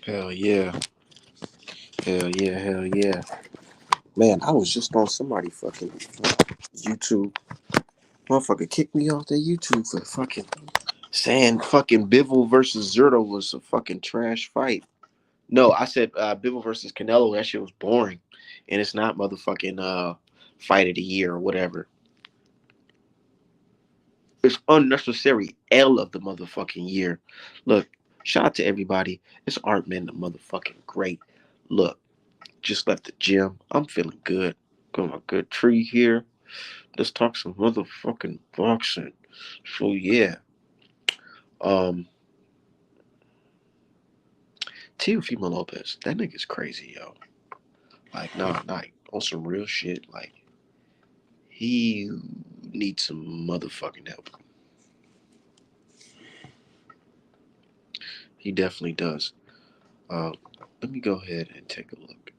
Hell yeah. Hell yeah. Hell yeah. Man, I was just on somebody fucking YouTube. Motherfucker kicked me off their YouTube for fucking saying fucking Bivol versus Zerto was a fucking trash fight. No, I said Bivol versus Canelo. That shit was boring, and it's not motherfucking fight of the year or whatever. It's unnecessary L of the motherfucking year. Look, shout out to everybody. It's Artman the motherfucking great. Look, just left the gym. I'm feeling good. Got my good tree here. Let's talk some motherfucking boxing. So yeah, um, Teofimo Lopez, that nigga's crazy, yo. Like, nah, on some real shit. Like, he needs some motherfucking help. He definitely does. Um, Let me go ahead and take a look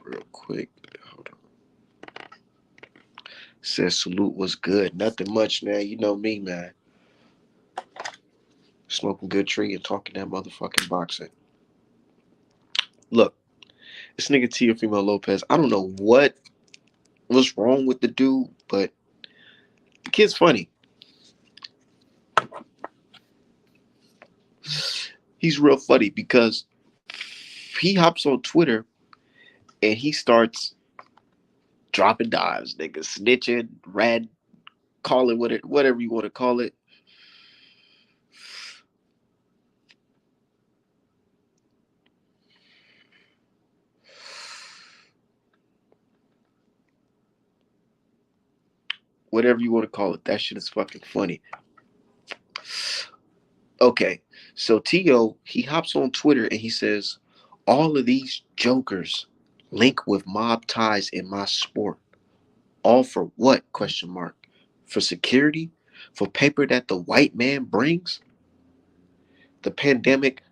real quick. Hold on. Says salute was good. Nothing much, man. You know me, man. Smoking good tree and talking that motherfucking boxing. Look, this nigga Teofimo Lopez, I don't know what's wrong with the dude, but the kid's funny. He's real funny because he hops on Twitter and he starts dropping dives, nigga, snitching, rat, call it whatever you want to call it. Whatever you want to call it. That shit is fucking funny. Okay, so Tio, he hops on Twitter and he says, all of these jokers link with mob ties in my sport. All for what? Question mark. For security? For paper that the white man brings? The pandemic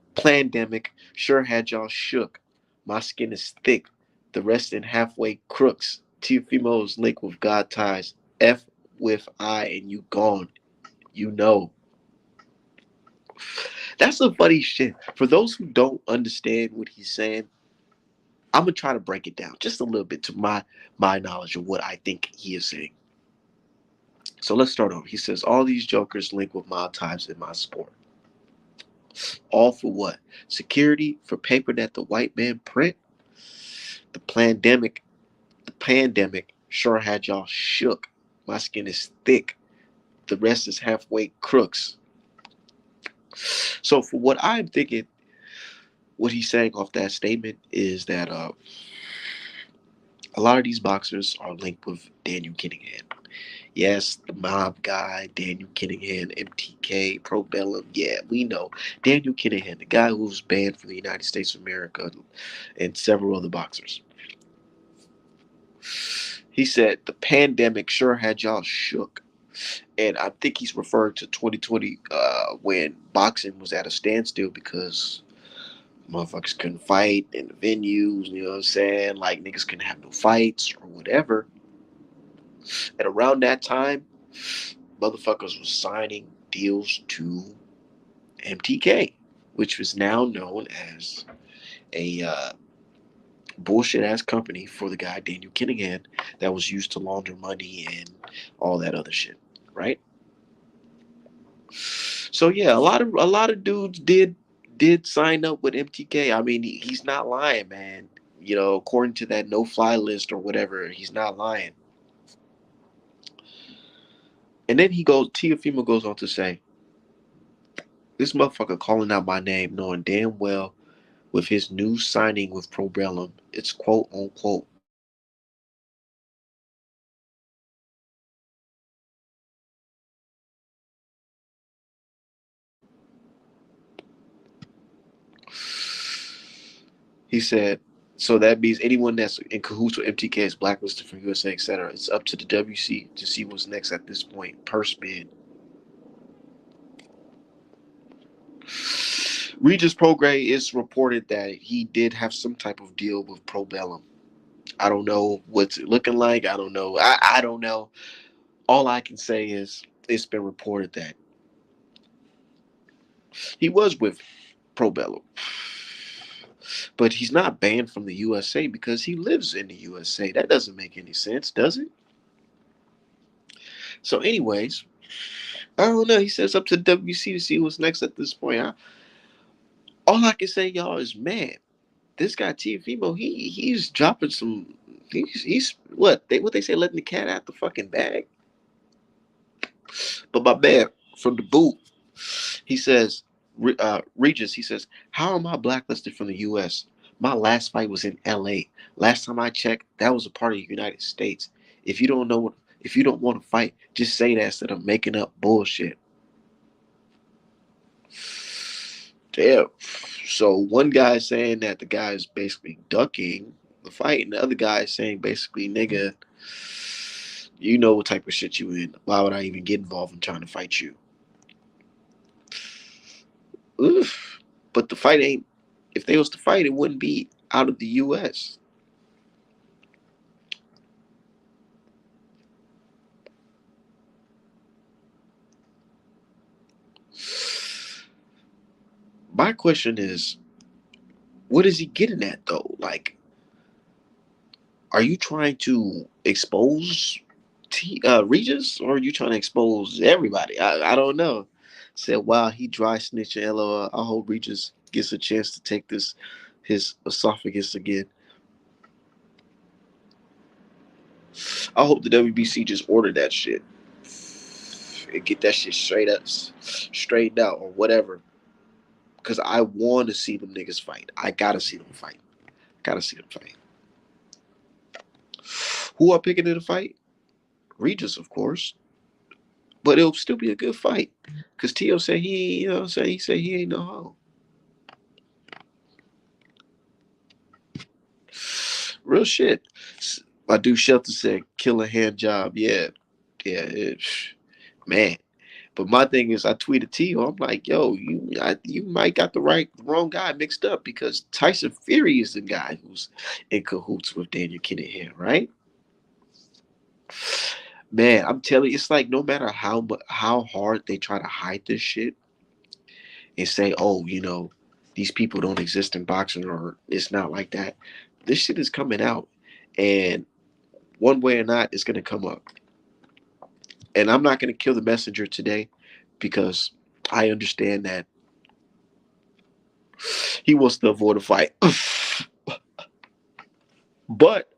sure had y'all shook. My skin is thick. The rest in halfway crooks. Teofimo's link with God ties. F with I and you gone. You know. That's some funny shit. For those who don't understand what he's saying, I'm gonna try to break it down just a little bit to my knowledge of what I think he is saying. So let's start over. He says all these jokers link with mob ties in my sport. All for what? Security for paper that the white man print? The pandemic sure had y'all shook. My skin is thick. The rest is halfway crooks. So for what I'm thinking, what he's saying off that statement is that a lot of these boxers are linked with Daniel Kinningham. Yes, the mob guy, Daniel Kinningham, MTK, Pro Bellum. Yeah, we know. Daniel Kinningham, the guy who was banned from the United States of America and several other boxers. He said the pandemic sure had y'all shook. And I think he's referring to 2020 when boxing was at a standstill because motherfuckers couldn't fight in the venues, you know what I'm saying? Like niggas couldn't have no fights or whatever. And around that time, motherfuckers was signing deals to MTK, which was now known as a bullshit ass company for the guy Daniel Kinningham that was used to launder money and all that other shit, right? So yeah, a lot of dudes did sign up with MTK. I mean, he's not lying, man. You know, according to that no fly list or whatever, he's not lying. And then Teofimo goes on to say, this motherfucker calling out my name, knowing damn well with his new signing with Probellum, it's quote unquote boxing related. He said, I'm not fighting nobody. I'm fighting MTK. He said, so that means anyone that's in cahoots with MTK is blacklisted from USA, etc. It's up to the WC to see what's next at this point. Purse bid. Regis Prograis is reported that he did have some type of deal with Probellum. I don't know what's it looking like. I don't know. I don't know. All I can say is it's been reported that he was with Probellum. But he's not banned from the USA because he lives in the USA. That doesn't make any sense, does it? So, anyways, I don't know. He says up to WC to see what's next at this point. All I can say, y'all, is man, this guy Tiafimo, he's dropping some. He's what they say, letting the cat out the fucking bag. But my man from the boot, he says, Regis, he says, how am I blacklisted from the U.S.? My last fight was in L.A. Last time I checked, that was a part of the United States. If you don't know what, if you don't want to fight, just say that instead of making up bullshit. Damn. So one guy is saying that the guy is basically ducking the fight, and the other guy is saying basically, nigga, you know what type of shit you in. Why would I even get involved in trying to fight you? Oof. But the fight ain't. If they was to fight, it wouldn't be out of the U.S. My question is, what is he getting at though? Like, are you trying to expose Regis, or are you trying to expose everybody? I don't know. Said, wow, he dry snitching. LOL. I hope Regis gets a chance to take this his esophagus again. I hope the WBC just ordered that shit and get that shit straightened out or whatever. Because I want to see them niggas fight. I gotta see them fight. Gotta see them fight. Who are picking in the fight? Regis, of course. But it'll still be a good fight. Because Tio said he, you know what I'm saying? He said he ain't no hoe. Real shit. My dude Shelton said, kill a hand job. Yeah. Man. But my thing is, I tweeted Tio. I'm like, yo, you might got the wrong guy mixed up, because Tyson Fury is the guy who's in cahoots with Daniel Kinahan, right? Man, I'm telling you, it's like no matter how hard they try to hide this shit and say, oh, these people don't exist in boxing, or it's not like that. This shit is coming out, and one way or not, it's gonna come up. And I'm not gonna kill the messenger today, because I understand that he wants to avoid a fight. But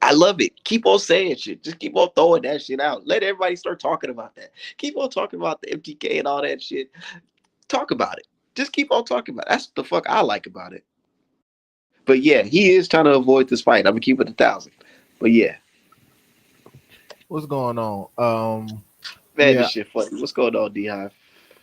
I love it. Keep on saying shit. Just keep on throwing that shit out. Let everybody start talking about that. Keep on talking about the MTK and all that shit. Talk about it. Just keep on talking about it. That's what the fuck I like about it. But yeah, he is trying to avoid this fight. I'm gonna keep it 1,000. But yeah, What's going on? man, Yeah, this shit funny. What's going on, D-Hive?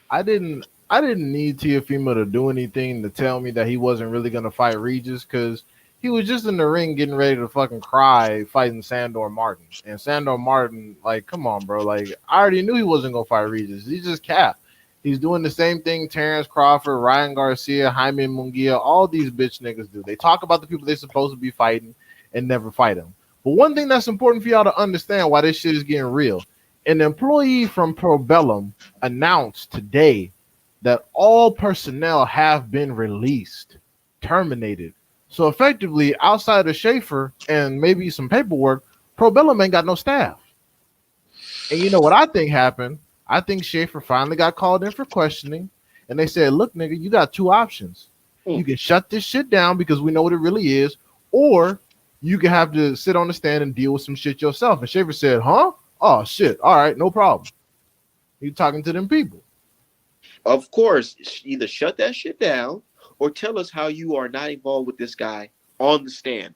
I didn't need Teofimo to do anything to tell me that he wasn't really gonna fight Regis, because he was just in the ring getting ready to fucking cry fighting Sandor Martin. And Sandor Martin, like, come on, bro. Like, I already knew he wasn't gonna fight Regis. He's just cap. He's doing the same thing Terrence Crawford, Ryan Garcia, Jaime Munguia, all these bitch niggas do. They talk about the people they're supposed to be fighting and never fight them. But one thing that's important for y'all to understand why this shit is getting real. An employee from Probellum announced today that all personnel have been released, terminated. So effectively, outside of Schaefer and maybe some paperwork, Probellum ain't got no staff. And you know what I think happened? I think Schaefer finally got called in for questioning, and they said, look, nigga, you got two options. You can shut this shit down because we know what it really is, or you can have to sit on the stand and deal with some shit yourself. And Schaefer said, huh? Oh, shit. All right, no problem. You talking to them people. Of course, either shut that shit down or tell us how you are not involved with this guy on the stand.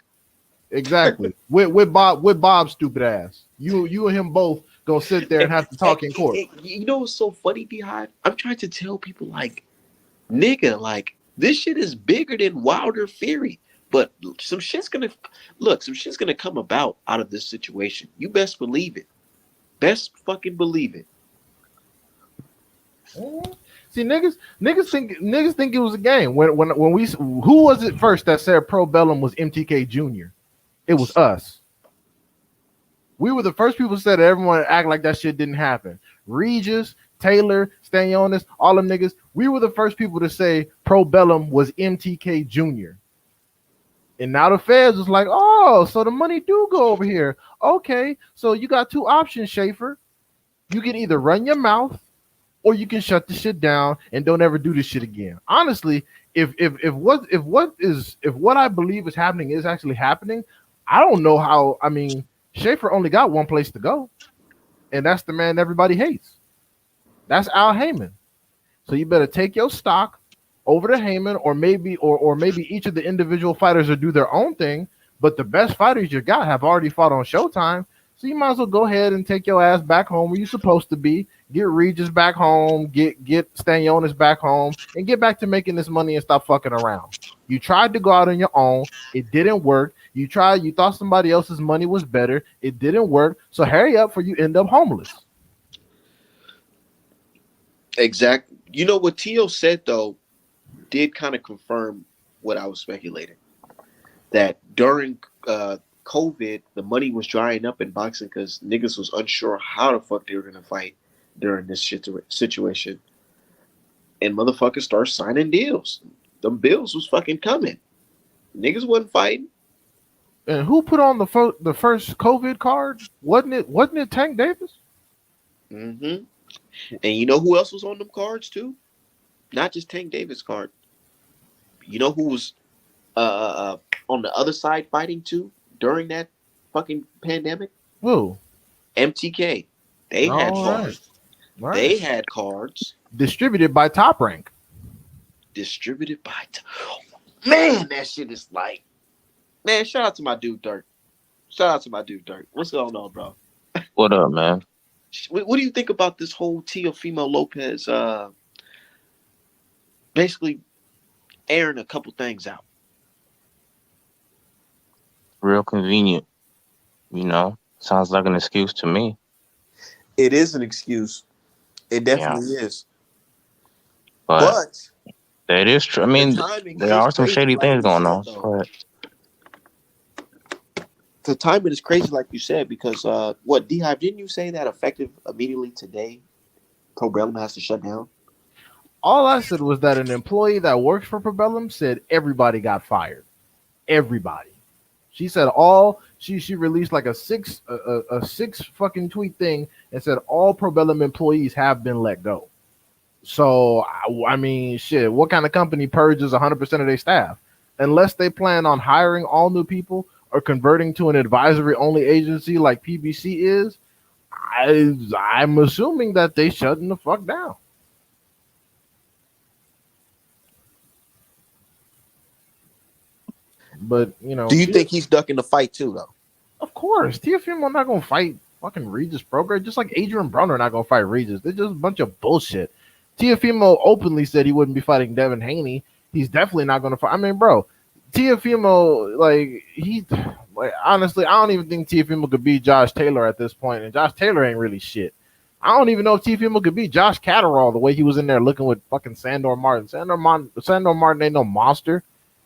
Exactly. With Bob's stupid ass. You and him both gonna sit there and have to talk in court. You know what's so funny, Behind? I'm trying to tell people, like, nigga, like, this shit is bigger than Wilder Fury. But some shit's gonna come about out of this situation. You best believe it. Best fucking believe it. See, niggas think it was a game. When we who was it first that said Probellum was MTK Jr.? It was us. We were the first people who said that everyone act like that shit didn't happen. Regis, Taylor, Stanionis, all them niggas, we were the first people to say Pro Bellum was MTK Jr. And now the feds was like, oh, so the money do go over here. Okay, so you got two options, Schaefer. You can either run your mouth or you can shut the shit down and don't ever do this shit again. Honestly, if what I believe is happening is actually happening, I don't know how. I mean, Schaefer only got one place to go, and that's the man everybody hates. That's Al Heyman. So you better take your stock over to Heyman, or maybe each of the individual fighters will do their own thing. But the best fighters you got have already fought on Showtime, so you might as well go ahead and take your ass back home where you're supposed to be. Get Regis back home, get Stanionis back home, and get back to making this money and stop fucking around. You tried to go out on your own, it didn't work. You thought somebody else's money was better, it didn't work. So hurry up, for you end up homeless. Exactly. You know what Tio said though did kind of confirm what I was speculating. That during COVID, the money was drying up in boxing because niggas was unsure how the fuck they were gonna fight during this situation, and motherfuckers start signing deals. Them bills was fucking coming. Niggas wasn't fighting. And who put on the first COVID card? Wasn't it Tank Davis? Mm-hmm. And you know who else was on them cards too? Not just Tank Davis card. You know who was on the other side fighting too during that fucking pandemic? Who? MTK. They had cards. Right. They had cards distributed by Top Rank. Man, that shit is like, man. Shout out to my dude Dirt. What's going on, bro? What up, man? What do you think about this whole Teofimo Lopez basically airing a couple things out? Real convenient. Sounds like an excuse to me. It is an excuse. It definitely is. But that is true. I mean, there are some shady things going on. The timing is crazy, like you said, because D-Hive, didn't you say that effective immediately today, Pro Bellum has to shut down? All I said was that an employee that works for Pro Bellum said everybody got fired. Everybody. She said she released like a six fucking tweet thing and said all Pro Bellum employees have been let go. So I mean, shit, what kind of company purges 100% of their staff? Unless they plan on hiring all new people or converting to an advisory only agency like PBC is, I'm assuming that they shutting the fuck down. But do you think he's ducking the fight too, though? Of course, Teofimo not gonna fight fucking Regis Prograis, just like Adrian Broner not gonna fight Regis. They're just a bunch of bullshit. Teofimo openly said he wouldn't be fighting Devin Haney. He's definitely not gonna fight. I mean, bro, Teofimo, honestly, I don't even think Teofimo could beat Josh Taylor at this point, and Josh Taylor ain't really shit. I don't even know if Teofimo could beat Josh Catterall the way he was in there looking with fucking Sandor Martin. Sandor Martin ain't no monster.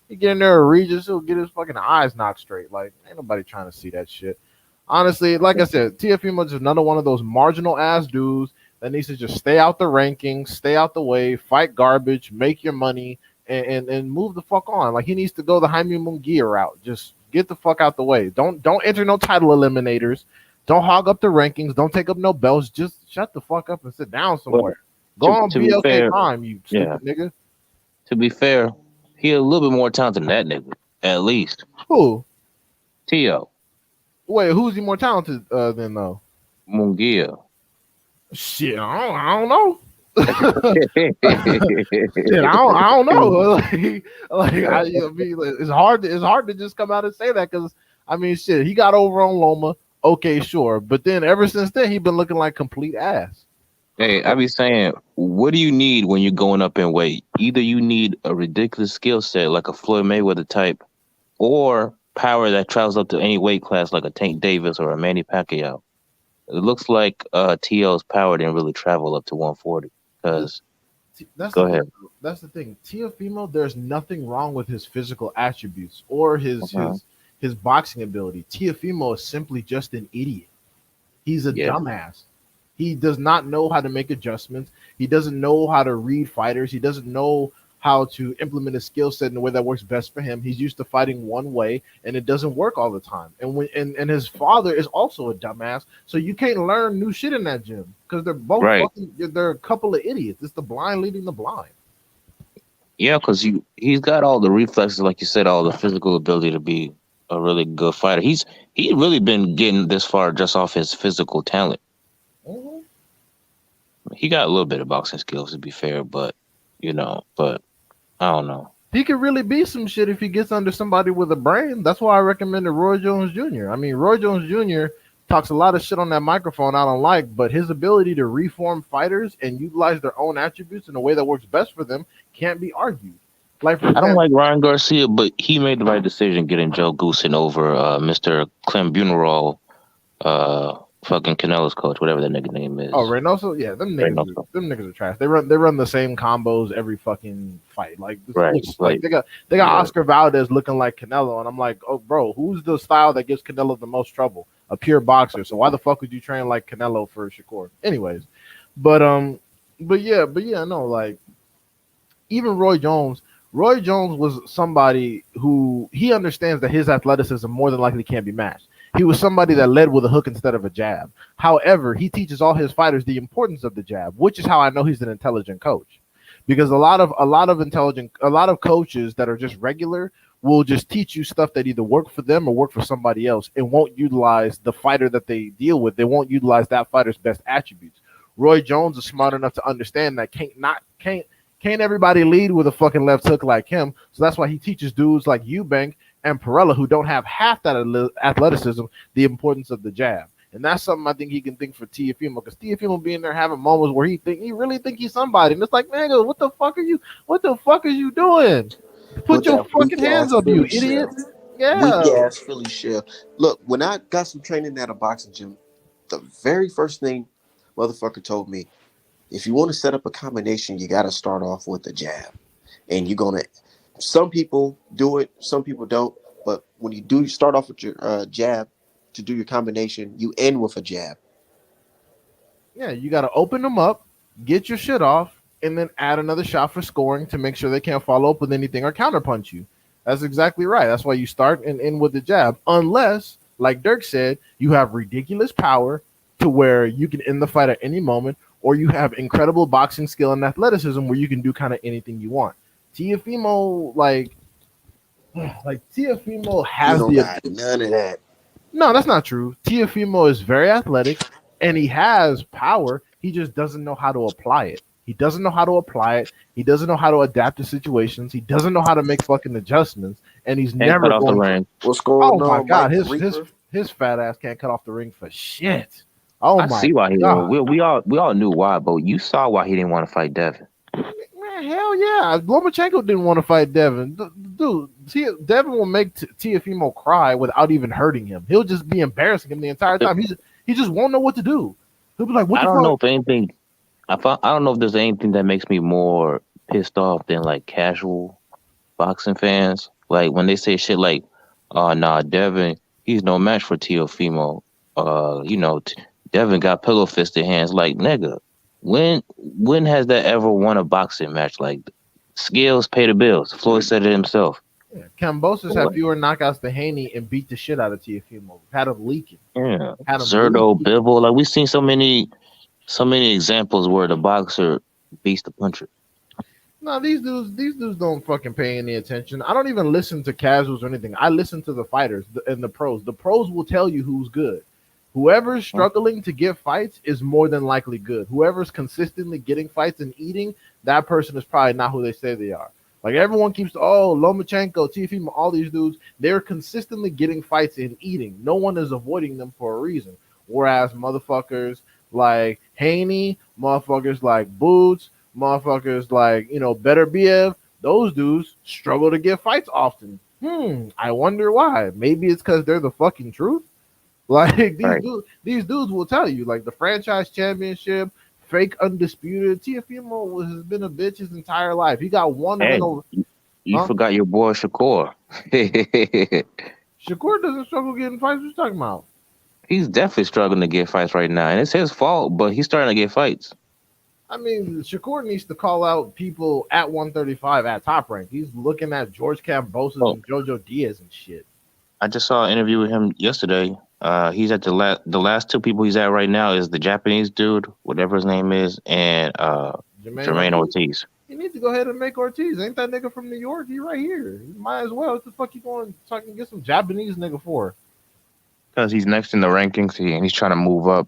He get in there with Regis, he'll get his fucking eyes knocked straight. Like, ain't nobody trying to see that shit. Honestly, like I said, Teofimo is another one of those marginal ass dudes that needs to just stay out the rankings, stay out the way, fight garbage, make your money, and move the fuck on. Like, he needs to go the Jaime Munguia route. Just get the fuck out the way. Don't enter no title eliminators. Don't hog up the rankings. Don't take up no belts. Just shut the fuck up and sit down somewhere. Go on BLK Prime, you stupid nigga. To be fair, he a little bit more talented than that nigga, at least. Who? Tio. Wait, who's he more talented than though? Munguia. Shit, I don't know. Shit, I don't know. It's hard to just come out and say that because I mean, shit, he got over on Loma. Okay, sure, but then ever since then, he been looking like complete ass. Hey, I be saying, what do you need when you're going up in weight? Either you need a ridiculous skill set like a Floyd Mayweather type, or power that travels up to any weight class like a Tank Davis or a Manny Pacquiao. It looks like T.O.'s power didn't really travel up to 140. Because go ahead. That's the thing. Teofimo, there's nothing wrong with his physical attributes or his boxing ability. Teofimo is simply just an idiot. He's a dumbass. He does not know how to make adjustments. He doesn't know how to read fighters. He doesn't know how to implement a skill set in a way that works best for him. He's used to fighting one way, and it doesn't work all the time. And his father is also a dumbass, so you can't learn new shit in that gym because they're both Right. fucking. They're a couple of idiots. It's the blind leading the blind. Yeah, because he's got all the reflexes, like you said, all the physical ability to be a really good fighter. He really been getting this far just off his physical talent. Mhm. He got a little bit of boxing skills, to be fair, but but I don't know. He could really be some shit if he gets under somebody with a brain. That's why I recommended Roy Jones Jr. I mean, Roy Jones Jr. talks a lot of shit on that microphone I don't like, but his ability to reform fighters and utilize their own attributes in a way that works best for them can't be argued. Like, for I don't example, like Ryan Garcia, but he made the right decision getting Joe Goosen over Mr. Clem Bunerol, fucking Canelo's coach, whatever that nigga name is. oh, Reynoso, yeah, Reynoso. them niggas are trash. They run the same combos every fucking fight. Like, Right, like they got yeah. Oscar Valdez looking like Canelo, and I'm like, oh, bro, who's the style that gives Canelo the most trouble? A pure boxer. So why the fuck would you train like Canelo for Shakur? Anyways, but yeah, no, like even Roy Jones. Roy Jones was somebody who he understands that his athleticism more than likely can't be matched. He was somebody that led with a hook instead of a jab. However, he teaches all his fighters the importance of the jab, which is how I know he's an intelligent coach. Because a lot of coaches that are just regular will just teach you stuff that either work for them or work for somebody else and won't utilize the fighter that they deal with. They won't utilize that fighter's best attributes. Roy Jones is smart enough to understand that can't everybody lead with a fucking left hook like him. So that's why he teaches dudes like Eubank and Perella, who don't have half that athleticism, the importance of the jab. And that's something I think he can think for Teofimo, because Teofimo being there having moments where he really think he's somebody. And it's like, nigga, what the fuck are you doing? Put your fucking hands up, you idiot. Yeah. Weak ass Philly shell. Look, when I got some training at a boxing gym, the very first thing motherfucker told me, if you want to set up a combination, you got to start off with a jab. And you're going to, some people do it, some people don't. But when you do start off with your jab to do your combination, you end with a jab. Yeah, you got to open them up, get your shit off, and then add another shot for scoring to make sure they can't follow up with anything or counterpunch you. That's exactly right. That's why you start and end with the jab. Unless, like Dirk said, you have ridiculous power to where you can end the fight at any moment, or you have incredible boxing skill and athleticism where you can do kind of anything you want. Teofimo, like Teofimo has none of that. No, that's not true. Teofimo is very athletic and he has power. He just doesn't know how to apply it. He doesn't know how to apply it. He doesn't know how to adapt to situations. He doesn't know how to make fucking adjustments. And he's never cut off the going ring. What's going on? Oh my god, Mike his fat ass can't cut off the ring for shit. Oh I my see why he god. we all knew why, but you saw why he didn't want to fight Devin. Man, hell yeah. Lomachenko didn't want to fight Devin. Dude, Devin will make Teofimo cry without even hurting him. He'll just be embarrassing him the entire time. He just won't know what to do. He'll be like, what I the don't know fuck? if anything. I don't know if there's anything that makes me more pissed off than like casual boxing fans. Like when they say shit like, "Oh nah, Devin, he's no match for Teofimo." Devin got pillow fisted hands. Like nigga, when has that ever won a boxing match? Like skills pay the bills. Floyd said it himself. Yeah, Kambosos had fewer knockouts than Haney and beat the shit out of Teofimo. Had him leaking. Yeah, Had him Zerdo, leaking. Bivol. Like we've seen so many examples where the boxer beats the puncher. No, these dudes don't fucking pay any attention. I don't even listen to casuals or anything. I listen to the fighters and the pros. The pros will tell you who's good. Whoever's struggling to get fights is more than likely good. Whoever's consistently getting fights and eating, that person is probably not who they say they are. Like everyone keeps, Lomachenko, Teofimo, all these dudes, they're consistently getting fights and eating. No one is avoiding them for a reason. Whereas motherfuckers like Haney, motherfuckers like Boots, motherfuckers like, Better BF, those dudes struggle to get fights often. I wonder why. Maybe it's because they're the fucking truth. Like these dudes will tell you, like the franchise championship, fake undisputed. Teofimo has been a bitch his entire life. He got one win over. You forgot your boy Shakur. Shakur doesn't struggle getting fights. What you talking about? He's definitely struggling to get fights right now, and it's his fault. But he's starting to get fights. I mean, Shakur needs to call out people at 135 at top rank. He's looking at George Kambosos Oh, and Jojo Diaz and shit. I just saw an interview with him yesterday. He's at the last two people he's at right now is the Japanese dude, whatever his name is, and Jermaine Jermaine Ortiz. Ortiz. He needs to go ahead and make Ortiz. Ain't that nigga from New York? He right here. He might as well. What the fuck you going so I can get some Japanese nigga for? Because he's next in the rankings, and he's trying to move up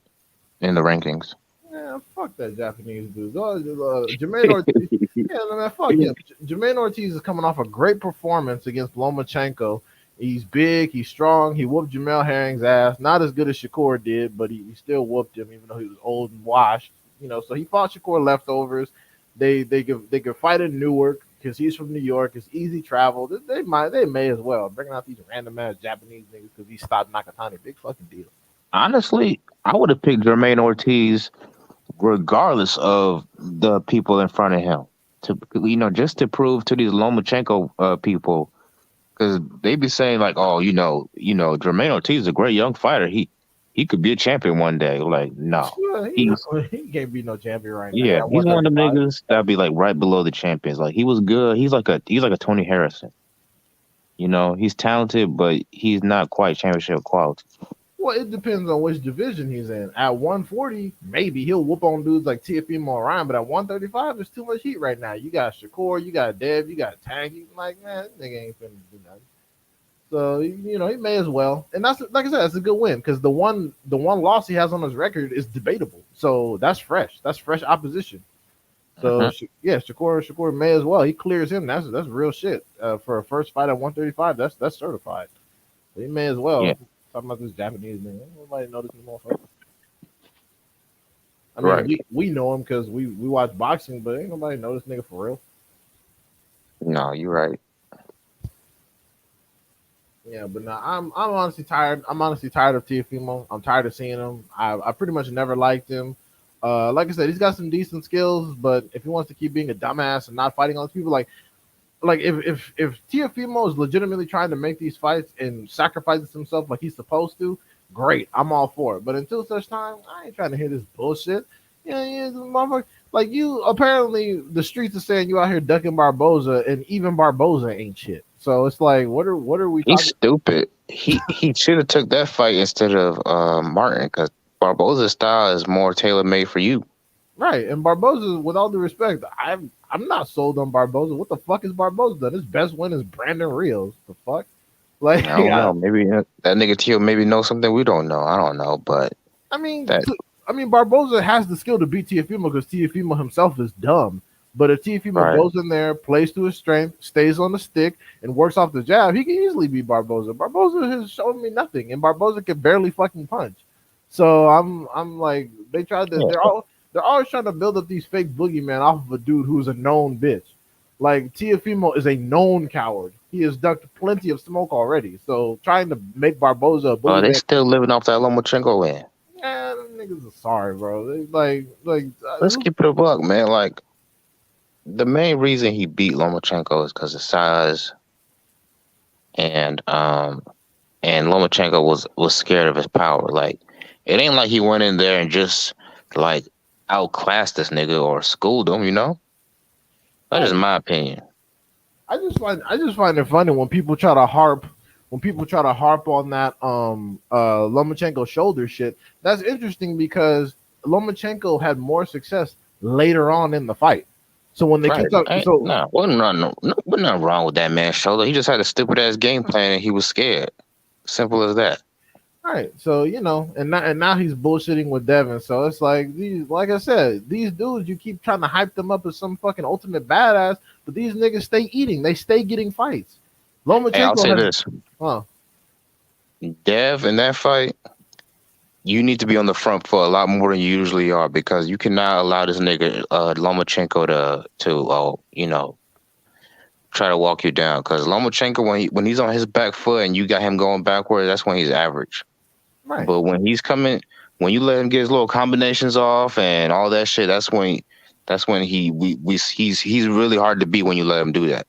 in the rankings. Yeah, fuck that Japanese dude. Jermaine Ortiz. Yeah, man, fuck him. Jermaine Ortiz is coming off a great performance against Lomachenko. He's big, he's strong. He whooped Jamel Herring's ass. Not as good as Shakur did, but he still whooped him, even though he was old and washed. So he fought Shakur leftovers. They could fight in Newark because he's from New York. It's easy travel. They may as well bringing out these random ass Japanese niggas because he stopped Nakatani. Big fucking deal. Honestly, I would have picked Jermaine Ortiz regardless of the people in front of him just to prove to these Lomachenko people, because they be saying like, oh, Jermaine Ortiz is a great young fighter. He could be a champion one day. Like, no, Yeah, he can't be no champion right now. yeah, he's one of them 135. niggas that'd be like right below the champions. Like, he was good. He's like a Tony Harrison. He's talented, but he's not quite championship quality. Well, it depends on which division he's in. At 140, maybe he'll whoop on dudes like Teofimo Orion, but at 135, there's too much heat right now. You got Shakur, you got Dev, you got Tank. You like, man, this nigga ain't finna do nothing. So he may as well. And that's, like I said, that's a good win because the one loss he has on his record is debatable. So that's fresh. That's fresh opposition. So yeah, Shakur may as well. He clears him. That's real shit. For a first fight at 135, that's certified. So he may as well. Yeah. Talking about this Japanese nigga. Nobody know this motherfucker. I mean, Right. we know him because we watch boxing, but ain't nobody know this nigga for real. No, you're right. Yeah, but now I'm honestly tired. I'm honestly tired of Teofimo. I'm tired of seeing him. I pretty much never liked him. Like I said, he's got some decent skills, but if he wants to keep being a dumbass and not fighting all these people, like if Teofimo is legitimately trying to make these fights and sacrifices himself like he's supposed to, great. I'm all for it. But until such time, I ain't trying to hear this bullshit. Yeah, motherfucker. Like you, apparently the streets are saying you out here ducking Barboza, and even Barboza ain't shit. So it's like, what are we talking? He's stupid. He should have took that fight instead of Martin, because Barboza's style is more tailor made for you. Right, and Barboza, with all due respect, I'm not sold on Barboza. What the fuck is Barboza done? His best win is Brandon Rios. The fuck? Like, I don't know. Maybe that nigga Tio maybe knows something we don't know. I don't know, but I mean, that Barboza has the skill to beat Teofimo because Teofimo himself is dumb. But if Teofimo Right. goes in there, plays to his strength, stays on the stick, and works off the jab, he can easily beat Barboza. Barboza has shown me nothing, and Barboza can barely fucking punch. So I'm like, they tried to. Yeah. They're always trying to build up these fake boogeyman off of a dude who's a known bitch. Like Teofimo is a known coward. He has ducked plenty of smoke already. So trying to make Barboza a boogeyman, they still living off that Lomachenko win. yeah, them niggas are sorry, bro. They Let's keep it a buck, man. Like, the main reason he beat Lomachenko is because of size, and Lomachenko was scared of his power. Like, it ain't like he went in there and just like outclassed this nigga or schooled him. That is my opinion. I just find it funny when people try to harp on that Lomachenko shoulder shit. That's interesting because Lomachenko had more success later on in the fight. So when they keep up, wasn't nothing wrong with that man's shoulder. He just had a stupid ass game plan and he was scared. Simple as that. all right, so and now he's bullshitting with Devin. So it's like like I said, these dudes, you keep trying to hype them up as some fucking ultimate badass, but these niggas stay eating, they stay getting fights. Lomachenko, Hey, I'll say this. Huh. Dev, in that fight, you need to be on the front foot a lot more than you usually are, because you cannot allow this nigga Lomachenko to try to walk you down. Because Lomachenko, when he's on his back foot and you got him going backwards, that's when he's average. Right. But when he's coming, when you let him get his little combinations off and all that shit, that's when he's really hard to beat when you let him do that.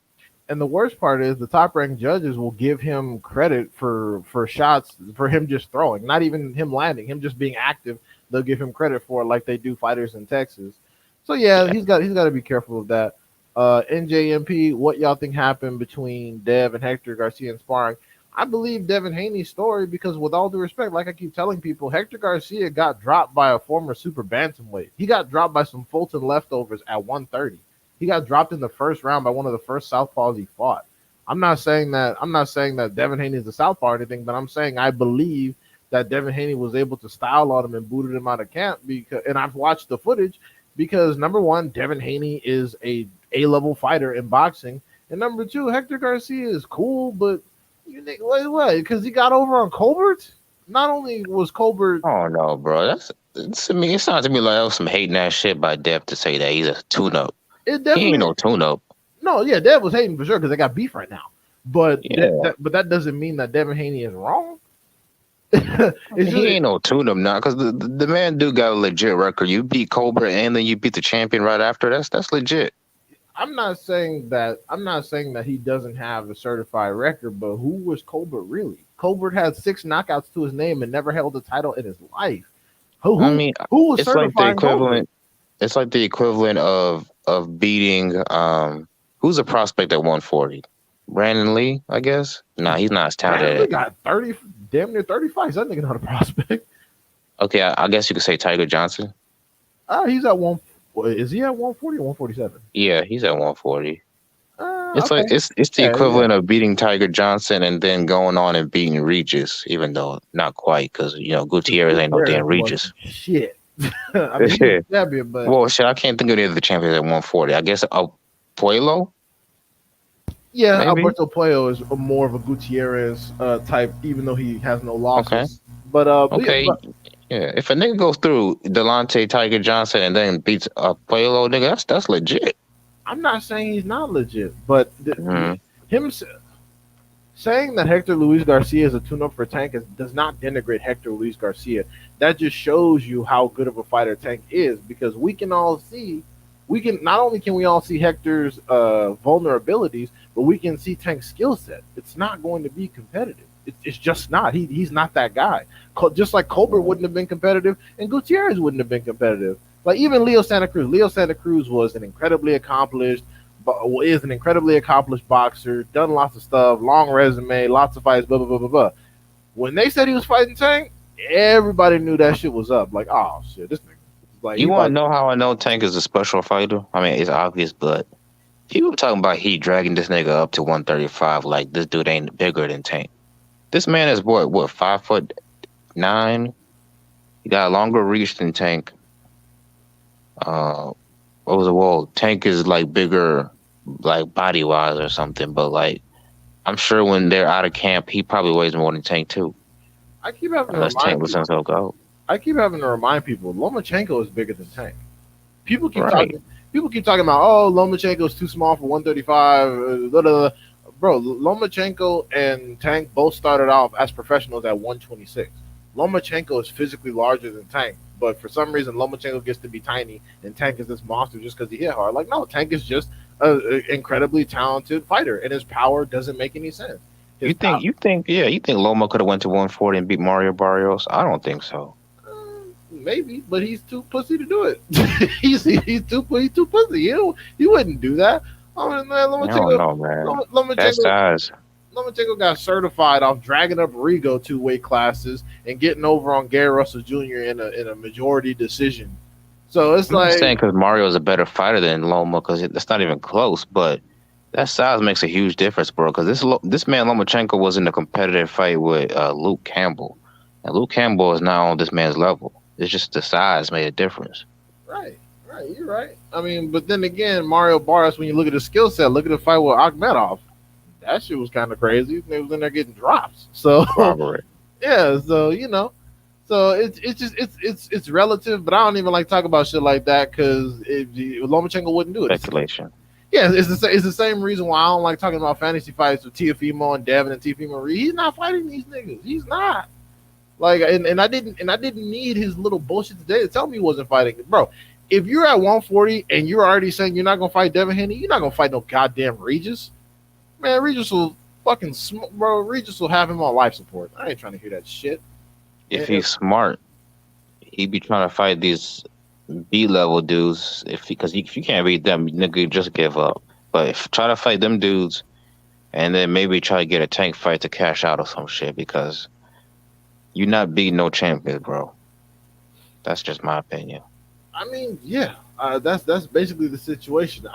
And the worst part is the top ranked judges will give him credit for shots for him just throwing, not even him landing, him just being active. They'll give him credit for it like they do fighters in Texas. So yeah, he's got to be careful of that. NJMP, what y'all think happened between Dev and Hector Garcia in sparring? I believe Devin Haney's story because, with all due respect, like I keep telling people, Hector Garcia got dropped by a former super bantamweight. He got dropped by some Fulton leftovers at 130. He got dropped in the first round by one of the first southpaws he fought. I'm not saying that Devin Haney is a southpaw or anything, but I'm saying I believe that Devin Haney was able to style on him and booted him out of camp because, and I've watched the footage because number one, Devin Haney is a level fighter in boxing, and number two, Hector Garcia is cool, but you think what? Because he got over on Colbert. Not only was Colbert, Oh no, bro. It's to me. It sounds to me like that was some hating ass shit by Dev to say that he's a tune-up. it He definitely ain't no tune-up. no, yeah, Dev was hating for sure because they got beef right now. But Yeah. that doesn't mean that Devin Haney is wrong. It's He just, ain't no tune-up now because the man do got a legit record. You beat Colbert and then you beat the champion right after. That's legit. I'm not saying that he doesn't have a certified record, but who was Colbert really? Colbert had 6 knockouts to his name and never held a title in his life. I mean, Who was it's like the certifying Colbert? equivalent. It's like the equivalent of beating who's a prospect at 140? Brandon Lee, I guess. Nah, he's not as Man, we talented. got 30, damn near 35. That nigga not a prospect. Okay, I guess you could say Tiger Johnson. He's at one. Is he at 140 or 147? Yeah, he's at 140. It's Okay. like it's the Yeah, equivalent of beating Tiger Johnson and then going on and beating Regis, even though not quite, because Gutierrez ain't no damn Regis. Shit. I mean, he was champion, but Well, shit, I can't think of any of the champions at 140. I guess Puelo. yeah, maybe. Alberto Puello is more of a Gutierrez type, even though he has no losses. Okay. But Okay, yeah. If a nigga goes through Delonte Tiger Johnson and then beats Puelo, nigga, that's legit. I'm not saying he's not legit, but Mhm. him saying that Hector Luis Garcia is a tune-up for Tank does not denigrate Hector Luis Garcia. That just shows you how good of a fighter Tank is, because we can not only can we all see Hector's vulnerabilities, but we can see Tank's skill set. It's not going to be competitive. It's just not. He's not that guy. Just like Colbert wouldn't have been competitive, and Gutierrez wouldn't have been competitive. Like even Leo Santa Cruz. Leo Santa Cruz was an incredibly accomplished, is an incredibly accomplished boxer. Done lots of stuff, long resume, lots of fights. Blah blah blah blah blah. When they said he was fighting Tank, everybody knew that shit was up. Like, oh shit, this nigga. Like, You want to know how I know Tank is a special fighter? I mean, it's obvious, but people talking about he dragging this nigga up to 135 like this dude ain't bigger than Tank. This man is what 5'9". He got a longer reach than Tank. What was it? Well, Tank is like bigger, like body wise or something, but like I'm sure when they're out of camp, he probably weighs more than Tank too. I keep having to Unless Tank remind was people. so go. I keep having to remind people Lomachenko is bigger than Tank. People keep Right. talking. People keep talking about, oh, Lomachenko is too small for 135. Blah, blah, blah. Bro, Lomachenko and Tank both started off as professionals at 126. Lomachenko is physically larger than Tank, but for some reason Lomachenko gets to be tiny and Tank is this monster just because he hit hard. Like, no, Tank is just an incredibly talented fighter, and his power doesn't make any sense. His You think Loma could have went to 140 and beat Mario Barrios? I don't think so. Maybe, but he's too pussy to do it. he's too pussy. He wouldn't do that. I mean, man, I don't know, man. That size. Lomachenko got certified off dragging up Rigo 2 weight classes and getting over on Gary Russell Jr. in a majority decision. So it's I'm like, just saying because Mario is a better fighter than Loma because it's not even close. But that size makes a huge difference, bro. Because this man Lomachenko was in a competitive fight with Luke Campbell, and Luke Campbell is not on this man's level. It's just the size made a difference. right, you're right. I mean, but then again, Mario Barrios, when you look at his skill set, look at the fight with Akhmedov. That shit was kind of crazy. They was in there getting drops. So Robbery. yeah, so so it's relative, but I don't even like talk about shit like that because Lomachenko wouldn't do it. Speculation. Yeah, it's the same reason why I don't like talking about fantasy fights with Teofimo and Devin and Teofimo Reed. He's not fighting these niggas. He's not. Like, and I didn't need his little bullshit today to tell me he wasn't fighting, bro. If you're at 140 and you're already saying you're not gonna fight Devin Haney, you're not gonna fight no goddamn Regis. Man, Regis will fucking bro. Regis will have him on life support. I ain't trying to hear that shit. If he's smart, he be trying to fight these B-level dudes. If you can't beat them, nigga, you just give up. But if try to fight them dudes, and then maybe try to get a tank fight to cash out or some shit, because you're not beating no champions, bro. That's just my opinion. I mean, yeah, that's basically the situation.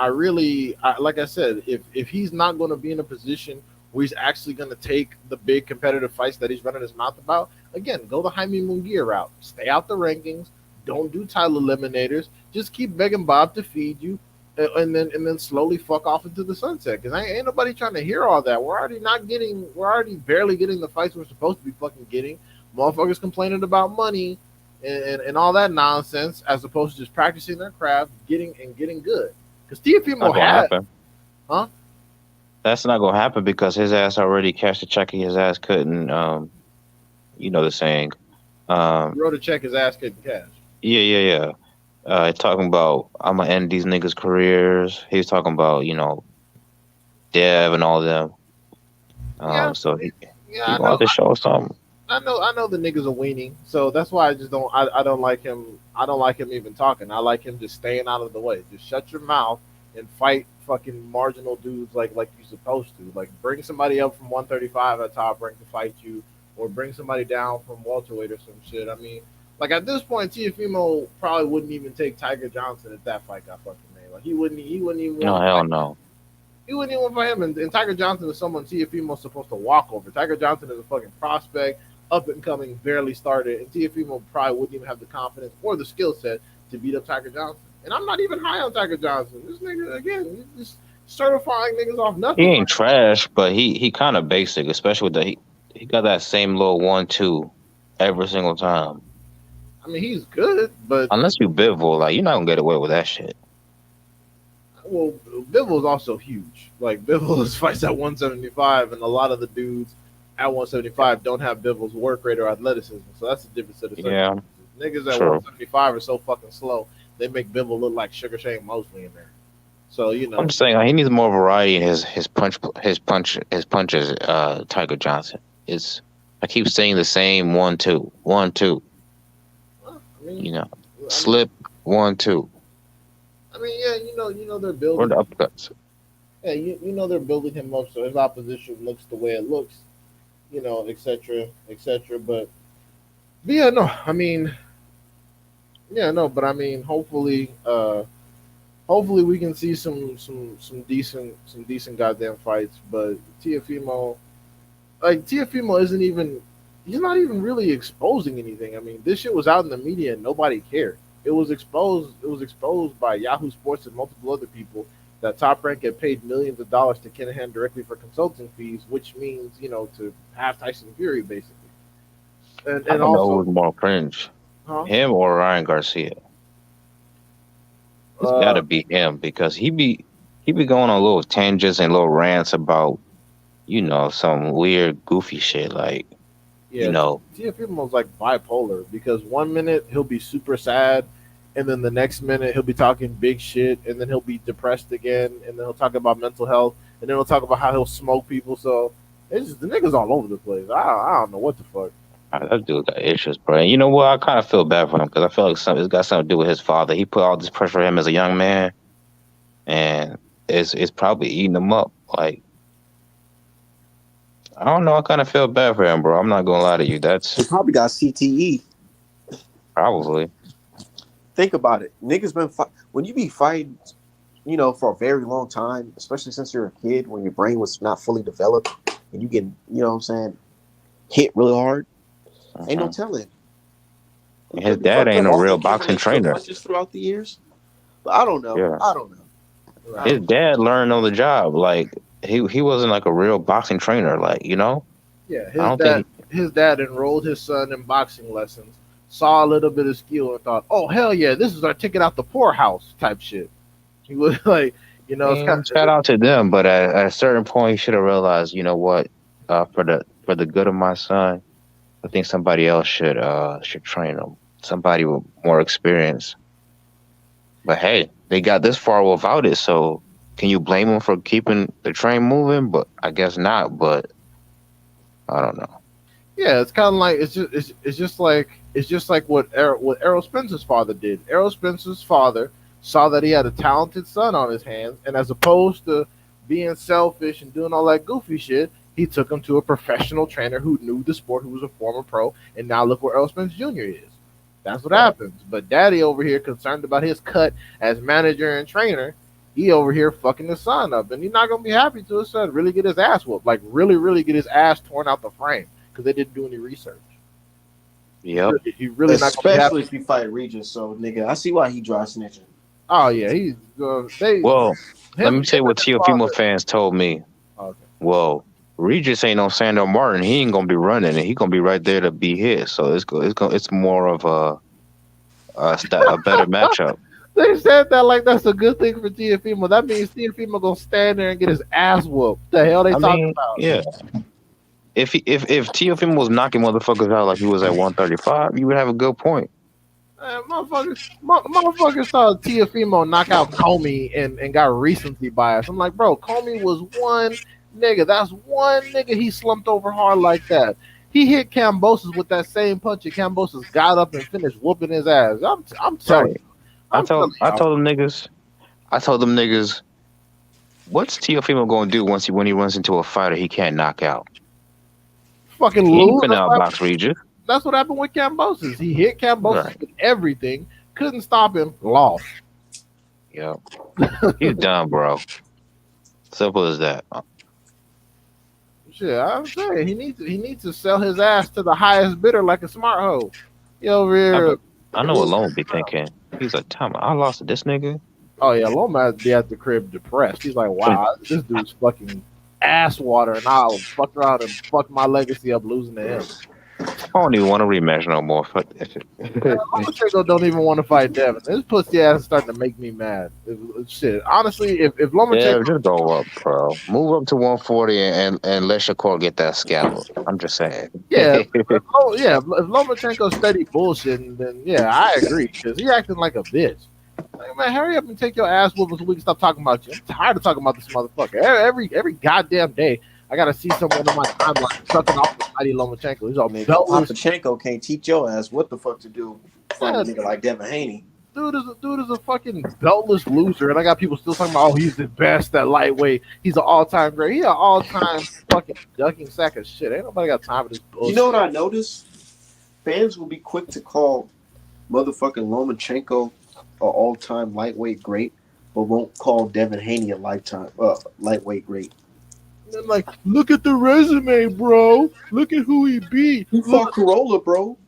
Like I said, if he's not going to be in a position where he's actually going to take the big competitive fights that he's running his mouth about, again, go the Jaime Munguia route. Stay out the rankings. Don't do title eliminators. Just keep begging Bob to feed you, and then slowly fuck off into the sunset. Because ain't nobody trying to hear all that. We're already barely getting the fights we're supposed to be fucking getting. Motherfuckers complaining about money and all that nonsense, as opposed to just practicing their craft, getting good. Because Teofimo had, huh? That's not gonna happen because his ass already cashed a check and his ass couldn't. You know the saying. He wrote a check, his ass couldn't cash. Yeah. Talking about I'm gonna end these niggas' careers. He was talking about Dev and all them. So he wanted to show something. I know the niggas are weenie, so that's why I just don't. I don't like him. I don't like him even talking. I like him just staying out of the way. Just shut your mouth and fight fucking marginal dudes like you're supposed to. Like bring somebody up from 135 at top rank to fight you, or bring somebody down from welterweight or some shit. I mean, like at this point, Teofimo probably wouldn't even take Tiger Johnson if that fight got fucking made. Like he wouldn't even. No, hell no. He wouldn't even fight him. And Tiger Johnson is someone Teofimo's supposed to walk over. Tiger Johnson is a fucking prospect, up and coming, barely started, and Teofimo probably wouldn't even have the confidence or the skill set to beat up Tiger Johnson. And I'm not even high on Tiger Johnson. This nigga, again, he's just certifying niggas off nothing. He ain't trash, but he kind of basic, especially with the he got that same little 1-2 every single time. I mean, he's good, but unless you Bivol, like you're not gonna get away with that shit. Well, Bivol is also huge. Like Bivol fights at 175, and a lot of the dudes at 175 don't have Bivol's work rate or athleticism, so that's a different set of circumstances. Yeah, niggas at 175 are so fucking slow, they make Bivol look like Sugar Shane Mosley in there. So I'm just saying he needs more variety in his punches. Tiger Johnson is. I keep saying the same 1-2, 1-2. Well, I mean, slip 1-2. I mean, yeah, you know they're building. Or the upcuts. Yeah, you know they're building him up so his opposition looks the way it looks, etc., etc. But yeah, no, I mean, but I mean, hopefully we can see some decent goddamn fights. But Teofimo isn't even. He's not even really exposing anything. I mean, this shit was out in the media and nobody cared. It was exposed. It was exposed by Yahoo Sports and multiple other people that Top Rank had paid millions of dollars to Kinahan directly for consulting fees, which means to have Tyson Fury basically. And I don't know who's more cringe, him or Ryan Garcia. It's got to be him because he be going on little tangents and little rants about some weird goofy shit like. Yeah, Teofimo's like bipolar because 1 minute he'll be super sad, and then the next minute he'll be talking big shit, and then he'll be depressed again, and then he'll talk about mental health, and then he'll talk about how he'll smoke people. So it's just the nigga's all over the place. I don't know what the fuck. That dude got issues, bro. And you know what? I kind of feel bad for him because I feel like it's got something to do with his father. He put all this pressure on him as a young man, and it's probably eating him up. Like. I don't know. I kind of feel bad for him, bro. I'm not gonna lie to you. He probably got CTE. Probably. Think about it. Niggas been when you be fighting, for a very long time, especially since you're a kid, when your brain was not fully developed, and you get, hit really hard. Ain't no telling. His dad ain't a real boxing trainer. Just throughout the years, but I don't know. Yeah. I don't know. His dad learned on the job, like. He wasn't like a real boxing trainer, like Yeah, his dad enrolled his son in boxing lessons, saw a little bit of skill, and thought, "Oh hell yeah, this is our ticket out the poorhouse" type shit. He was like, shout out to them, but at a certain point, he should have realized, what, for the good of my son, I think somebody else should train him, somebody with more experience. But hey, they got this far without it, so. can you blame him for keeping the train moving? But I guess not. But I don't know. Yeah, it's kind of like it's just like what Errol Spencer's father did. Errol Spencer's father saw that he had a talented son on his hands, and as opposed to being selfish and doing all that goofy shit, he took him to a professional trainer who knew the sport, who was a former pro, and now look where Errol Spence Jr. is. That's what happens. But Daddy over here concerned about his cut as manager and trainer. He over here fucking his son up, and he's not gonna be happy till his son really get his ass whooped, like really, really get his ass torn out the frame because they didn't do any research. Yep. He really not gonna be happy. Especially if you fight Regis. So, nigga, I see why he dry snitching. Oh yeah, he's they. Well, let me tell you what him and his Teofimo father- fans told me. Okay. Well, Regis ain't on Sandor Martin. He ain't gonna be running, and he gonna be right there to be his. So it's more of a better matchup. They said that like that's a good thing for Teofimo. That means Teofimo gonna stand there and get his ass whooped. The hell they talking about? Yeah. If Teofimo was knocking motherfuckers out like he was at 135, you would have a good point. Motherfuckers saw Teofimo knock out Comey and got recency bias. I'm like, bro, Comey was one nigga. That's one nigga he slumped over hard like that. He hit Kambosos with that same punch, and Kambosos got up and finished whooping his ass. I'm telling you. I told them niggas, what's Teofimo gonna do when he runs into a fighter he can't knock out? Fucking He ain't lose. finna outbox Regis. That's what happened with Kambosos. He hit Kambosos with everything, couldn't stop him, lost. Yep. He's done, bro. Simple as that. Shit, I'm saying he needs to sell his ass to the highest bidder like a smart hoe. He over here. I know what Lone be thinking. He's like, Tom, I lost to this nigga. Oh yeah, Loma be at the crib depressed. He's like, wow, this dude's fucking ass water, and I'll fuck around and fuck my legacy up losing to him. I don't even want to rematch no more. Fuck that shit. Lomachenko don't even want to fight Devin. This pussy ass is starting to make me mad. Shit, honestly, if Lomachenko, Yeah, just go up, bro. Move up to 140 and let Shakur get that scalpel. I'm just saying. yeah, if Lomachenko's steady bullshitting, then yeah, I agree because he acting like a bitch. Like, man, hurry up and take your ass whooping so we can stop talking about you. I'm tired of talking about this motherfucker. Every goddamn day, I gotta see someone on my timeline sucking off the mighty Lomachenko. He's all beltless. Lomachenko can't teach your ass what the fuck to do from a nigga like Devin Haney. Dude is a fucking beltless loser, and I got people still talking about, oh, he's the best at lightweight. He's an all-time great. He's an all-time fucking ducking sack of shit. Ain't nobody got time for this bullshit. You know what I noticed? Fans will be quick to call motherfucking Lomachenko an all-time lightweight great, but won't call Devin Haney a lifetime lightweight great. And then, like, look at the resume, bro. Look at who he beat. He fought Corolla, bro.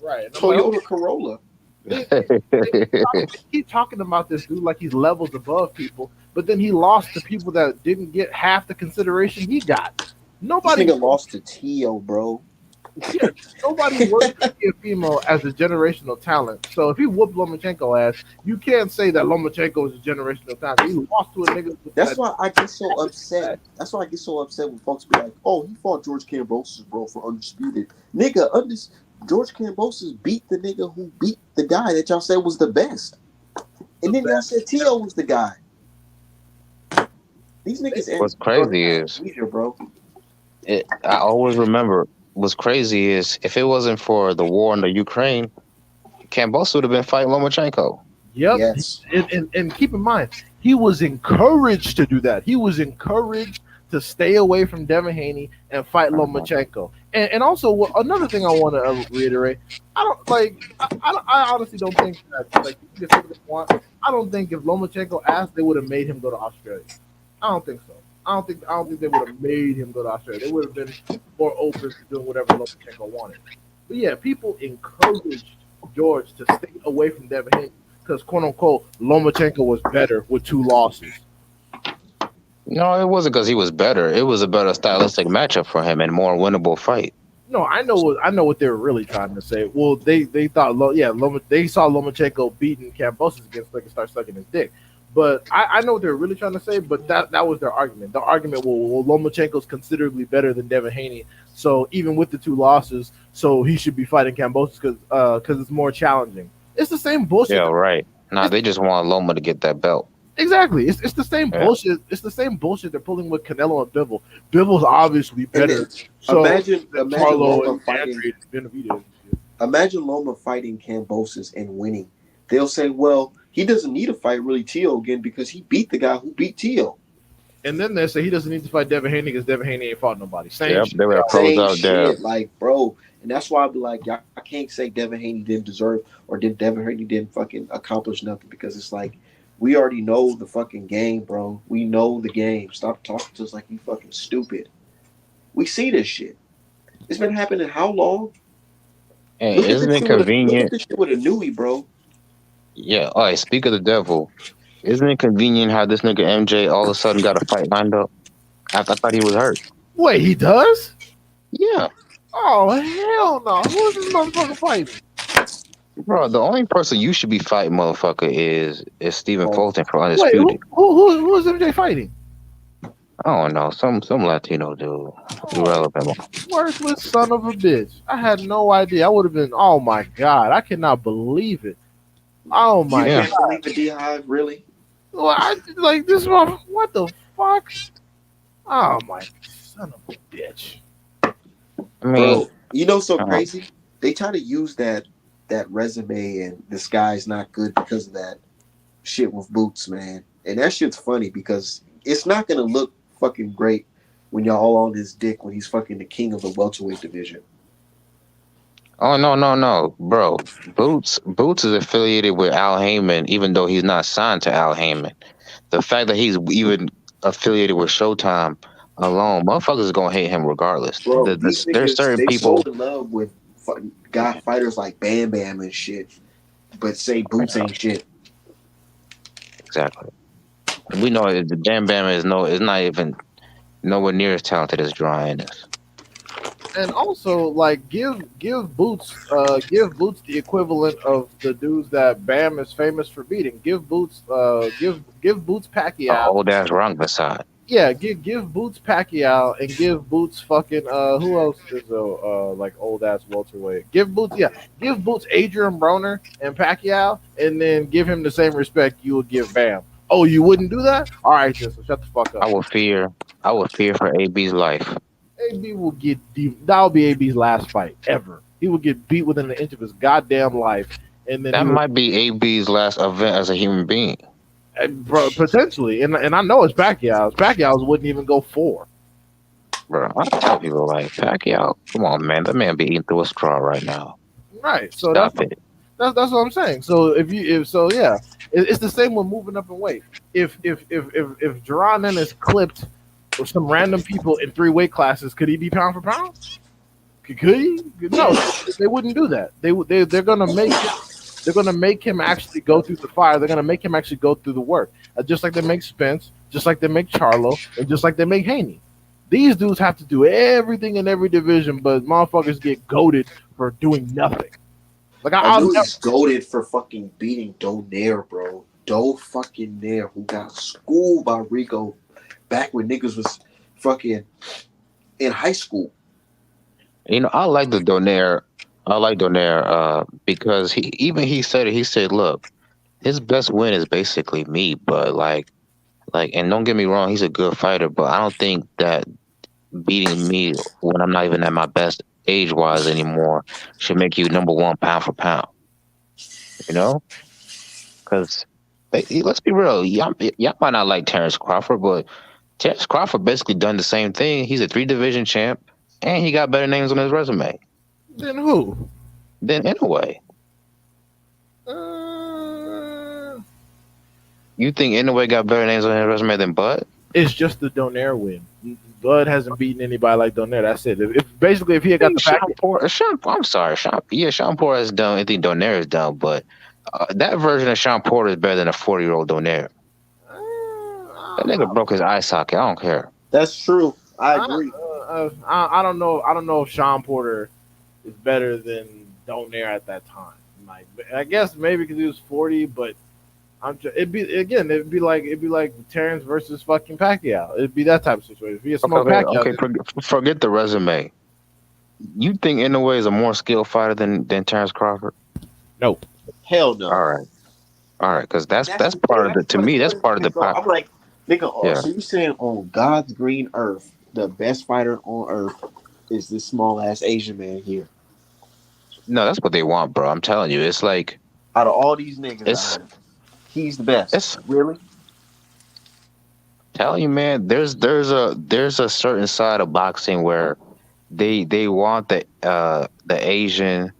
Right. And I'm Toyota like, Corolla. they keep talking about this dude like he's levels above people, but then he lost to people that didn't get half the consideration he got. Nobody This nigga lost to Tio, bro. Yeah, nobody works with Teofimo as a generational talent. So if he whooped Lomachenko ass, you can't say that Lomachenko is a generational talent. He lost to a nigga. That's why I get so upset. That's why I get so upset when folks be like, "Oh, he fought George Kambosos, bro, for undisputed." Nigga, George Kambosos beat the nigga who beat the guy that y'all said was the best, and then y'all said Tio was the guy. These niggas. What's crazy is, bro. I always remember. What's crazy is if it wasn't for the war in the Ukraine, Kambosos would have been fighting Lomachenko. Yep. Yes. And keep in mind, he was encouraged to do that. He was encouraged to stay away from Devin Haney and fight Lomachenko. And also, another thing I want to reiterate, I honestly don't think that, like, you can say what you want. I don't think if Lomachenko asked, they would have made him go to Australia. I don't think so. I don't think they would have made him go to Australia. They would have been more open to doing whatever Lomachenko wanted. But yeah, people encouraged George to stay away from Devin Haney because, quote unquote, Lomachenko was better with 2 losses. No, it wasn't because he was better. It was a better stylistic matchup for him and more winnable fight. No, I know what they were really trying to say. Well, they thought, they saw Lomachenko beating Kambosos against, so they could start sucking his dick. But I know what they're really trying to say, but that was their argument. The argument, well, Lomachenko's considerably better than Devin Haney, so even with the 2 losses, so he should be fighting Kambosos because it's more challenging. It's the same bullshit. Yeah, right. Nah, they just want Loma to get that belt. Exactly. It's the same Yeah. bullshit. It's the same bullshit they're pulling with Canelo and Bivol. Bivol's obviously And better. then So imagine than Charlo Loma and fighting. Andre and Benavidez and shit. Imagine Loma fighting Cambosis and winning. They'll say, well, he doesn't need to fight really Tio again because he beat the guy who beat Tio. And then they say he doesn't need to fight Devin Haney because Devin Haney ain't fought nobody. Same Yep, shit. they were closed Same out there. shit, like, bro. And that's why I be like, y'all, I can't say Devin Haney didn't deserve or did Devin Haney didn't fucking accomplish nothing because it's like we already know the fucking game, bro. We know the game. Stop talking to us like you fucking stupid. We see this shit. It's been happening how long? And Look at isn't this it shit with a, look at convenient? this shit with a Nui, bro. Yeah. All right. Speak of the devil. Isn't it convenient how this nigga MJ all of a sudden got a fight lined up? I thought he was hurt. Wait, he does? Yeah, Oh hell no! Who is this motherfucker fighting? bro. The only person you should be fighting, motherfucker, is Stephen Oh. Fulton for Wait, Undisputed. who is MJ fighting? I don't know, some Latino dude, irrelevant. Worthless son of a bitch. I had no idea. I would have been. Oh my god! I cannot believe it. Oh my Yeah. Can't believe the D-Hive, really? Well, like this one. What the fuck? Oh my son of a bitch. I mean, Bro, you know so uh-huh. crazy? They try to use that resume and this guy's not good because of that shit with Boots, man. And that shit's funny because it's not gonna look fucking great when y'all all on his dick when he's fucking the king of the welterweight division. oh no, bro. Boots is affiliated with Al Heyman, even though he's not signed to Al Heyman. The fact that he's even affiliated with Showtime alone, motherfuckers is gonna hate him regardless. Bro, these There's niggas, certain they people. so in love with guy fighters like Bam Bam and shit, but say Boots ain't shit. Exactly. We know the Bam Bam is not even nowhere near as talented as Dry is. And also, like, give Boots the equivalent of the dudes that Bam is famous for beating. Give Boots Pacquiao. Old ass Rank beside. Yeah, give Boots Pacquiao and give Boots fucking who else is a like old ass welterweight? Give Boots Adrian Broner and Pacquiao, and then give him the same respect you would give Bam. Oh, you wouldn't do that? All right, then, so shut the fuck up. I would fear for AB's life. AB will get that'll be AB's last fight ever. He will get beat within an inch of his goddamn life, and then That might be AB's last event as a human being. bro, potentially, and I know it's Pacquiao's. Pacquiao's wouldn't even go 4. Bro, I tell people like Pacquiao, come on, man, that man be eating through a straw right now. Right. So Stop that's it. That's what I'm saying. So it's the same with moving up in weight. If Jerron Ennis clipped some random people in 3 weight classes, could he be pound for pound? Could he? No, they wouldn't do that. They're gonna make him actually go through the fire. They're gonna make him actually go through the work, just like they make Spence, just like they make Charlo, and just like they make Haney. These dudes have to do everything in every division, but motherfuckers get goaded for doing nothing. Like I knew he's goated for fucking beating Donaire, bro. Fucking Nair, who got schooled by Rico back when niggas was fucking in high school. You know, I like Donaire because he said it. He said, "Look, his best win is basically me, but like, and don't get me wrong, he's a good fighter, but I don't think that beating me when I'm not even at my best age-wise anymore should make you number 1 pound for pound." You know, because let's be real, y'all might not like Terrence Crawford, but Terrence Crawford basically done the same thing. He's a 3-division champ, and he got better names on his resume. Then who? Then Inoue. You think Inoue got better names on his resume than Bud? It's just the Donaire win. Bud hasn't beaten anybody like Donaire. That's it. If he had got the Sean Porter has done anything Donaire has done, but that version of Sean Porter is better than a 40-year-old Donaire. That nigga broke his eye socket. I don't care. That's true. I agree. I don't know. I don't know if Sean Porter is better than Donaire at that time. Like, I guess maybe because he was 40, but it'd be like Terrence versus fucking Pacquiao. It'd be that type of situation. If he had smoked Pacquiao, forget the resume. You think Inoue is a more skilled fighter than Terrence Crawford? No. Hell no. All right. All right, because that's That's part of the. To me, that's part of the. so I'm like, nigga. Yeah. So you saying on God's green earth, the best fighter on earth is this small ass Asian man here? No, that's what they want, bro. I'm telling you, it's like Out of all these niggas it's out here, he's the best. it's Really? telling you, man. There's a certain side of boxing where they want the Asian,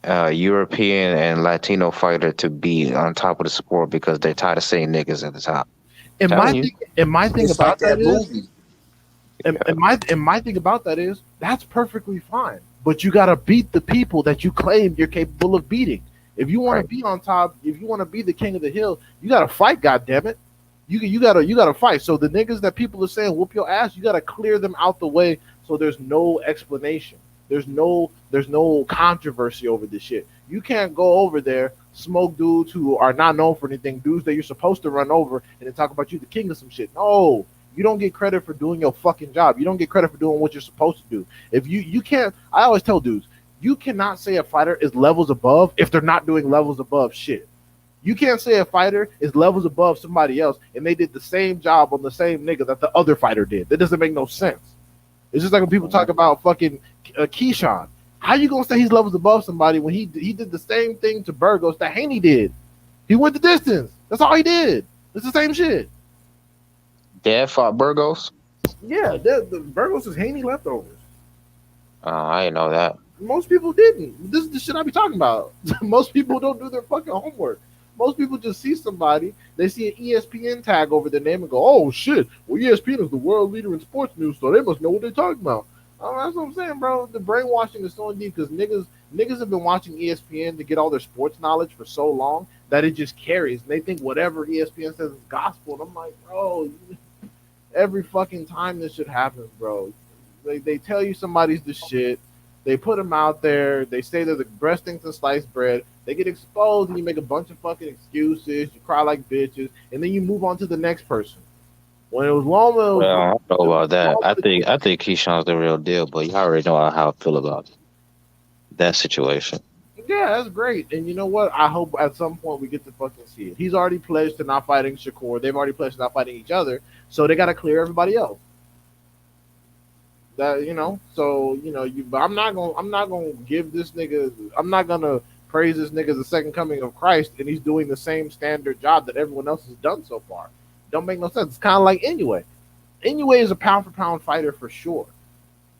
European, and Latino fighter to be on top of the sport because they're tired of seeing niggas at the top. And Telling you, my thing It's like about that that is, movie. and my thing about that is, that's perfectly fine. But you gotta beat the people that you claim you're capable of beating. If you want Right. to be on top, if you want to be the king of the hill, you gotta fight. God damn it, you gotta fight. So the niggas that people are saying whoop your ass, you gotta clear them out the way. So there's no explanation. There's no controversy over this shit. You can't go over there, smoke dudes who are not known for anything, dudes that you're supposed to run over, and then talk about you the king of some shit. No, you don't get credit for doing your fucking job. You don't get credit for doing what you're supposed to do. If you can't, I always tell dudes, you cannot say a fighter is levels above if they're not doing levels above shit. You can't say a fighter is levels above somebody else and they did the same job on the same nigga that the other fighter did. That doesn't make no sense. It's just like when people talk about fucking Keyshawn. How you gonna say he's levels above somebody when he did the same thing to Burgos that Haney did? He went the distance. That's all he did. It's the same shit. Dad fought Burgos. Yeah, the Burgos is Haney leftovers. I didn't know that. Most people didn't. This is the shit I be talking about. Most people don't do their fucking homework. Most people just see somebody, they see an ESPN tag over their name and go, "Oh shit! Well, ESPN is the world leader in sports news, so they must know what they're talking about." Oh, that's what I'm saying, bro. The brainwashing is so deep because niggas have been watching ESPN to get all their sports knowledge for so long that it just carries. And they think whatever ESPN says is gospel. And I'm like, bro, every fucking time this shit happens, bro. They tell you somebody's the shit. They put them out there. They say they're the best things in sliced bread. They get exposed, and you make a bunch of fucking excuses. You cry like bitches, and then you move on to the next person. When it was Loma, Well, I don't know about that. I think Keyshawn's the real deal, but you already know how I feel about that situation. yeah, that's great. And you know what? I hope at some point we get to fucking see it. He's already pledged to not fighting Shakur. They've already pledged to not fighting each other, so they got to clear everybody else. That so I'm not gonna give this nigga. I'm not gonna praise this nigga as the second coming of Christ, and he's doing the same standard job that everyone else has done so far. Don't make no sense. It's kind of like Inoue. Inoue is a pound for pound fighter for sure.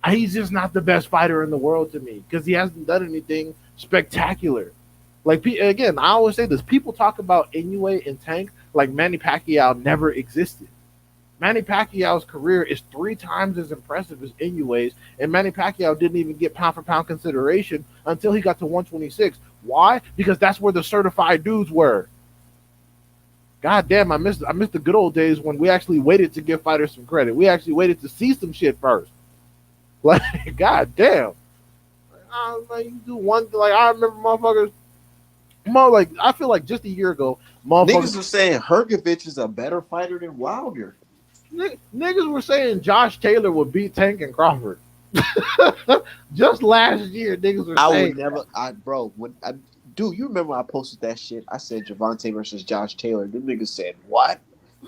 He's just not the best fighter in the world to me because he hasn't done anything spectacular. Like again, I always say this: people talk about Inoue and Tank like Manny Pacquiao never existed. Manny Pacquiao's career is 3 times as impressive as Inoue's, and Manny Pacquiao didn't even get pound for pound consideration until he got to 126. Why? Because that's where the certified dudes were. God damn, I missed the good old days when we actually waited to give fighters some credit. We actually waited to see some shit first. Like, god damn. Like, you do one thing, like I remember motherfuckers. Like I feel like just a year ago, Niggas were saying Hergovich is a better fighter than Wilder. Niggas were saying Josh Taylor would beat Tank and Crawford. Just last year, niggas were saying. I would never, dude, you remember when I posted that shit? I said Javante versus Josh Taylor. Them niggas said, what?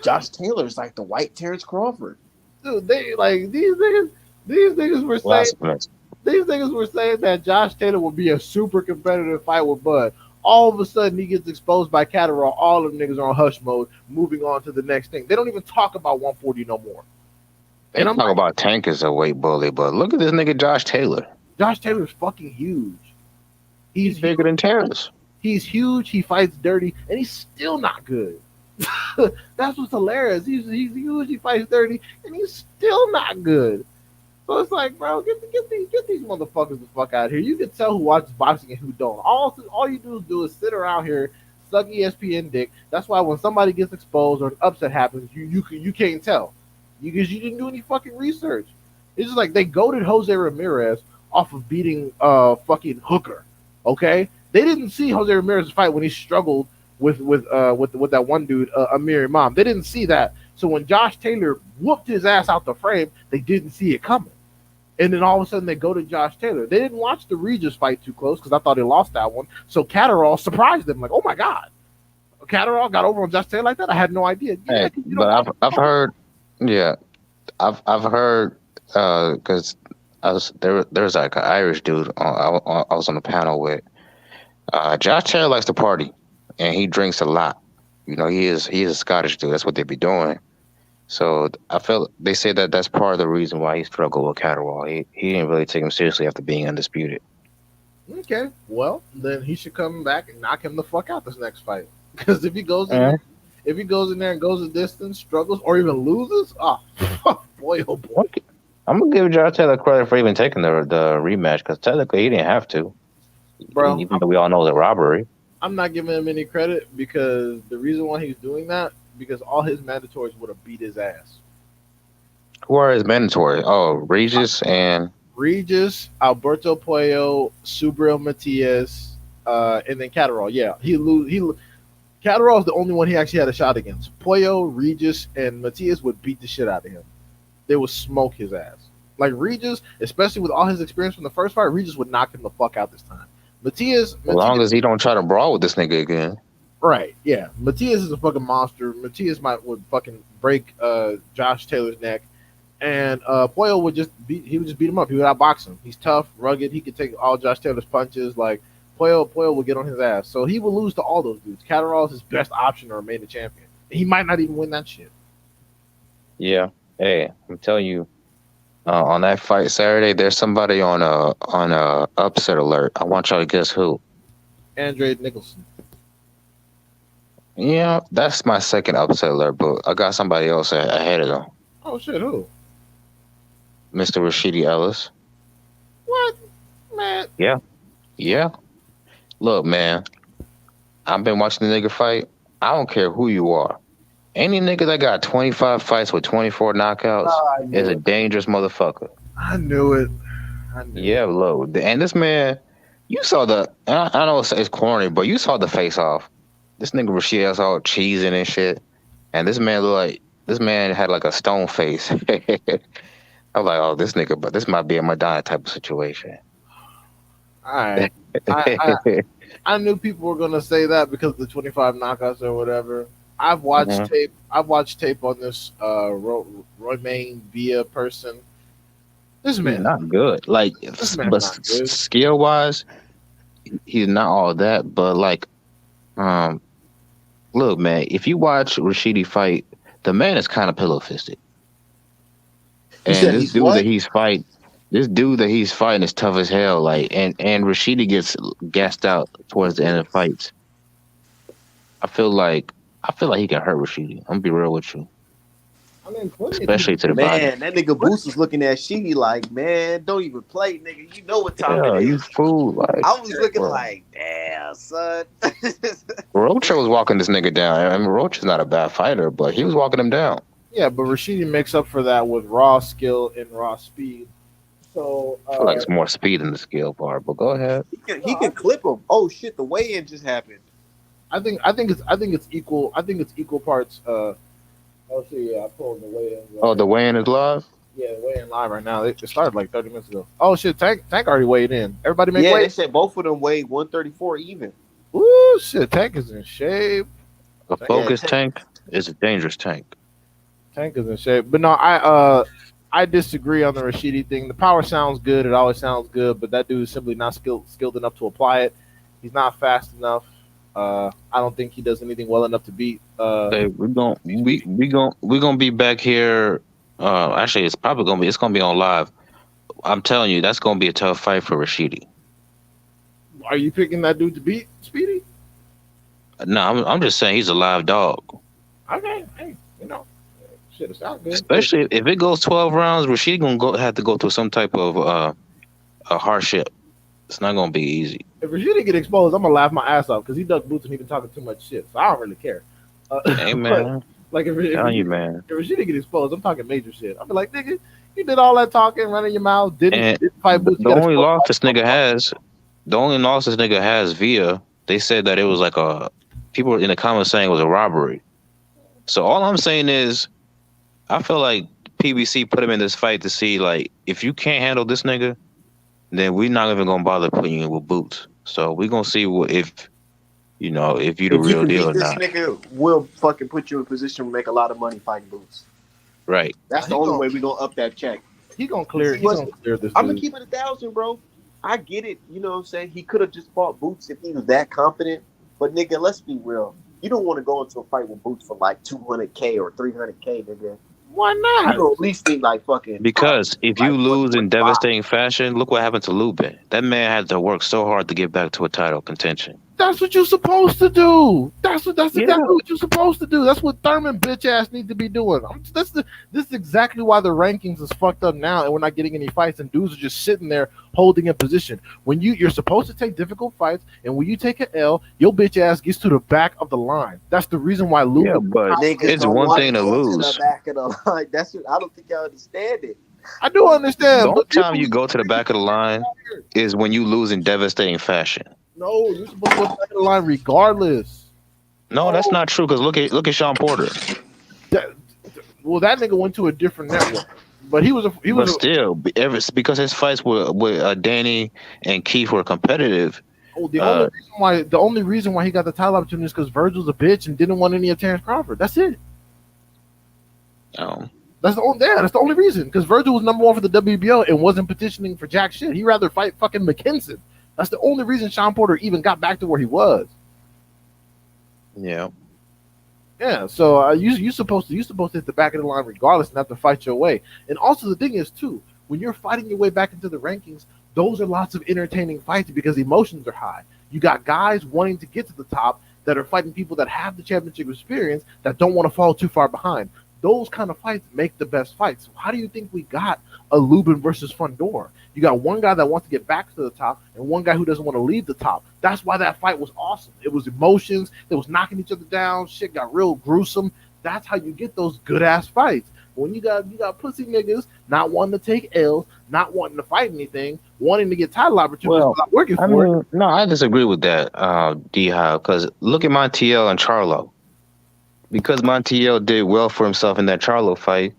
Josh Taylor's like the white Terrence Crawford. Dude, they like these niggas were saying these niggas were saying that Josh Taylor would be a super competitive fight with Bud. All of a sudden, he gets exposed by Catterall. All of them niggas are on hush mode, moving on to the next thing. They don't even talk about 140 no more. They talk about Tank as a weight bully, but look at this nigga Josh Taylor. Josh Taylor's fucking huge. He's bigger than Terrence. He's huge. He fights dirty, and he's still not good. That's what's hilarious. He's huge. He fights dirty, and he's still not good. So it's like, bro, get these motherfuckers the fuck out of here. You can tell who watches boxing and who don't. All you do is sit around here, suck ESPN dick. That's why when somebody gets exposed or an upset happens, you can't tell because you didn't do any fucking research. It's just like they goated Jose Ramirez off of beating fucking Hooker. Okay, they didn't see Jose Ramirez fight when he struggled with that one dude, Amir Imam. They didn't see that. So when Josh Taylor whooped his ass out the frame, they didn't see it coming. And then all of a sudden they go to Josh Taylor. They didn't watch the Regis fight too close because I thought he lost that one. So Catterall surprised them like, oh my God. Catterall got over on Josh Taylor like that? I had no idea. Yeah, Hey, 'cause you but don't I've heard, yeah, I've heard because there's like an Irish dude I was on the panel with. Josh Taylor likes to party, and he drinks a lot. You know, he is a Scottish dude. That's what they be doing. So I felt they say that that's part of the reason why he struggled with Catterwall. He didn't really take him seriously after being undisputed. Okay, well then he should come back and knock him the fuck out this next fight. Because Yeah. if he goes in there and goes a distance, struggles, or even loses, oh boy, oh boy. Okay. I'm gonna give Josh Taylor credit for even taking the rematch because technically he didn't have to, Bro, even though we all know it's a robbery. I'm not giving him any credit because the reason why he's doing that because all his mandatories would have beat his ass. Who are his mandatory? Oh, Regis and Regis, Alberto Puello, Subriel Matias, and then Catterall. Yeah, Catterall is the only one he actually had a shot against. Puello, Regis, and Matias would beat the shit out of him. They would smoke his ass. Like Regis, especially with all his experience from the first fight, Regis would knock him the fuck out this time. as long as he don't try to brawl with this nigga again. Right, yeah. Matias is a fucking monster. Matias would fucking break Josh Taylor's neck. And Puello would just beat him up. He would outbox him. He's tough, rugged. He could take all Josh Taylor's punches. Like Puello would get on his ass. So he will lose to all those dudes. Catterall is his best option to remain the champion. He might not even win that shit. Yeah. Hey, I'm telling you, on that fight Saturday, there's somebody on a upset alert. I want y'all to guess who. Andre Nicholson. Yeah, that's my second upset alert, but I got somebody else ahead of them. Oh shit, who? Mr. Rashidi Ellis. What? Man. Yeah. Look, man, I've been watching the nigga fight. I don't care who you are. Any nigga that got 25 fights with 24 knockouts is a dangerous motherfucker. I knew it. Yeah, look. And this man, you saw I know it's corny, but you saw the face off. This nigga Rashid Ellis all cheesing and shit. And this man had like a stone face. I was like, oh, this nigga, but this might be a Madonna type of situation. All right. I knew people were gonna say that because of the 25 knockouts or whatever. I've watched tape. I've watched tape on this Romain Villa person. This man not good. Like, but skill wise, he's not all that. But like, look, man, if you watch Rashidi fight, the man is kind of pillow fisted. And this dude that he's fighting is tough as hell. Like, and Rashidi gets gassed out towards the end of fights. I feel like he can hurt Rashidi. I'm gonna be real with you. I mean, especially to the body. Man, that nigga Boost was looking at Sheedy like, man, don't even play, nigga. You know what time it is. You fool. Like, I was looking like, damn, son. Rocha was walking this nigga down. I mean, Rocha's not a bad fighter, but he was walking him down. Yeah, but Rashidi makes up for that with raw skill and raw speed. So I feel like it's more speed in the skill part, but go ahead. He can clip him. Oh shit, the weigh-in just happened. I think it's equal. I think it's equal parts. Oh shit, yeah, I pulled the weigh-in. Oh, the weigh-in is live. Yeah, the weigh-in live right now. It started like 30 minutes ago. Oh shit, Tank already weighed in. Everybody make weight. Yeah, they said both of them weighed 134 even. Ooh shit, Tank is in shape. A focused tank is a dangerous tank. Tank is in shape, but no, I disagree on the Rashidi thing. The power sounds good; it always sounds good, but that dude is simply not skilled enough to apply it. He's not fast enough. I don't think he does anything well enough to beat. Hey, we're gonna be back here. Actually, it's gonna be on live. I'm telling you, that's gonna be a tough fight for Rashidi. Are you picking that dude to beat Speedy? No, I'm just saying he's a live dog. Okay, hey, shit, it sounds good. Especially if it goes 12 rounds, Rashidi gonna have to go through some type of a hardship. It's not gonna be easy. If Rashidi get exposed, I'm gonna laugh my ass off because he ducked boots and he been talking too much shit. So I don't really care. Hey man, like if Rashidi get exposed, I'm talking major shit. I'm like, nigga, you did all that talking, running your mouth, didn't fight boots. The only loss this nigga has via. They said that it was like people in the comments saying it was a robbery. So all I'm saying is, I feel like PBC put him in this fight to see, like, if you can't handle this nigga, then we're not even gonna bother putting you with boots. So we're gonna see if you know, if you the If you real can deal beat or this not. nigga, we'll fucking put you in a position to make a lot of money fighting Boots. Right. That's the He only gonna way we gonna up that check. he gonna clear He was. this I'm gonna dude. keep it 1,000, bro. I get it. You know what I'm saying? He could have just fought Boots if he was that confident. But nigga, let's be real. You don't want to go into a fight with Boots for like 200K or 300K, nigga. Why You not? gonna at least think like fucking. Because if you like lose in 125. devastating fashion, look what happened to Lubin. That man had to work so hard to get back to a title contention. That's what you're supposed to do. That's Yeah. exactly what you're supposed to do. That's what Thurman bitch ass need to be doing. This is exactly why the rankings is fucked up now, and we're not getting any fights, and dudes are just sitting there holding a position. When you're supposed to take difficult fights, and when you take an L, your bitch ass gets to the back of the line. That's the reason why Lubin. Yeah, but Niggas it's don't one wanna thing to go lose. the back of the line. That's what I don't think y'all understand it. I do The understand, only but time you go to the back of the line is when you lose in devastating fashion. no, you're supposed to go to the back of the line regardless. No, that's not true. Because look at Sean Porter. Well, that nigga went to a different network, but he was But still, because his fights with Danny and Keith were competitive. the only reason why he got the title opportunity is because Virgil's a bitch and didn't want any of Terrence Crawford. That's it. That's the only reason. Because Virgil was number one for the WBO and wasn't petitioning for jack shit. He'd rather fight fucking McKinson. That's the only reason Sean Porter even got back to where he was. Yeah. Yeah, so you supposed to hit the back of the line regardless and have to fight your way. And also the thing is too, when you're fighting your way back into the rankings, those are lots of entertaining fights because emotions are high. You got guys wanting to get to the top that are fighting people that have the championship experience that don't want to fall too far behind. Those kind of fights make the best fights. So how do you think we got a Lubin versus Fundora? You got one guy that wants to get back to the top and one guy who doesn't want to leave the top. That's why that fight was awesome. It was emotions. It was knocking each other down. Shit got real gruesome. That's how you get those good ass fights. When you got pussy niggas not wanting to take L's, not wanting to fight anything, wanting to get title opportunities, not working for it. No, I disagree with that, D-Hop, because look at Montiel and Charlo. Because Montiel did well for himself in that Charlo fight,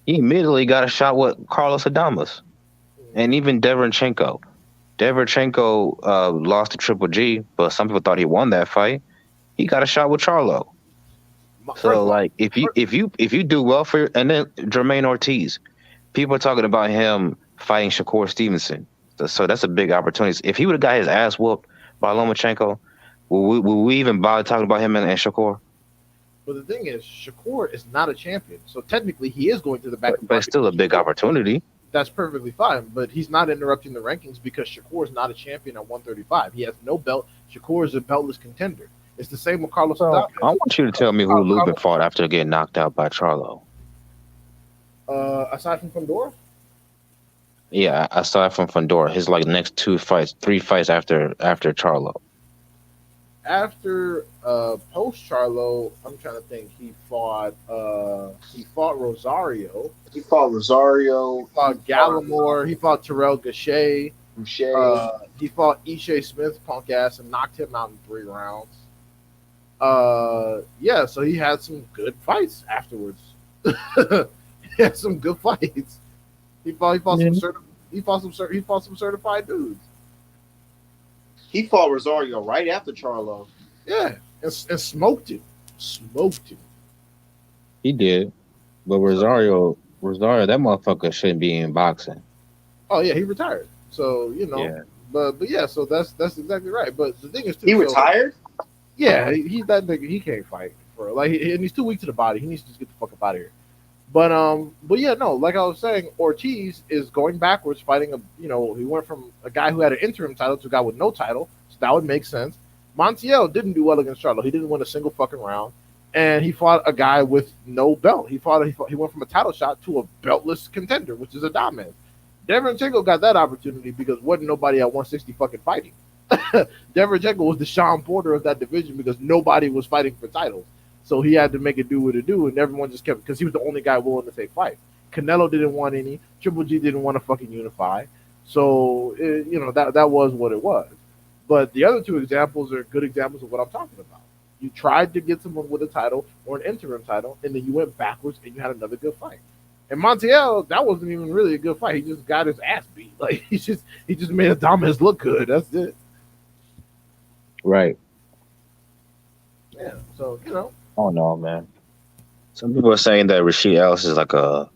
he immediately got a shot with Carlos Adames. And even Derevyanchenko. Derevyanchenko lost to Triple G, but some people thought he won that fight. He got a shot with Charlo. So like if you do well for and then Jermaine Ortiz, people are talking about him fighting Shakur Stevenson. So that's a big opportunity. If he would have got his ass whooped by Lomachenko, will we even bother talking about him and Shakur? But the thing is, Shakur is not a champion, so technically he is going to the back. But it's still a big opportunity. That's perfectly fine, but he's not interrupting the rankings because Shakur is not a champion at 135. He has no belt. Shakur is a beltless contender. It's the same with Carlos Adames. I want you to tell me who Lubin fought after getting knocked out by Charlo. Aside from Fundora? Yeah, aside from Fundora, his like next three fights after Charlo. After post Charlo, I'm trying to think. He fought Rosario. He fought Gallimore. He fought Terrell Gausha. He fought Ishe Smith, punk ass, and knocked him out in 3 rounds. Yeah, so he had some good fights afterwards. He had some good fights. He fought some certified dudes. He fought Rosario right after Charlo. Yeah, and smoked him. He did, but Rosario, that motherfucker shouldn't be in boxing. Oh yeah, he retired. So Yeah. but yeah, so that's exactly right. But the thing is, too, He retired? Yeah, he's that nigga. He can't fight for and he's too weak to the body. He needs to just get the fuck up out of here. But yeah, no, like I was saying, Ortiz is going backwards, fighting he went from a guy who had an interim title to a guy with no title, so that would make sense. Montiel didn't do well against Charlo. He didn't win a single fucking round, and he fought a guy with no belt. He went from a title shot to a beltless contender, which is Adames. Derevyanchenko got that opportunity because wasn't nobody at 160 fucking fighting. Derevyanchenko was the Sean Porter of that division because nobody was fighting for titles. So he had to make it do what it do, and everyone just kept because he was the only guy willing to take fights. Canelo didn't want any. Triple G didn't want to fucking unify. So that was what it was. But the other 2 examples are good examples of what I'm talking about. You tried to get someone with a title or an interim title, and then you went backwards and you had another good fight. And Montiel, that wasn't even really a good fight. He just got his ass beat. Like he just made Adames look good. That's it. Right. Yeah. So you know, Oh no, man. Some people are saying that Rasheed Ellis is like a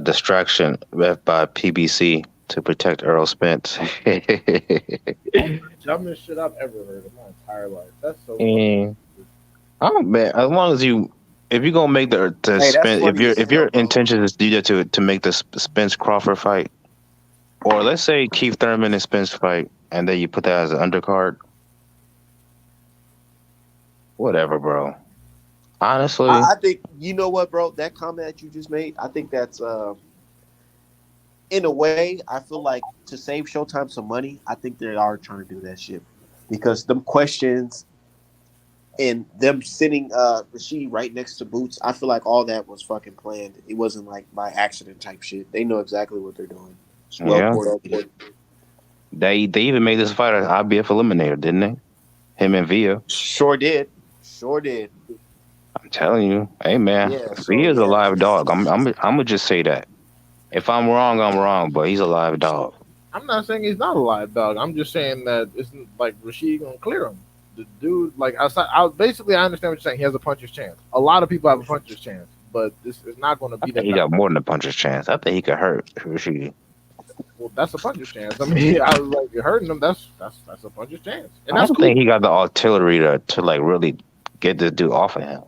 distraction left by PBC to protect Earl Spence. dumbest shit I've ever heard in my entire life. That's so fucking. And I don't man, as long as you if you're gonna make the Hey, that's Spence funny as if your hell, bro. intention is to do that to make the Spence Crawford fight, or let's say Keith Thurman and Spence fight, and then you put that as an undercard, whatever, bro. Honestly, I think you know what, bro. That comment that you just made, I think that's in a way. I feel like to save Showtime some money, I think they are trying to do that shit because them questions and them sitting Rashid right next to Boots, I feel like all that was fucking planned. It wasn't like by accident type shit. They know exactly what they're doing. It's well yeah, coordinated. they even made this fight an IBF eliminator, didn't they? Him and Via. Sure did. Sure did. I'm telling you, hey man, Yeah. So Via's a yeah. live dog. I'm gonna just say that. If I'm wrong, I'm wrong, but he's a live dog. I'm not saying he's not a live dog. I'm just saying that it's like Rashid gonna clear him. The dude, like basically, I understand what you're saying. He has a puncher's chance. A lot of people have a puncher's chance, but this is not going to I be think that. he got more than a puncher's chance. I think he could hurt Rashidi. Well, that's a puncher's chance. I mean, I was like, you're hurting him. That's a puncher's chance, and I that's don't cool. think he got the artillery to like really get this dude off of him.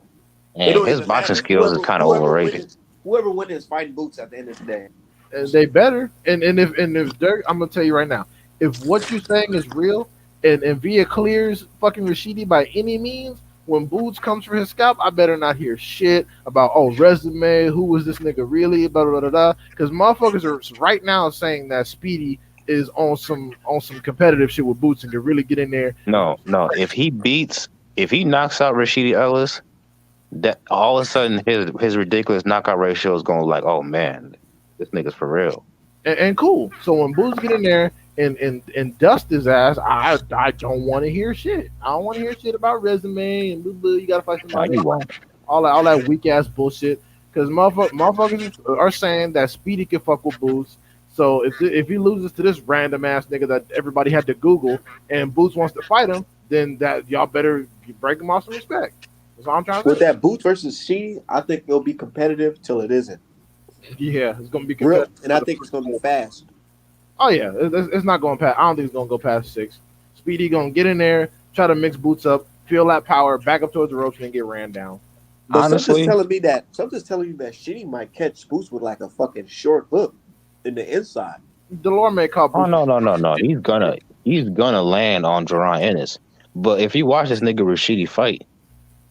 It And don't his even boxing matter. skills is kind of overrated. Whoever wins is fighting Boots at the end of the day. And they better. And if Dirk, I'm gonna tell you right now, if what you're saying is real, and Via clears fucking Rashidi by any means, when Boots comes for his scalp, I better not hear shit about resume. Who was this nigga really? Blah blah blah blah. Because motherfuckers are right now saying that Speedy is on some competitive shit with Boots and can really get in there. No, no. If he knocks out Rashidi Ellis, that all of a sudden his ridiculous knockout ratio is going to like, oh man, this nigga's for real. And cool. So when Boots get in there and dust his ass, I don't want to hear shit. I don't want to hear shit about resume and blah, blah, you gotta fight Why somebody. you won't? All that weak ass bullshit. Because motherfuckers are saying that Speedy can fuck with Boots. So if he loses to this random ass nigga that everybody had to Google and Boots wants to fight him, then that y'all better break him off some respect. That's all I'm trying to With say. that Boots versus Sheedy, I think it'll be competitive till it isn't. Yeah, it's gonna be Real, competitive. and I think it's gonna be fast. Oh yeah, it's not going past. I don't think it's gonna go past 6. Speedy gonna get in there, try to mix Boots up, feel that power, back up towards the ropes, and get ran down. But Honestly, something's telling you that Sheedy might catch Boots with like a fucking short hook in the inside. Delorme caught oh Boots. no. He's gonna land on Jerron Ennis. But if you watch this nigga Rashidi fight,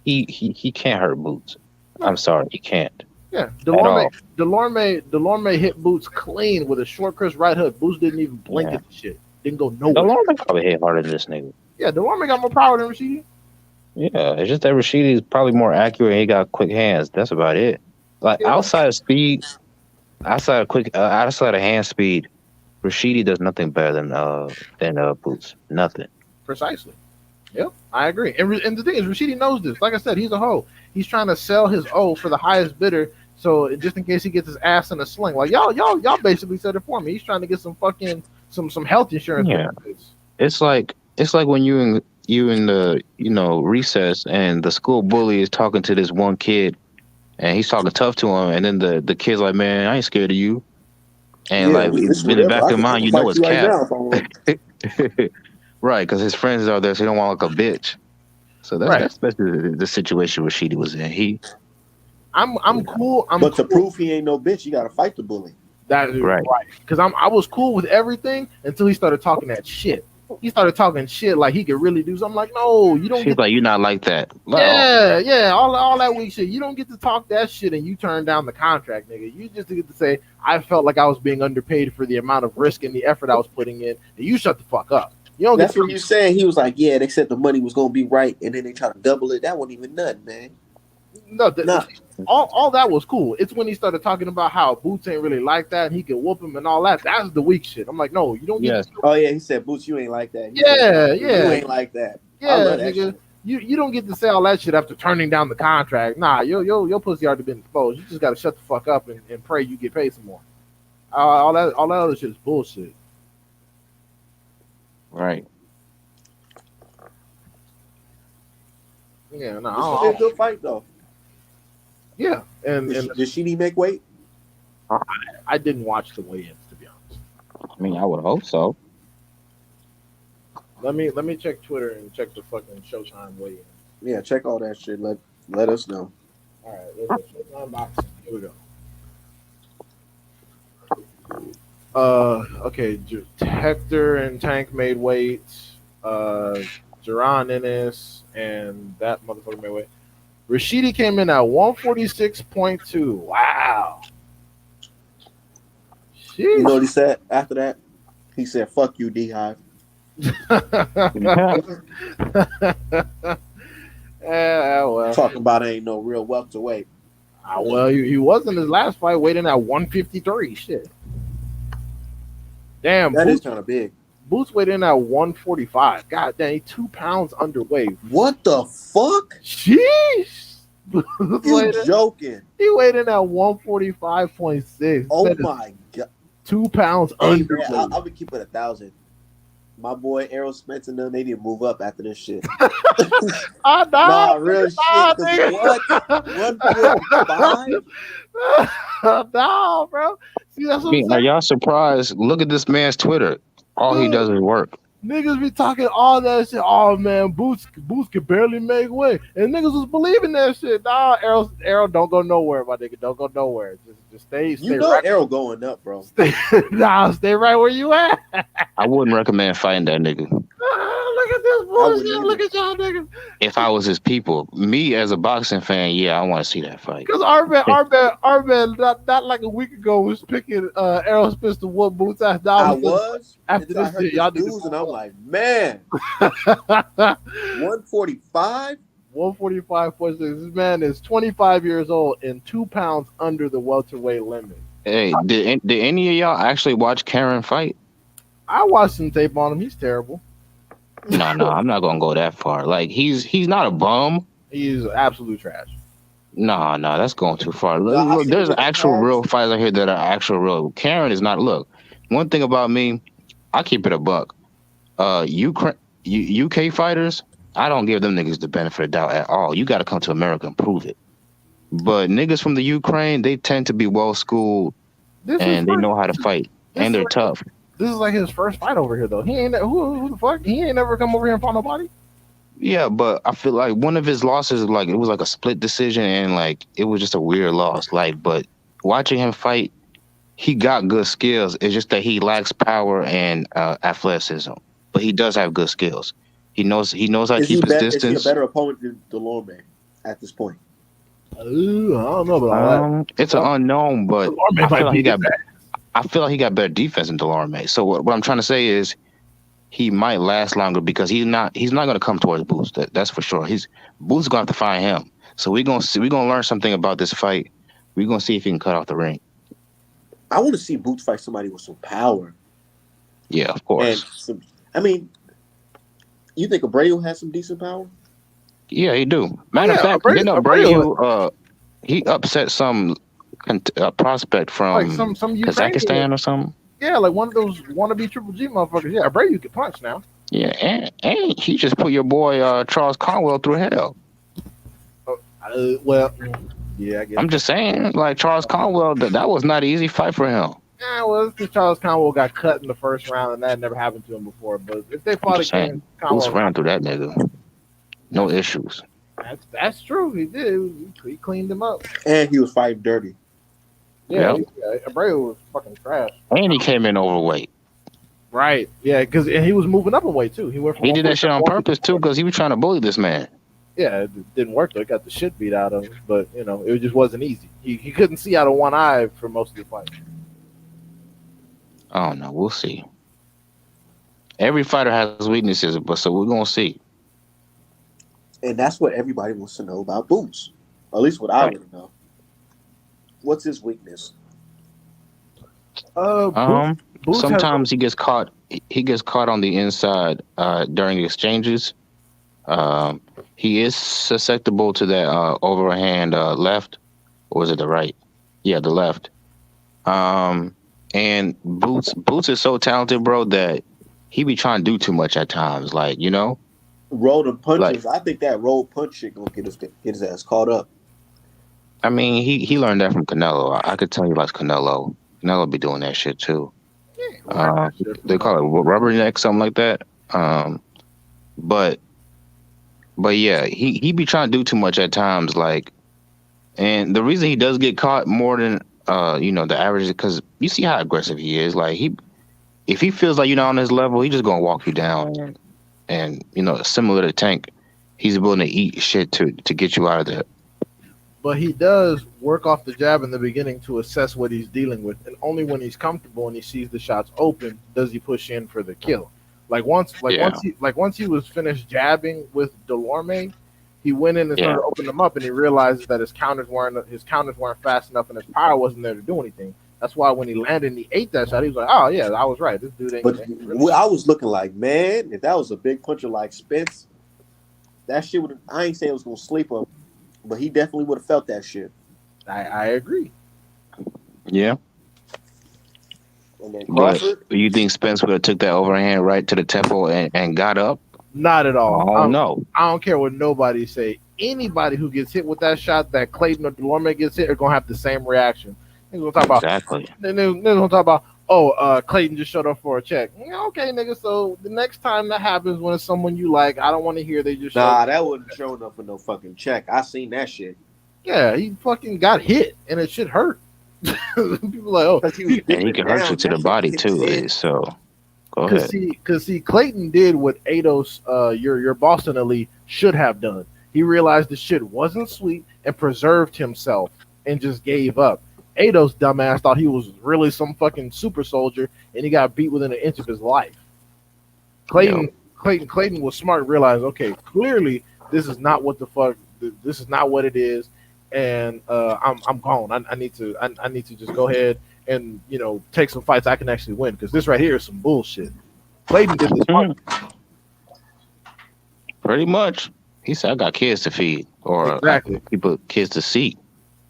he can't hurt Boots. I'm sorry, he can't Yeah, at all. Delorme hit Boots clean with a short crisp right hook. Boots didn't even blink Yeah. at the shit. Didn't go The nowhere. Lord probably hit harder than this nigga. Yeah, Delorme got more power than Rashidi. Yeah, it's just that Rashidi is probably more accurate. And he got quick hands. That's about it. Like Yeah, outside of speed, outside of hand speed, Rashidi does nothing better than Boots. Nothing. precisely. Yep, I agree. And the thing is, Rashidi knows this. Like I said, he's a hoe. He's trying to sell his O for the highest bidder. So just in case he gets his ass in a sling, like y'all basically said it for me. He's trying to get some fucking some health insurance Yeah. benefits. It's like when you in the recess and the school bully is talking to this one kid and he's talking tough to him and then the kid's like, man, I ain't scared of you. And like in the back of your mind, you know it's cap. Right, because his friends are there, so he don't want to look a bitch. So Right. that's basically the situation Rashidi was in. I'm cool. But to cool. prove he ain't no bitch, you gotta fight the bully. That is Right. right. Because I was cool with everything until he started talking that shit. He started talking shit like he could really do something. I'm like, no, you don't She's get. like, you're not like that. Like, Yeah, all that weak shit. You don't get to talk that shit and you turn down the contract, nigga. You just get to say, I felt like I was being underpaid for the amount of risk and the effort I was putting in, and you shut the fuck up. You don't That's get what you saying. He was like, yeah, they said the money was gonna be right, and then they try to double it. That wasn't even nothing, man. no. Nah. All that was cool. It's when he started talking about how Boots ain't really like that and he can whoop him and all that. That's the weak shit. I'm like, no, you don't get. yes. Oh yeah, he said, Boots, you ain't like that. He Yeah, said, yeah. You ain't like that. I Yeah, love that nigga. shit. You don't get to say all that shit after turning down the contract. Nah, your pussy already been exposed. You just gotta shut the fuck up and pray you get paid some more. All that other shit is bullshit. Right. Yeah, This was a good fight though. yeah, and Did she make weight? I didn't watch the weigh-ins, to be honest. I mean, I would hope so. Let me check Twitter and check the fucking Showtime weigh-ins. Yeah, check all that shit. Let us know. All right, let's go. Showtime boxing. Here we go. Okay, Hector and Tank made weight. Jaron Ennis and that motherfucker made weight. Rashidi came in at 146.2. Wow. You know what he said after that? He said, "Fuck you, D Hive." Yeah, well. Talking about ain't no real welterweight. Well, he was in his last fight waiting at 153. Shit. Damn, That is kind of big. Boots weighed in at 145. God damn, he 2 pounds underweight. What the fuck? Sheesh. You joking? He weighed in at 145.6. Oh my god. 2 pounds Hey, underweight. man, I'll be keeping 1,000. My boy Errol Spence and them, they need to move up after this shit. Nah, Nah, real shit. nah, 'Cause nigga. what? 145? No, bro. See, that's I what I'm mean, are saying. y'all surprised? Look at this man's Twitter. All he does is work. Niggas be talking all that shit. Oh man, Boots can barely make weight, and niggas was believing that shit. Nah, Errol, don't go nowhere, my nigga. Don't go nowhere. Just stay. You know right. Errol going up, bro. Stay right where you at. I wouldn't recommend fighting that nigga. Look at this bullshit. Look at y'all niggas. If I was his people, me as a boxing fan, yeah, I want to see that fight. Because our man, not like a week ago was picking Errol Spence to whoop Boots ass. I was. After And then I this heard shit, y'all this niggas news, and I'm like, man, 145. 145.6. This man is 25 years old and 2 pounds under the welterweight limit. Hey, did any of y'all actually watch Karen fight? I watched some tape on him. He's terrible. No, I'm not gonna go that far. Like he's not a bum. He's absolute trash. No, that's going too far. Look, I've look, seen there's him in actual cards. real fighters out here that are actual real. Karen is not. Look, one thing about me, I keep it a buck. UK fighters, I don't give them niggas the benefit of doubt at all. You got to come to America and prove it. But niggas from the Ukraine, they tend to be well schooled and they know how to fight, and they're tough. This is like his first fight over here, though. He ain't who the fuck? He ain't never come over here and fought nobody. Yeah, but I feel like one of his losses, like it was like a split decision, and like it was just a weird loss. Like, but watching him fight, he got good skills. It's just that he lacks power and athleticism, but he does have good skills. He knows how to keep his distance. Is he a better opponent than Delorme at this point? I don't know about It's an unknown, but Delorme I feel might like be he got. the best. I feel like he got better defense than Delorme. So what I'm trying to say is, he might last longer because he's not going to come towards Boots. That's for sure. Boots going to have to find him. So we're going to learn something about this fight. We're going to see if he can cut off the ring. I want to see Boots fight somebody with some power. Yeah, of course. And you think Abreu has some decent power? Yeah, he do. Matter of fact, didn't Abreu he upset some prospect from Like some Kazakhstan or something? Yeah, like one of those wannabe Triple G motherfuckers. Yeah, Brady can punch now. Yeah, and he just put your boy Charles Conwell through hell. Well, yeah, I guess. I'm just saying, like Charles Conwell, that was not an easy fight for him. Yeah, well, it's because Charles Conwell got cut in the first round, and that never happened to him before. But if they fought again, Boots Conwell ran through that nigga. No issues. That's true. He did. He cleaned him up. And he was fighting dirty. Yeah, Abreu was fucking trash. And he came in overweight. Right. Yeah, because he was moving up a weight too. He went. From He did that shit on purpose too, because he was trying to bully this man. Yeah, it didn't work though. He got the shit beat out of him, but it just wasn't easy. He couldn't see out of one eye for most of the fight. I don't know. We'll see. Every fighter has weaknesses, but so we're gonna see. And that's what everybody wants to know about Boots. Or at least what I want to know. What's his weakness? Boots Sometimes he gets caught. He gets caught on the inside during exchanges. He is susceptible to that overhand left, or is it the right? Yeah, the left. And Boots is so talented, bro, that he be trying to do too much at times. Like, Rolling Like, punches. I think that roll punch shit gonna get his ass caught up. I mean, he learned that from Canelo. I could tell you about Canelo. Canelo be doing that shit too. Yeah, learn Uh, that shit from they call it rubberneck, something like that. Um, but yeah, he be trying to do too much at times. Like, and the reason he does get caught more than the average is because you see how aggressive he is. Like if he feels like you're not on his level, he just gonna walk you down. And similar to Tank, he's willing to eat shit to get you out of there. but he does work off the jab in the beginning to assess what he's dealing with, and only when he's comfortable and he sees the shots open does he push in for the kill. Yeah. Once he was finished jabbing with Delorme, he went in and Yeah. started opening them up, and he realized that his counters weren't fast enough, and his power wasn't there to do anything. That's why when he landed and he ate that shot, he was like, "Oh yeah, I was right. This dude ain't." But I was looking like, man, if that was a big puncher like Spence, that shit would. I ain't saying it was gonna sleep him, but he definitely would have felt that shit. I agree. Yeah. And then But Crawford, you think Spence would have took that overhand right to the temple and got up? Not at all. Oh no. I don't care what nobody say. Anybody who gets hit with that shot that Clayton or Delorme gets hit are gonna have the same reaction. They're gonna talk about. Exactly. Then they're gonna talk about, Clayton just showed up for a check. Yeah, okay, nigga. So the next time that happens when it's someone you like, I don't want to hear they just nah, that wasn't showing up for no fucking check. I seen that shit. Yeah, he fucking got hit and it should hurt. People like, oh, Because he was And he can hurt you to the body too. So go ahead. Because Clayton did what Ados, your Boston elite, should have done. He realized the shit wasn't sweet and preserved himself and just gave up. Ados dumbass thought he was really some fucking super soldier and he got beat within an inch of his life. Clayton was smart and realized, okay, clearly this is not what the fuck. This is not what it is, and I'm gone. I need to just go ahead and take some fights I can actually win because this right here is some bullshit. Clayton did this smart. Pretty much. He said, "I got kids to feed, or Exactly. kids to see."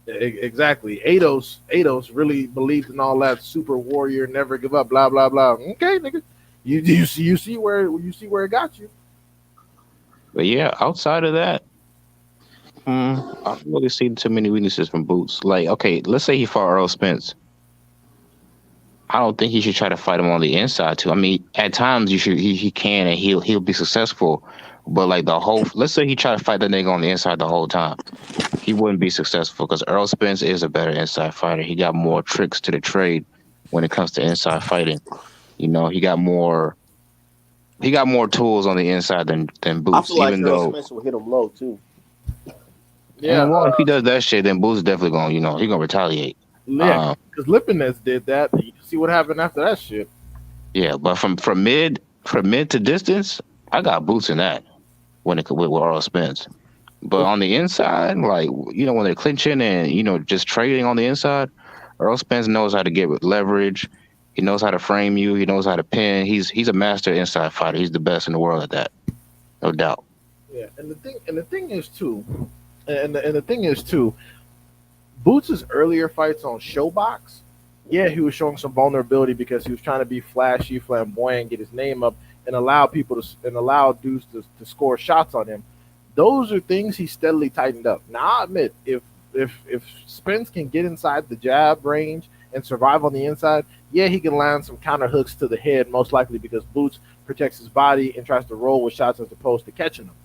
Exactly. Ados really believed in all that super warrior, never give up, blah blah blah. Okay, nigga, you see where it got you. But yeah, outside of that, I don't really see too many weaknesses from Boots. Like, okay, let's say he fought Earl Spence. I don't think he should try to fight him on the inside too. I mean, at times he can and he'll be successful. But like let's say he tried to fight the nigga on the inside the whole time, he wouldn't be successful because Earl Spence is a better inside fighter. He got more tricks to the trade when it comes to inside fighting. He got more tools on the inside than Boots. I feel like even Earl though Spence will hit him low too. Yeah, well, if he does that shit, then Boots definitely gonna, he gonna retaliate. Yeah, because Lipinets did that. You see what happened after that shit. Yeah, but from mid to distance, I got Boots in that when it could with Earl Spence. But on the inside, like when they're clinching and just trading on the inside, Earl Spence knows how to get with leverage. He knows how to frame you. He knows how to pin. He's a master inside fighter. He's the best in the world at that, no doubt. Yeah, and the thing is too. Boots' earlier fights on Showbox, yeah, he was showing some vulnerability because he was trying to be flashy, flamboyant, get his name up, and allow dudes to score shots on him. Those are things he steadily tightened up. Now, I admit, if Spence can get inside the jab range and survive on the inside, yeah, he can land some counter hooks to the head, most likely because Boots protects his body and tries to roll with shots as opposed to catching them.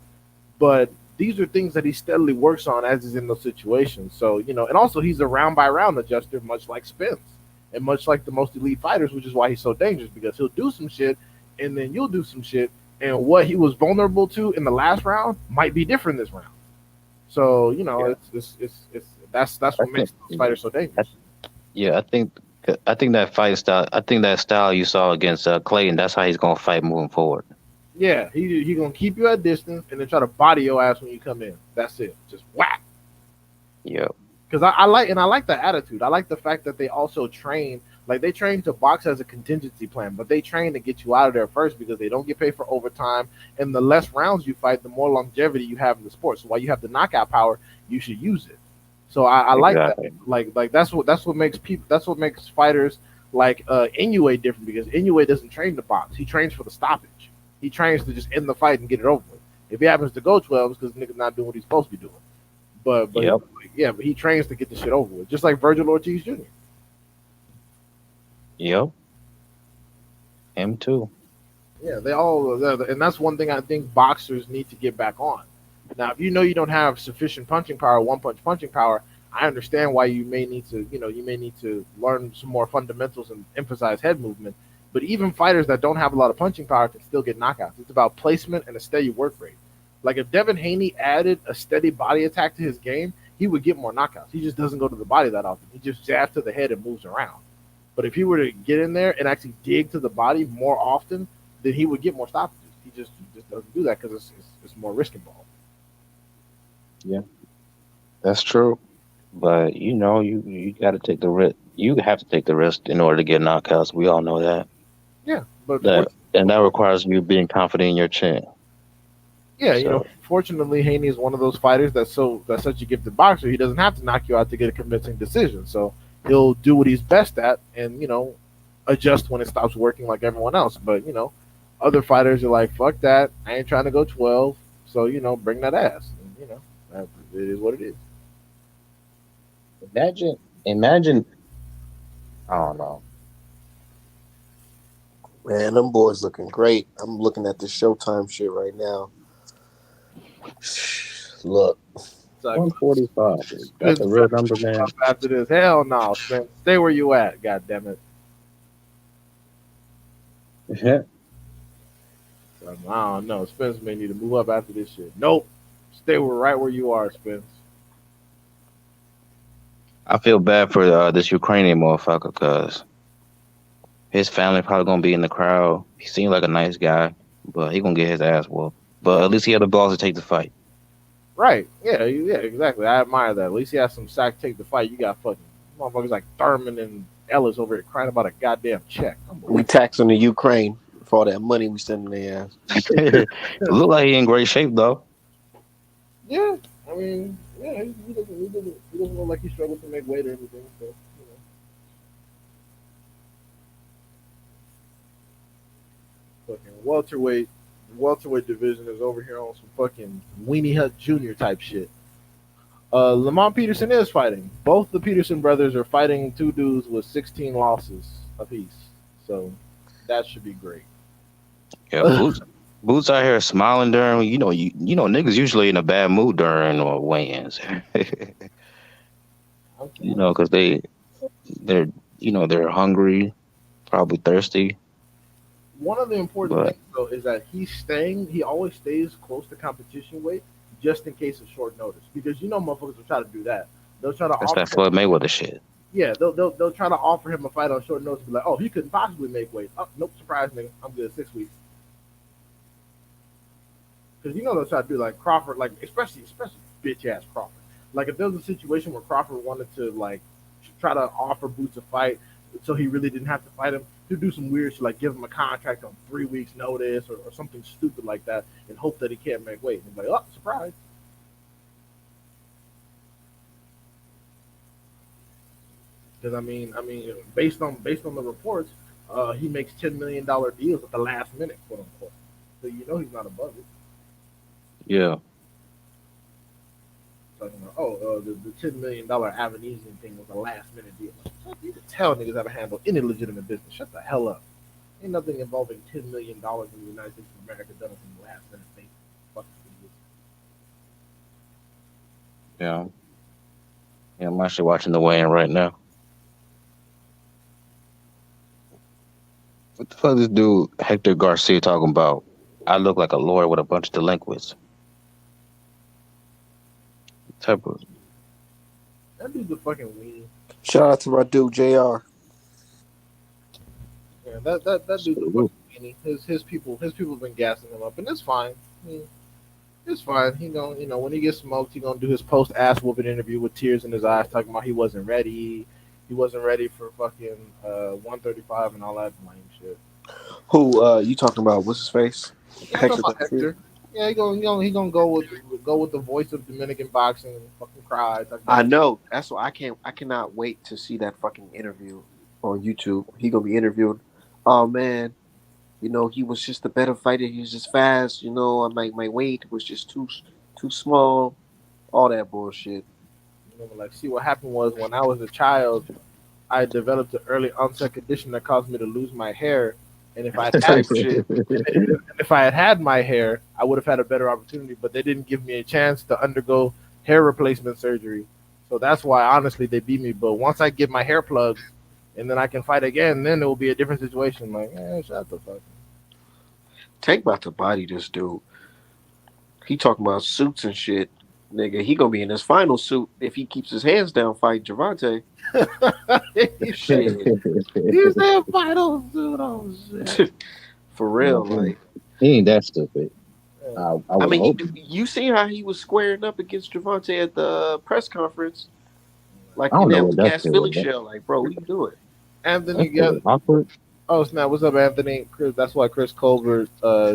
But these are things that he steadily works on as he's in those situations. So, and also he's a round by round adjuster, much like Spence and much like the most elite fighters, which is why he's so dangerous because he'll do some shit and then you'll do some shit. And what he was vulnerable to in the last round might be different this round. So, that's what makes those fighters so dangerous. Yeah, I think that fight style. I think that style you saw against Clayton. That's how he's gonna fight moving forward. Yeah, he gonna keep you at distance and then try to body your ass when you come in. That's it. Just whack. Yep. Because I like the attitude. I like the fact that they also train. Like they train to box as a contingency plan, but they train to get you out of there first because they don't get paid for overtime. And the less rounds you fight, the more longevity you have in the sport. So while you have the knockout power, you should use it. So I like that. Like that's what makes fighters like Inoue different because Inoue doesn't train to box. He trains for the stoppage. He trains to just end the fight and get it over with. If he happens to go 12, it's because nigga's not doing what he's supposed to be doing. But Yep. yeah, but he trains to get the shit over with, just like Virgil Ortiz Jr. Yep. Him too. Yeah, they all, and that's one thing I think boxers need to get back on. Now, if you know you don't have sufficient punching power, one punch punching power, I understand why you may need to, you may need to learn some more fundamentals and emphasize head movement. But even fighters that don't have a lot of punching power can still get knockouts. It's about placement and a steady work rate. Like if Devin Haney added a steady body attack to his game, he would get more knockouts. He just doesn't go to the body that often. He just jabs to the head and moves around. But if he were to get in there and actually dig to the body more often, then he would get more stoppages. He just doesn't do that because it's more risk involved. Yeah, that's true. But you got to take the risk. You have to take the risk in order to get knockouts. We all know that. Yeah, but And that requires you being confident in your chin. yeah, So fortunately, Haney is one of those fighters that's such a gifted boxer. He doesn't have to knock you out to get a convincing decision. So he'll do what he's best at, and adjust when it stops working like everyone else. But other fighters are like, fuck that. I ain't trying to go 12. So bring that ass. And, it is what it is. imagine. I don't know. Man, them boys looking great. I'm looking at the Showtime shit right now. Look, It's like, 145. That's a real number, man. after this, hell no, Spence. Stay where you at. God damn it. Yeah. So, I don't know. Spence may need to move up after this shit. Nope. Stay right where you are, Spence. I feel bad for this Ukrainian motherfucker because his family probably gonna be in the crowd. He seemed like a nice guy, but he gonna get his ass whooped. But at least he had the balls to take the fight. Right. Yeah, exactly. I admire that. At least he has some sack take the fight. You got fucking motherfuckers like Thurman and Ellis over here crying about a goddamn check. we taxing the Ukraine for all that money we sending their ass. Look like he in great shape though. Yeah. I mean, yeah, he doesn't look like he struggled to make weight or anything. So, fucking welterweight division is over here on some fucking Weenie Hut Jr. type shit. Lamont Peterson is fighting. Both the Peterson brothers are fighting two dudes with 16 losses apiece. So that should be great. Yeah, Boots out here smiling during. Niggas usually in a bad mood during or weigh-ins. Because they're hungry, probably thirsty. One of the important things though is that he always stays close to competition weight just in case of short notice. Because motherfuckers will try to do that. They'll try to That's that Floyd Mayweather shit. Yeah, they'll try to offer him a fight on short notice, be like, oh, he couldn't possibly make weight. Oh, nope, surprise nigga. I'm good 6 weeks. Because they'll try to do like Crawford, like especially bitch ass Crawford. Like if there was a situation where Crawford wanted to like try to offer Boots a fight, so he really didn't have to fight him, he'd do some weird shit like give him a contract on 3 weeks notice or something stupid like that, and hope that he can't make weight. And like, oh, surprise. Because I mean, based on the reports, he makes $10 million deals at the last minute, quote unquote. So he's not above it. Yeah. Talking about, the $10 million Avenesian thing was a last minute deal. You can tell niggas haven't handled any legitimate business. Shut the hell up. Ain't nothing involving $10 million in the United States of America done in the last minute thing. Fuck Yeah. Yeah, I'm actually watching the weigh-in right now. What the fuck is this dude Hector Garcia talking about? I look like a lawyer with a bunch of delinquents. Type of. That dude's a fucking weenie. Shout out to my dude JR. Yeah, that dude's a fucking weenie. His people have been gassing him up, and it's fine. It's fine. He gonna, when he gets smoked, he gonna do his post ass whooping interview with tears in his eyes, talking about he wasn't ready. He wasn't ready for fucking 135 and all that lame shit. Who you talking about? What's his face? Hector. Yeah, he gonna go with the voice of Dominican boxing and fucking cry. I know. That's why I cannot wait to see that fucking interview on YouTube. He gonna be interviewed. Oh man, You know, he was just a better fighter. He was just fast. You know, my weight was just too small. All that bullshit. You know, like, see what happened was when I was a child, I developed an early onset condition that caused me to lose my hair. And if I had, Type shit. if I had had my hair, I would have had a better opportunity. But they didn't give me a chance to undergo hair replacement surgery. So that's why, honestly, they beat me. But once I get my hair plugged, and then I can fight again, then it will be a different situation. Like, shut the fuck. Tank about to body this dude. He talking about suits and shit. Nigga, he gonna be in his final suit if he keeps his hands down fighting Javante. Shit. He's their final dude. Oh shit. For real, like. He ain't that stupid. I I would mean, hope. you see how he was squaring up against Javante at the press conference, like I in don't know that what gas that's Philly for. shell. Like, bro, what you doing? Anthony That's got. awkward. Oh snap! What's up, Anthony? Chris. That's why Chris Colbert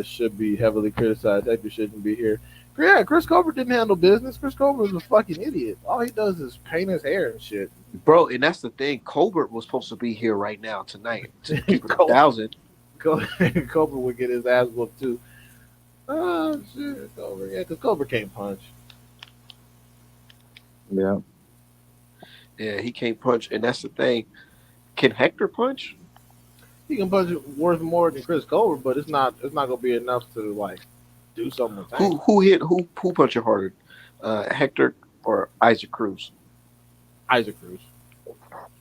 should be heavily criticized. Hector shouldn't be here. Yeah, Chris Colbert didn't handle business. Chris Colbert was a fucking idiot. All he does is paint his hair and shit. Bro, and that's the thing. Colbert was supposed to be here right now tonight to keep it a Colbert. 1,000. Colbert would get his ass whooped too. Oh shit, Colbert. Yeah, because Colbert can't punch. Yeah. Yeah, he can't punch, and that's the thing. Can Hector punch? He can punch it worth more than Chris Colbert, but it's not. It's not gonna be enough to like do something with Tank. Who punched it harder? Hector or Isaac Cruz? Isaac Cruz.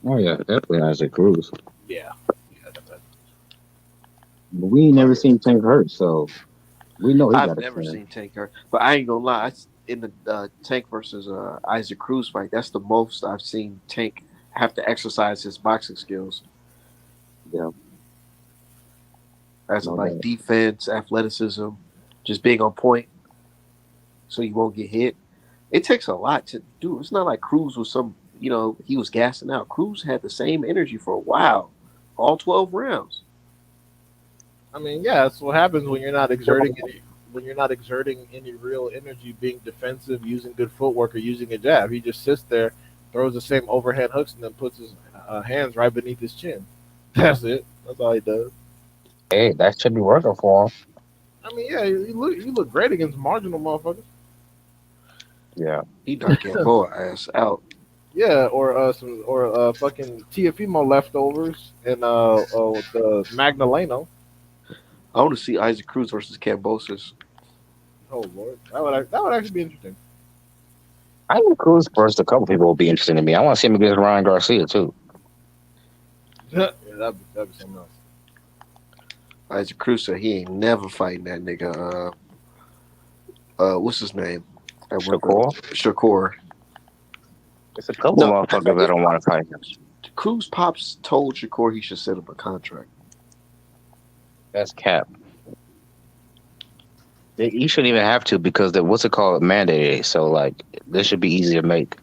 Oh yeah, definitely Isaac Cruz. Yeah. That's But we ain't never seen Tank hurt, so we know he I've got a never chance. seen Tank hurt, but I ain't gonna lie. In the Tank versus Isaac Cruz fight, that's the most I've seen Tank have to exercise his boxing skills. Yeah. As in No like doubt. defense, athleticism, just being on point, so you won't get hit. It takes a lot to do. It's not like Cruz was he was gassing out. Cruz had the same energy for a while, all 12 rounds. I mean, yeah, that's what happens when you're not exerting any real energy, being defensive, using good footwork, or using a jab. He just sits there, throws the same overhead hooks, and then puts his hands right beneath his chin. That's it. That's all he does. Hey, that should be working for him. I mean, yeah, you look great against marginal motherfuckers. Yeah. He knocked Gamboa ass out. Yeah, or fucking Tiafimo leftovers and the Magdaleno. I want to see Isaac Cruz versus Cambosis. Oh lord, that would actually be interesting. I think Cruz first. A couple people will be interested in me. I want to see him against Ryan Garcia too. Yeah, that'd be something else. Isaac Cruz said he ain't never fighting that nigga. What's his name? Shakur. It's a couple No, motherfuckers that don't want to fight him. Cruz pops told Shakur he should set up a contract. That's cap. You shouldn't even have to because the what's it called mandated. So like this should be easy to make.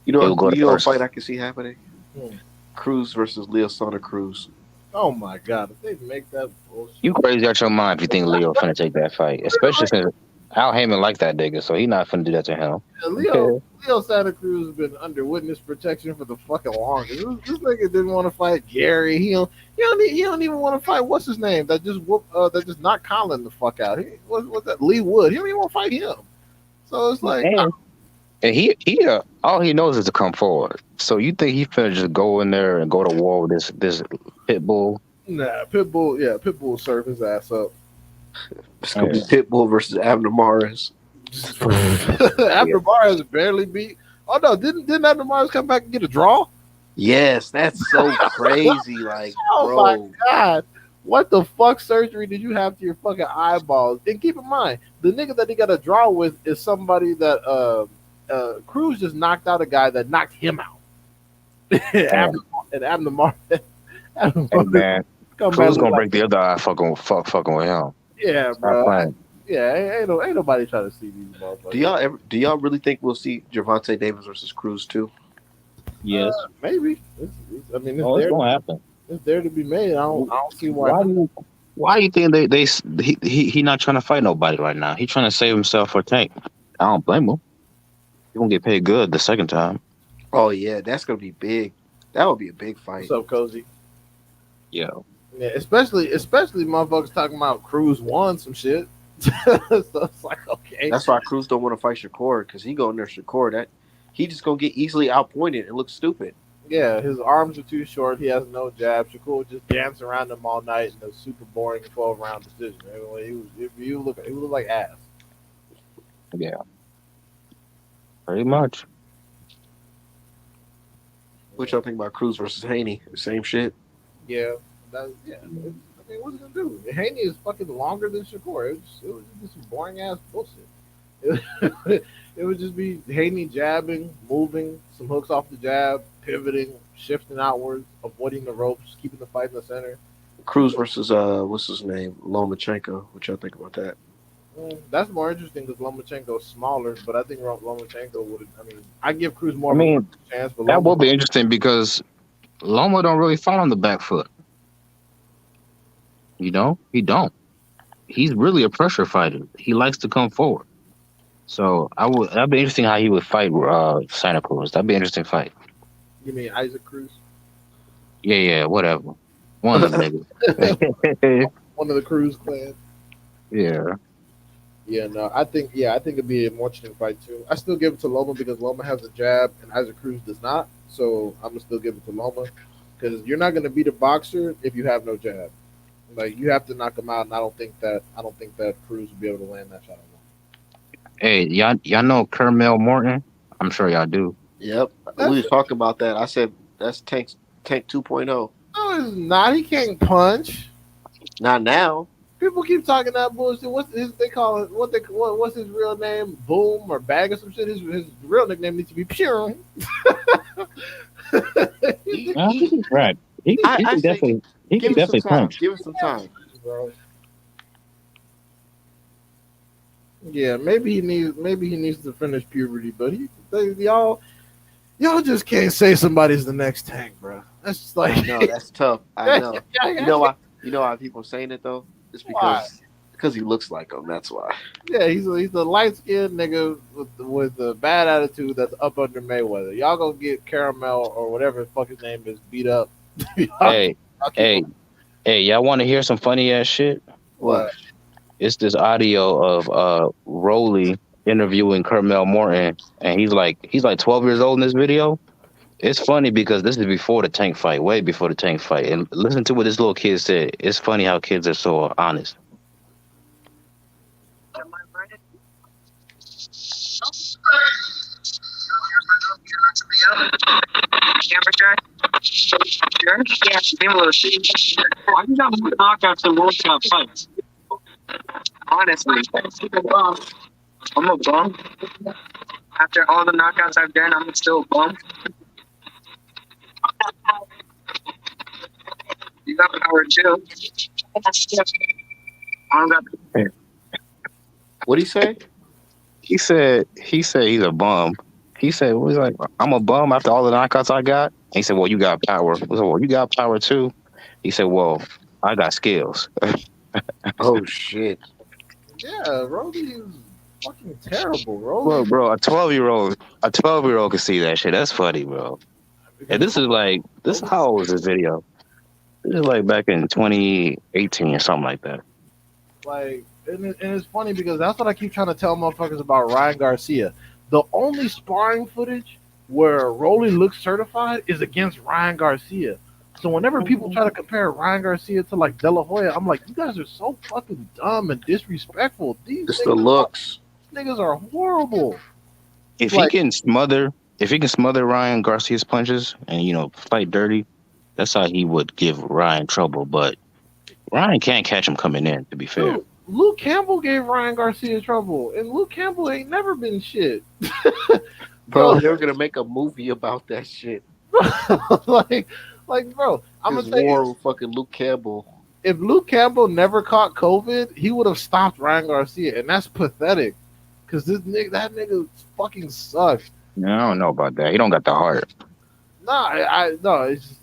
You know, He'll go you know a first. fight I can see happening? Hmm. Cruz versus Leo Santa Cruz. Oh my god, if they make that bullshit. You crazy out your mind if you think Leo finna take that fight, especially since Al Heyman like that nigga, so he not finna do that to him. Leo Santa Cruz has been under witness protection for the fucking longest. This nigga didn't want to fight Gary. He don't even want to fight what's his name that just knocked Colin the fuck out. What's that? Lee Wood. He don't even want to fight him. So it's like, And he all he knows is to come forward. So you think he finna just go in there and go to war with this pit bull? nah, Pitbull. Yeah, Pitbull will serve his ass up. It's gonna be Pitbull versus Abner Maris. Abner Maris barely beat. Oh no, didn't Abner Maris come back and get a draw? Yes, that's so crazy. Like, Oh bro, my god. What the fuck surgery did you have to your fucking eyeballs? And keep in mind, the nigga that he got a draw with is somebody that Cruz just knocked out a guy that knocked him out. and Abner Maris. Hey man, Cruz gonna break the other eye fucking with him. Yeah, Stop bro. playing. Yeah, ain't nobody trying to see these motherfuckers. do y'all really think we'll see Gervonta Davis versus Cruz too? Yes. Maybe. It's It's gonna happen. It's there to be made. I don't see why. Why do you think he not trying to fight nobody right now? He trying to save himself for Tank. I don't blame him. He gonna get paid good the second time. Oh yeah, that's gonna be big. That would be a big fight. What's up, Cozy? Yeah. Yeah, especially motherfuckers talking about Cruz won some shit. So it's like, okay. That's why Cruz don't want to fight Shakur because he go in there Shakur that he just gonna get easily outpointed and look stupid. Yeah, his arms are too short. He has no jab. Shakur would just dance around him all night in a super boring 12-round decision. Anyway, he would look like ass. Yeah, pretty much. What y'all think about Cruz versus Haney? Same shit. Yeah, yeah. I mean, what's it gonna do? Haney is fucking longer than Shakur. It was just some boring ass bullshit. It would just be Haney jabbing, moving, some hooks off the jab, pivoting, shifting outwards, avoiding the ropes, keeping the fight in the center. Cruz versus what's his name? Lomachenko. What y'all think about that? That's more interesting because Lomachenko's smaller, but I think Lomachenko would. I mean, I give Cruz I more of mean, a chance, but that will Loma, be interesting because Loma don't really fight on the back foot. You know, he don't. He's really a pressure fighter. He likes to come forward. So that'd be interesting how he would fight Santa Cruz. That'd be an interesting fight. you mean Isaac Cruz, Yeah, whatever. One of them niggas. one of the Cruz clan? Yeah. Yeah, no, I think it'd be a more interesting fight too. I still give it to Loma because Loma has a jab and Isaac Cruz does not. So I'm gonna still give it to Loma because you're not gonna beat a boxer if you have no jab. Like you have to knock him out, and I don't think that Cruz will be able to land that shot. Hey, y'all know Kermel Morton? I'm sure y'all do. Yep. That's, We were talking about that. I said that's Tank 2.0. no, it's not. He can't punch. Not now. People keep talking that bullshit. What's his? They call it what's his real name? Boom or Bag or some shit. His real nickname needs to be Pure. Right. He I can say definitely give it some time. punch. Give it some time. Bro. Yeah, maybe he needs to finish puberty, but y'all just can't say somebody's the next Tank, bro. That's just like I know that's tough. I know. You know why? You know why people saying it though? It's Why? because he looks like him. That's why. Yeah, he's a light skinned nigga with a bad attitude that's up under Mayweather. Y'all gonna get Caramel or whatever the fuck his name is beat up. Hey, y'all want to hear some funny ass shit? What? It's this audio of Rolly interviewing Kermel Morton, and he's like 12 years old in this video. It's funny because this is before the Tank fight, way before the Tank fight. And listen to what this little kid said. It's funny how kids are so honest. Sure? Yeah, similar. Why you got more knockouts than World Cup fights? Honestly, I'm a bum. After all the knockouts I've done, I'm still a bum. You got power too. I don't got. What'd he say? He said he's a bum. He said, "What was like? I'm a bum after all the knockouts I got." And he said, "Well, you got power." I said, "Well, you got power too." He said, "Well, I got skills." Oh shit! Yeah, Rolly is fucking terrible, Rolly. Look, bro, a 12-year-old can see that shit. That's funny, bro. And this is how old is this video? This is like back in 2018 or something like that. Like, and it's funny because that's what I keep trying to tell motherfuckers about Ryan Garcia. The only sparring footage where Rolly looks certified is against Ryan Garcia. So whenever people try to compare Ryan Garcia to like De La Hoya, I'm like, you guys are so fucking dumb and disrespectful. It's the looks. Niggas are horrible. If Like- he can smother Ryan Garcia's punches and fight dirty, that's how he would give Ryan trouble. But Ryan can't catch him coming in. To be fair, Dude, Luke Campbell gave Ryan Garcia trouble, and Luke Campbell ain't never been shit. Bro, they're gonna make a movie about that shit. like, bro, I'm His gonna tell war you, with fucking Luke Campbell. if Luke Campbell never caught COVID, he would have stopped Ryan Garcia, and that's pathetic. Cause that nigga fucking sucks. I don't know about that. He don't got the heart. No, it's just,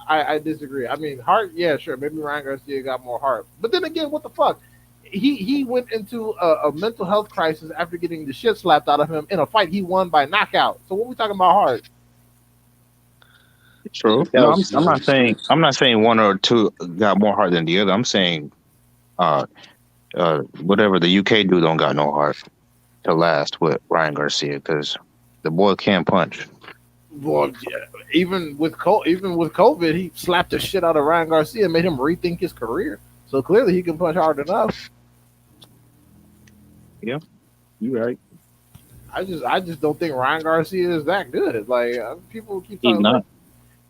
I disagree. I mean, heart, yeah, sure, maybe Ryan Garcia got more heart, but then again, what the fuck? He went into a mental health crisis after getting the shit slapped out of him in a fight he won by knockout. So what we talking about heart? True. That No, was I'm not saying one or two got more heart than the other. I'm saying uh whatever the UK dude don't got no heart to last with Ryan Garcia because the boy can't punch. Well, yeah, even with COVID, he slapped the shit out of Ryan Garcia and made him rethink his career. So clearly, he can punch hard enough. You right. I just don't think Ryan Garcia is that good. Like people keep He's talking not. about.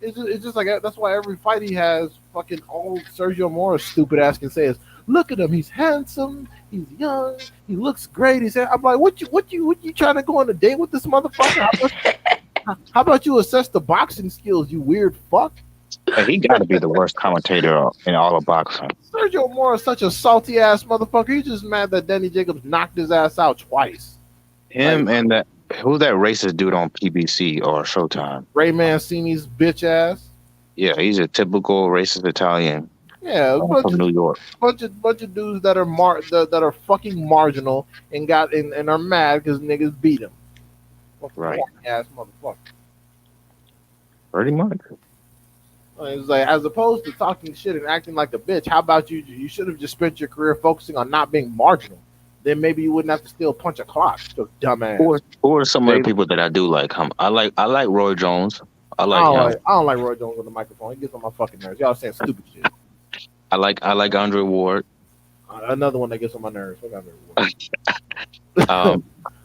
It's just like that's why every fight he has, fucking old Sergio Mora stupid ass can say is, look at him, he's handsome, he's young, he looks great. He said, I'm like, what you trying to go on a date with this motherfucker? How about you assess the boxing skills, you weird fuck? But he got to be the worst commentator in all of boxing. Sergio Mora is such a salty ass motherfucker. He's just mad that Danny Jacobs knocked his ass out twice. Him Like, and who's that racist dude on PBC or Showtime? Ray Mancini's bitch ass. Yeah, he's a typical racist Italian Yeah, from New York. bunch of dudes that are that are fucking marginal and are mad because niggas beat them. Right. Ass motherfucker. Pretty much. It's like, as opposed to talking shit and acting like a bitch, how about you should have just spent your career focusing on not being marginal. Then maybe you wouldn't have to still punch a clock, you dumbass. Who are some of the people that I do like? I like Roy Jones. I like him. I don't like Roy Jones on the microphone. He gets on my fucking nerves. Y'all saying stupid shit. I like Andre Ward. Another one that gets on my nerves. Fuck Andre Ward.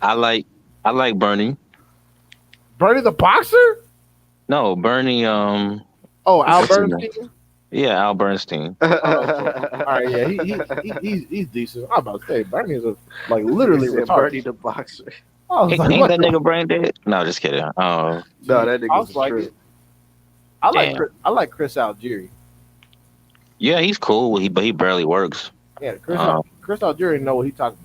I like Bernie. Bernie the boxer? No, Bernie. Al what's his Bernstein? Yeah, Al Bernstein. All right, yeah, he's decent. I'm about to say Bernie is literally retarded. Bernie the boxer. I was Ain't like, that what the- nigga brain dead? No, just kidding. No, that I nigga's was a like trip. it. I like Damn. Chris Algieri. Yeah, he's cool. But he barely works. Yeah, Um, Chris Algieri know what he's talking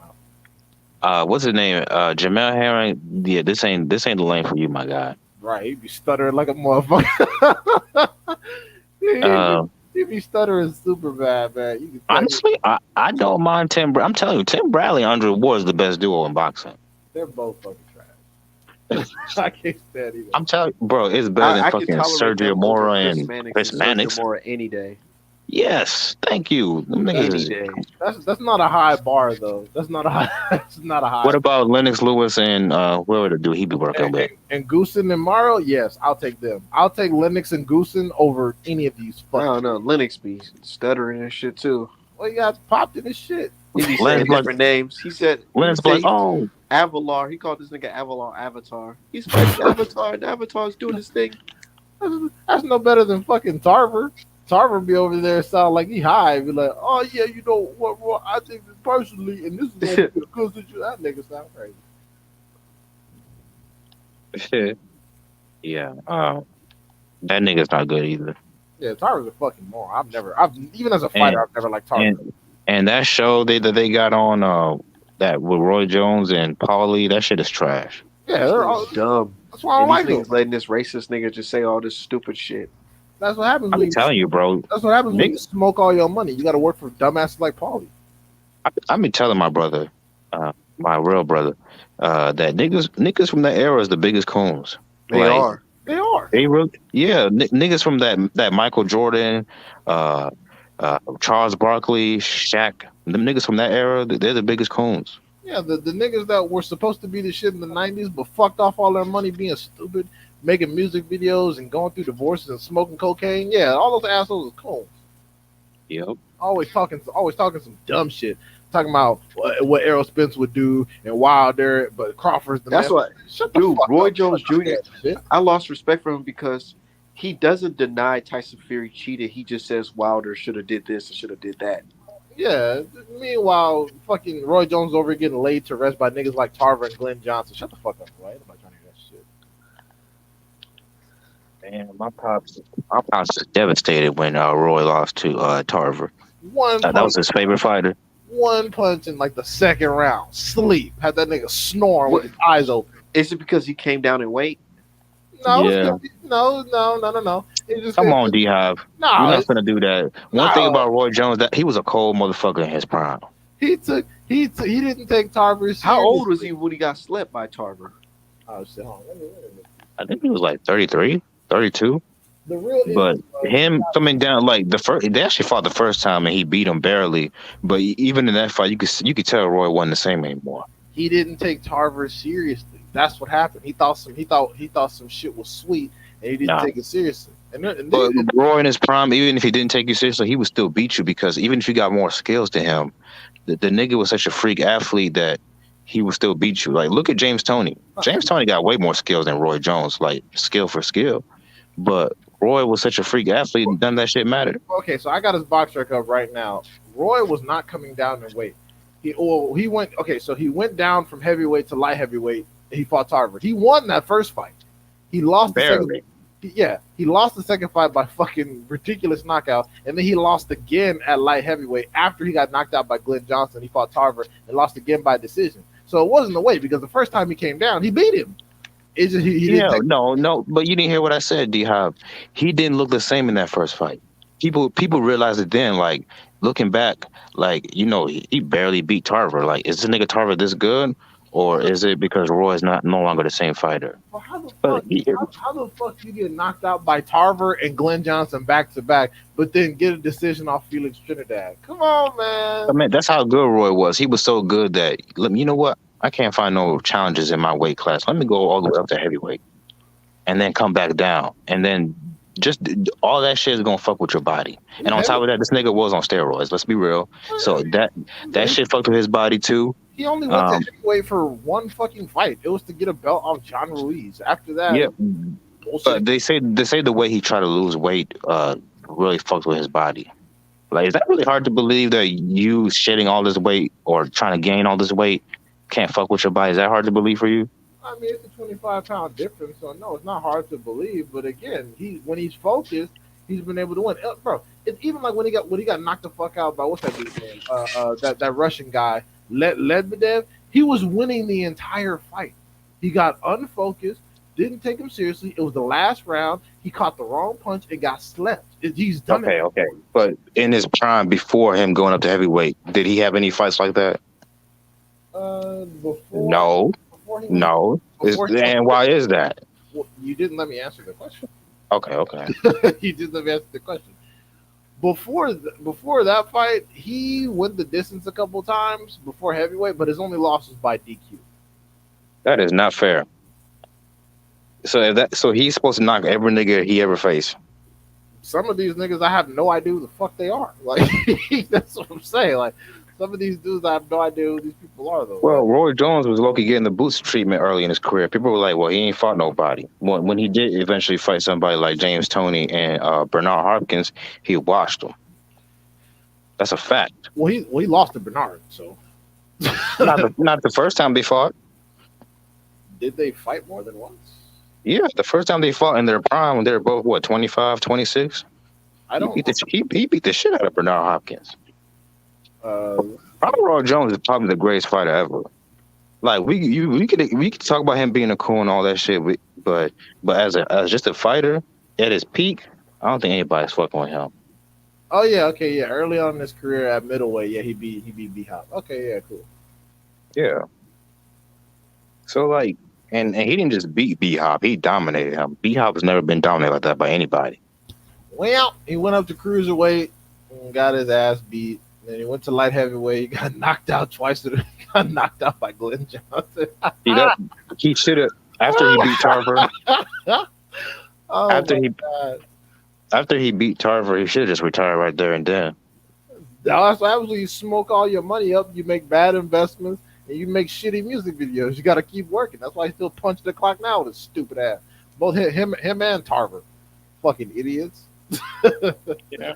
about. What's his name? Jamel Herring. Yeah, this ain't the lane for you, my guy. Right, he be stuttering like a motherfucker. He be stuttering super bad, man. You can tell Honestly, I don't mind Tim. I'm telling you, Tim Bradley, Andre Ward is the best duo in boxing. they're both fucking trash. I can't stand either. I'm telling you, bro, it's better than I fucking can tolerate Sergio them Mora over and Chris Sergio Mannix. Mora any day. Yes, thank you. Them niggas Any is- day. That's not a high bar though. That's not a high. That's not a high. What about Lennox Lewis and whoever the dude he be working with? and Goosen and Morrow? Yes, I'll take them. I'll take Lennox and Goosen over any of these. I Fucking, don't know. Lennox be stuttering and shit too. well, you got popped in this shit. He be saying Lennox like- different names. He said Lennox be like, oh, Avalar. He called this nigga Avalar Avatar. He's like Avatar, and Avatar's doing his thing. That's no better than fucking Tarver. Tarver be over there sound like he high. Be like, oh yeah, you know what I think personally, and this is gonna be a good situation. That nigga sound crazy. yeah. That nigga's not good either. Yeah, Tarver's a fucking moron. I've even as a fighter, I've never liked Tarver. And that show that they got on that with Roy Jones and Paulie, that shit is trash. Yeah, they're all, dumb. that's why I don't like And these them. niggas letting this racist nigga just say all this stupid shit. That's what happens. I'm telling you, bro. That's what happens when you smoke all your money. You got to work for dumbasses like Paulie. I've been telling my brother, my real brother, that niggas from that era is the biggest coons. They Like, are. They are. They really, yeah, niggas from that Michael Jordan, Charles Barkley, Shaq, them niggas from that era, they're the biggest coons. Yeah, the niggas that were supposed to be the shit in the 90s, but fucked off all their money being stupid, making music videos and going through divorces and smoking cocaine. Yeah, all those assholes are coons. Yep. Always talking some dumb shit. Talking about what Errol Spence would do and Wilder, but Crawford's the That's man. what, Shut the dude. fuck Roy up. Jones Jr. Shit. I lost respect for him because he doesn't deny Tyson Fury cheated. He just says Wilder should have did this and should have did that. Yeah. Meanwhile, fucking Roy Jones over here getting laid to rest by niggas like Tarver and Glenn Johnson. Shut the fuck up, boy. Ain't nobody trying to hear that shit. Man, my pops was devastated when Roy lost to Tarver. That was his favorite fighter. One punch in like the second round. Sleep. Had that nigga snoring with his eyes open. Is it because he came down in weight? No, Yeah. no. It just, Come on, D-Hive. No, You're not gonna do that. One thing No. about Roy Jones, that he was a cold motherfucker in his prime. he didn't take Tarver seriously. How old was he when he got slept by Tarver? Oh shit, hold on. Let me- I think he was like 33, 32. The real But issue was him coming down like they actually fought the first time and he beat him barely. But even in that fight, you could tell Roy wasn't the same anymore. he didn't take Tarver seriously. That's what happened. He thought some shit was sweet, and he didn't Nah. take it seriously. And But Roy in his prime, even if he didn't take you seriously, he would still beat you because even if you got more skills than him, the nigga was such a freak athlete that he would still beat you. Like, look at James Toney. James Toney got way more skills than Roy Jones, like skill for skill. But Roy was such a freak athlete, and none of that shit mattered. okay, so I got his box rec up right now. Roy was not coming down in weight. He went down from heavyweight to light heavyweight. He fought Tarver. He won that first fight. He lost the second. Barely. He lost the second fight by fucking ridiculous knockout, and then he lost again at light heavyweight after he got knocked out by Glenn Johnson. He fought Tarver and lost again by decision. So it wasn't the weight because the first time he came down, he beat him. It's just he didn't take- no, but you didn't hear what I said, D-Hop. He didn't look the same in that first fight. People realized it then, like, looking back, like, you know, he barely beat Tarver. Like, is this nigga Tarver this good? Or is it because Roy's no longer the same fighter? Well, how the But fuck? How the fuck you get knocked out by Tarver and Glenn Johnson back to back, but then get a decision off Felix Trinidad? Come on, man. I mean, that's how good Roy was. He was so good that, you know what? I can't find no challenges in my weight class. Let me go all the way up to heavyweight and then come back down. And then just all that shit is going to fuck with your body. And on top of that, this nigga was on steroids. Let's be real. So that shit fucked with his body too. He only went to heavyweight for one fucking fight. It was to get a belt off John Ruiz. After that, Yeah. bullshit. But they say the way he tried to lose weight really fucked with his body. Like, is that really hard to believe that you shedding all this weight or trying to gain all this weight can't fuck with your body? Is that hard to believe for you? I mean, it's a 25-pound difference, so no, it's not hard to believe. But again, when he's focused, he's been able to win. Bro, it's even like when he got knocked the fuck out by what's that dude's name? That Russian guy, Ledbedev. He was winning the entire fight. He got unfocused, didn't take him seriously. It was the last round. He caught the wrong punch and got slept. He's done it. Okay. But in his prime, before him going up to heavyweight, did he have any fights like that? No. And why is that? Well, you didn't let me answer the question. Okay. You didn't let me answer the question. Before that fight, he went the distance a couple times before heavyweight, but his only loss was by DQ. That is not fair. So he's supposed to knock every nigga he ever faced. Some of these niggas, I have no idea who the fuck they are. Like, that's what I'm saying. Like, some of these dudes, I have no idea who these people are, though. Well, Roy Jones was low-key getting the boots treatment early in his career. People were like, well, he ain't fought nobody. When he did eventually fight somebody like James Toney and Bernard Hopkins, he washed them. That's a fact. Well, he lost to Bernard, so. Not the first time they fought. Did they fight more than once? Yeah, the first time they fought in their prime, they were both, 25, 26? He beat the shit out of Bernard Hopkins. Roy Jones is probably the greatest fighter ever. Like, we could talk about him being a cool and all that shit, but as just a fighter at his peak, I don't think anybody's fucking with him. Oh yeah, okay, yeah. Early on in his career at middleweight, yeah, he beat B-Hop. Okay, yeah, cool. Yeah. So like, and he didn't just beat B-Hop, he dominated him. B-Hop has never been dominated like that by anybody. Well, he went up to cruiserweight and got his ass beat. Then he went to light heavyweight. He got knocked out twice. He got knocked out by Glenn Johnson. He should have, after he beat Tarver. After he beat Tarver, he should have just retired right there and then. That's why you smoke all your money up. You make bad investments and you make shitty music videos. You got to keep working. That's why he still punching the clock now with his stupid ass. Both him and Tarver, fucking idiots. Yeah.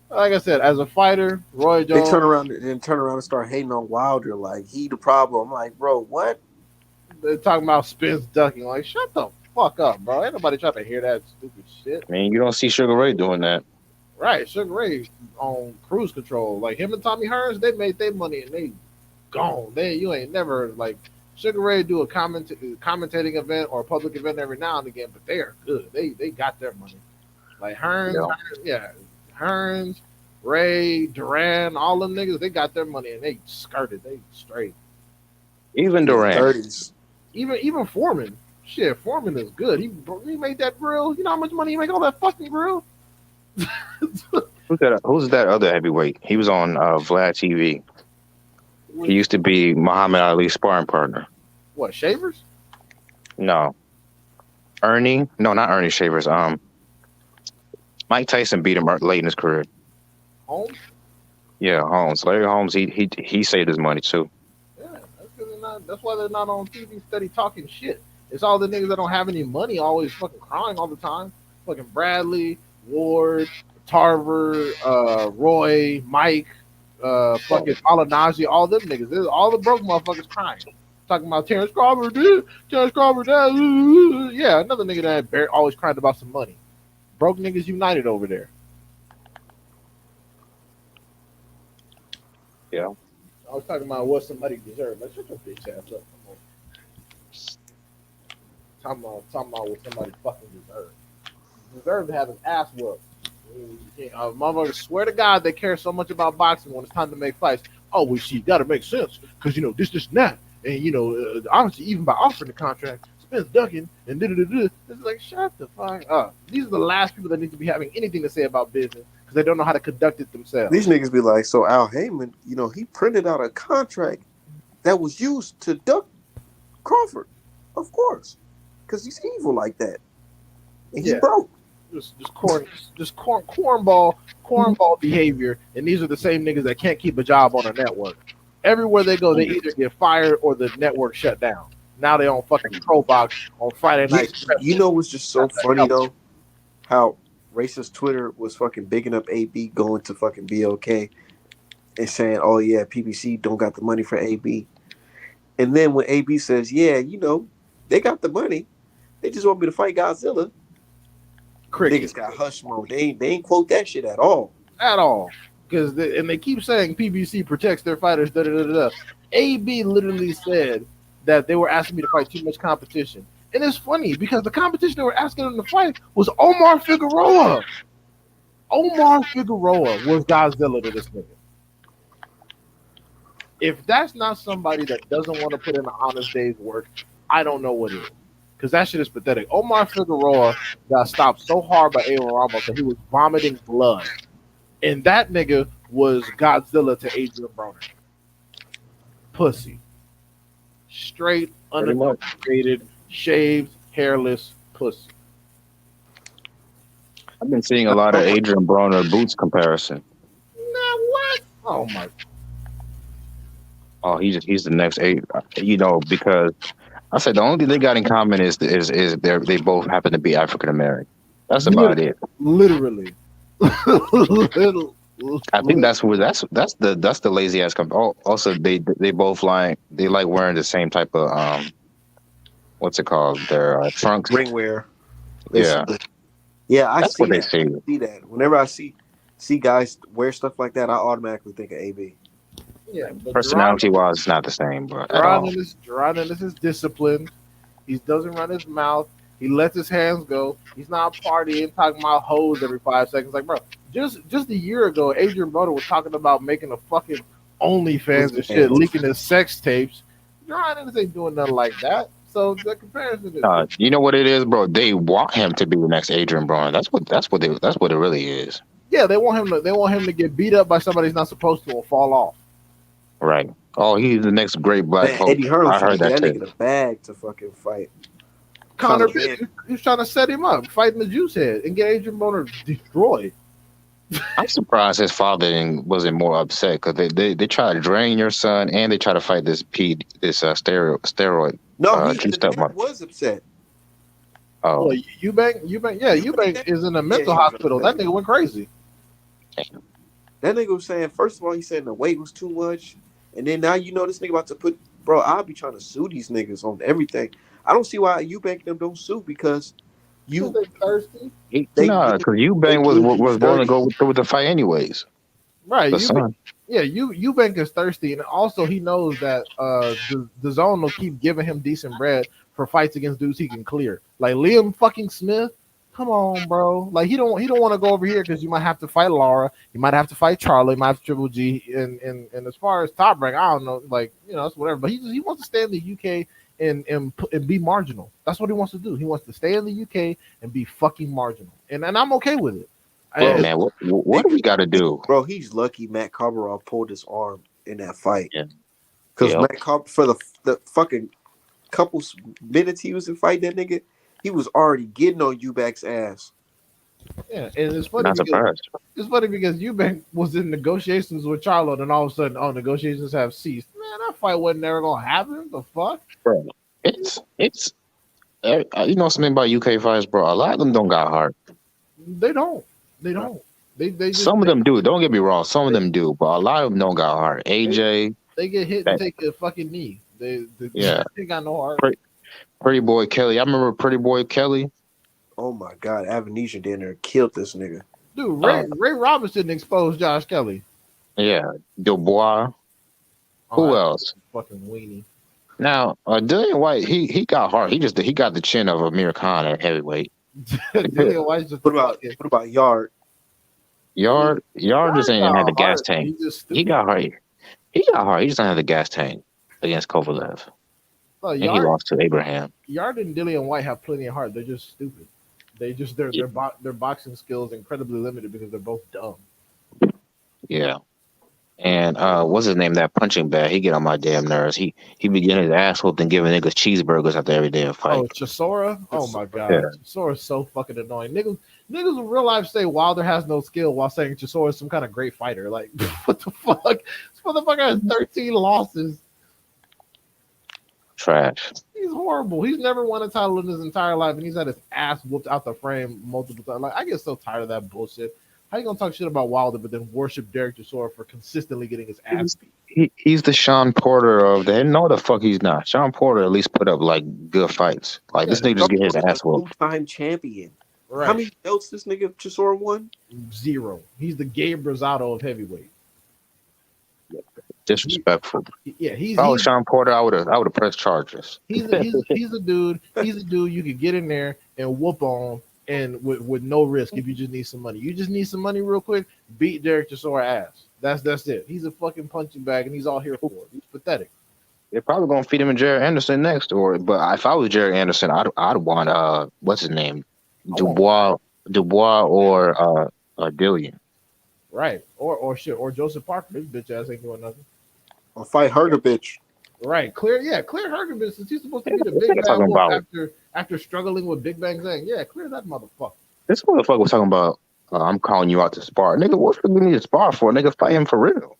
Like I said, as a fighter, Roy Jones. They turn around and start hating on Wilder. Like, he the problem. I'm like, bro, what? They're talking about Spence ducking. Like, shut the fuck up, bro. Ain't nobody trying to hear that stupid shit. I mean, you don't see Sugar Ray doing that. Right, Sugar Ray on cruise control. Like, him and Tommy Hearns, they made their money and they gone. You ain't never, like, Sugar Ray do a commentating event or a public event every now and again, but they are good. They got their money. Like Hearns, Hearns, Ray, Duran, all them niggas, they got their money and they skirted. They straight. Even Durant. 30s. Even Foreman. Shit, Foreman is good. He made that grill. You know how much money he make on that fucking grill? Who's that other heavyweight? He was on Vlad TV. He used to be Muhammad Ali's sparring partner. What, Shavers? No, Ernie. No, not Ernie Shavers. Mike Tyson beat him late in his career. Holmes? Yeah, Holmes. Larry Holmes. He saved his money too. Yeah, that's why they're not on TV steady talking shit. It's all the niggas that don't have any money always fucking crying all the time. Fucking Bradley, Ward, Tarver, Roy, Mike, fucking Malinaji, all them niggas. There's all the broke motherfuckers crying. Talking about Terrence Crawford, dude. Terrence Crawford, yeah, another nigga that always crying about some money. Broke niggas united over there. Yeah. I was talking about what somebody deserved. Like, shut your bitch ass up. Talking about what somebody fucking deserved. Deserve to have his ass whooped. Motherfuckers swear to God they care so much about boxing when it's time to make fights. Oh, well, see, got to make sense because, this, and that. And, honestly, even by offering the contract, Spence ducking and da-da-da-da. It's like, shut the fuck up. These are the last people that need to be having anything to say about business because they don't know how to conduct it themselves. These niggas be like, so Al Heyman, he printed out a contract that was used to duck Crawford. Of course. Because he's evil like that. And he's broke. Just cornball behavior, and these are the same niggas that can't keep a job on a network. Everywhere they go, they either get fired or the network shut down. Now they on fucking Pro Box on Friday night. You know what's just so funny though? How racist Twitter was fucking bigging up AB going to fucking BOK and saying, "Oh yeah, PBC don't got the money for AB," and then when AB says, "Yeah, they got the money, they just want me to fight Godzilla." Niggas got hush mode. They ain't quote that shit at all. At all. Because they keep saying PBC protects their fighters. Da, da, da, da. AB literally said that they were asking me to fight too much competition. And it's funny because the competition they were asking them to fight was Omar Figueroa. Omar Figueroa was Godzilla to this nigga. If that's not somebody that doesn't want to put in an honest day's work, I don't know what is. Because that shit is pathetic. Omar Figueroa got stopped so hard by Aaron Ramos that he was vomiting blood. And that nigga was Godzilla to Adrian Broner. Pussy. Straight, unadulterated, shaved, hairless pussy. I've been seeing a lot of Adrian Broner boots comparison. Nah, what? Oh my. Oh, he's the next eight. Because I said the only thing they got in common is they both happen to be African American. That's about it. Literally. I think that's the lazy ass company. Also, they both like wearing the same type of what's it called? Their trunks, ring wear. Yeah, That's what they say. See that whenever I see guys wear stuff like that, I automatically think of AB. Yeah, but personality wise, it's not the same, but Gerard is disciplined. He doesn't run his mouth. He lets his hands go. He's not partying, talking about hoes every 5 seconds. Like, bro, just a year ago, Adrian Broner was talking about making a fucking OnlyFans and shit, leaking his sex tapes. Gerard ain't doing nothing like that. So the comparison is. You know what it is, bro? They want him to be the next Adrian Broner. That's what it really is. Yeah, they want him to get beat up by somebody he's not supposed to or fall off. Right. Oh, he's the next great black Hulk. Eddie Hearn I heard that nigga the bag to fucking fight. Conor he's trying to set him up, fighting the juice head, and get Adrian Broner destroyed. I'm surprised his father wasn't more upset because they try to drain your son and they try to fight this steroid. No, he was upset. Oh, well, Eubank is in a mental hospital. That nigga went crazy. Damn. That nigga was saying, first of all, he said the weight was too much, and then now this nigga about to put, bro. I'll be trying to sue these niggas on everything. I don't see why Eubank them don't sue because they thirsty. Because Eubank was going to go through with the fight anyways. Right. Eubank is thirsty, and also he knows that the zone will keep giving him decent bread for fights against dudes he can clear. Like Liam fucking Smith. Come on, bro. Like he don't want to go over here because you might have to fight Lara, you might have to fight Charlie, you might have to Triple G, and as far as Top Rank, I don't know, like it's whatever. But he wants to stay in the UK and be marginal. That's what he wants to do. He wants to stay in the UK and be fucking marginal, and I'm okay with it. Bro, man, what do we got to do? Bro, he's lucky Matt Kamarov pulled his arm in that fight. Yeah. Because Yep. Matt Kamarov, for the fucking couple minutes he was in fighting that nigga, he was already getting on Eubank's ass. Yeah, and it's funny Not because surprised. Eubank was in negotiations with Charlo, and all of a sudden, negotiations have ceased. Man, that fight wasn't never gonna happen. The fuck? Bro, it's you know something about UK fights, bro. A lot of them don't got heart. They don't. They don't. They just, Some of them do. Don't get me wrong. Some of them do, but a lot of them don't got heart. AJ, they get hit and take a fucking knee. They got no heart. Pretty Boy Kelly. I remember Pretty Boy Kelly. Oh my God, Avanesha down there killed this nigga. Dude, Ray Robinson exposed Josh Kelly. Yeah, Dubois. Who else? Fucking weenie. Now, Dillian White, he got heart. He got the chin of Amir Khan at heavyweight. Dillian White's just What about Yard? Yard just ain't had the gas tank. He got heart. He got heart. He just don't have the gas tank against Kovalev. And he lost to Abraham. Yard and Dillian White have plenty of heart. They're just stupid. Their boxing skills incredibly limited because they're both dumb. Yeah. And what's his name? That punching bag. He get on my damn nerves. He be getting his ass whooped and giving niggas cheeseburgers after every damn fight. Oh, Chisora? Oh my God. Yeah. Chisora's so fucking annoying. Niggas in real life say Wilder has no skill while saying Chisora is some kind of great fighter. Like, what the fuck? This motherfucker has 13 losses. Trash. He's horrible. He's never won a title in his entire life, and he's had his ass whooped out the frame multiple times. Like, I get so tired of that bullshit. How you gonna talk shit about Wilder, but then worship Derek Chisora for consistently getting his ass beat? He's the Sean Porter of the. No, the fuck he's not. Sean Porter at least put up like good fights. Like this nigga just get his ass whooped. Two-time champion. Right. How many belts this nigga Chisora won? 0. He's the Gabe Rosado of heavyweight. Disrespectful. Yeah, if I was Sean Porter, I would have pressed charges. He's a dude. He's a dude you could get in there and whoop on, and with no risk if you just need some money. You just need some money real quick. Beat Derek Chisora ass. That's it. He's a fucking punching bag, and he's all here for it. He's pathetic. They're probably gonna feed him and Jared Anderson next, but if I was Jared Anderson, I'd want what's his name, Dubois or Dillian. Right. Or Joseph Parker. His bitch ass ain't doing nothing. Or fight Hergovich. Right. Clear Hergovich, since he's supposed to be the big bad after struggling with Big Bang Zang. Yeah, clear that motherfucker. This motherfucker was talking about I'm calling you out to spar. Nigga, what you need to spar for? Nigga, fight him for real.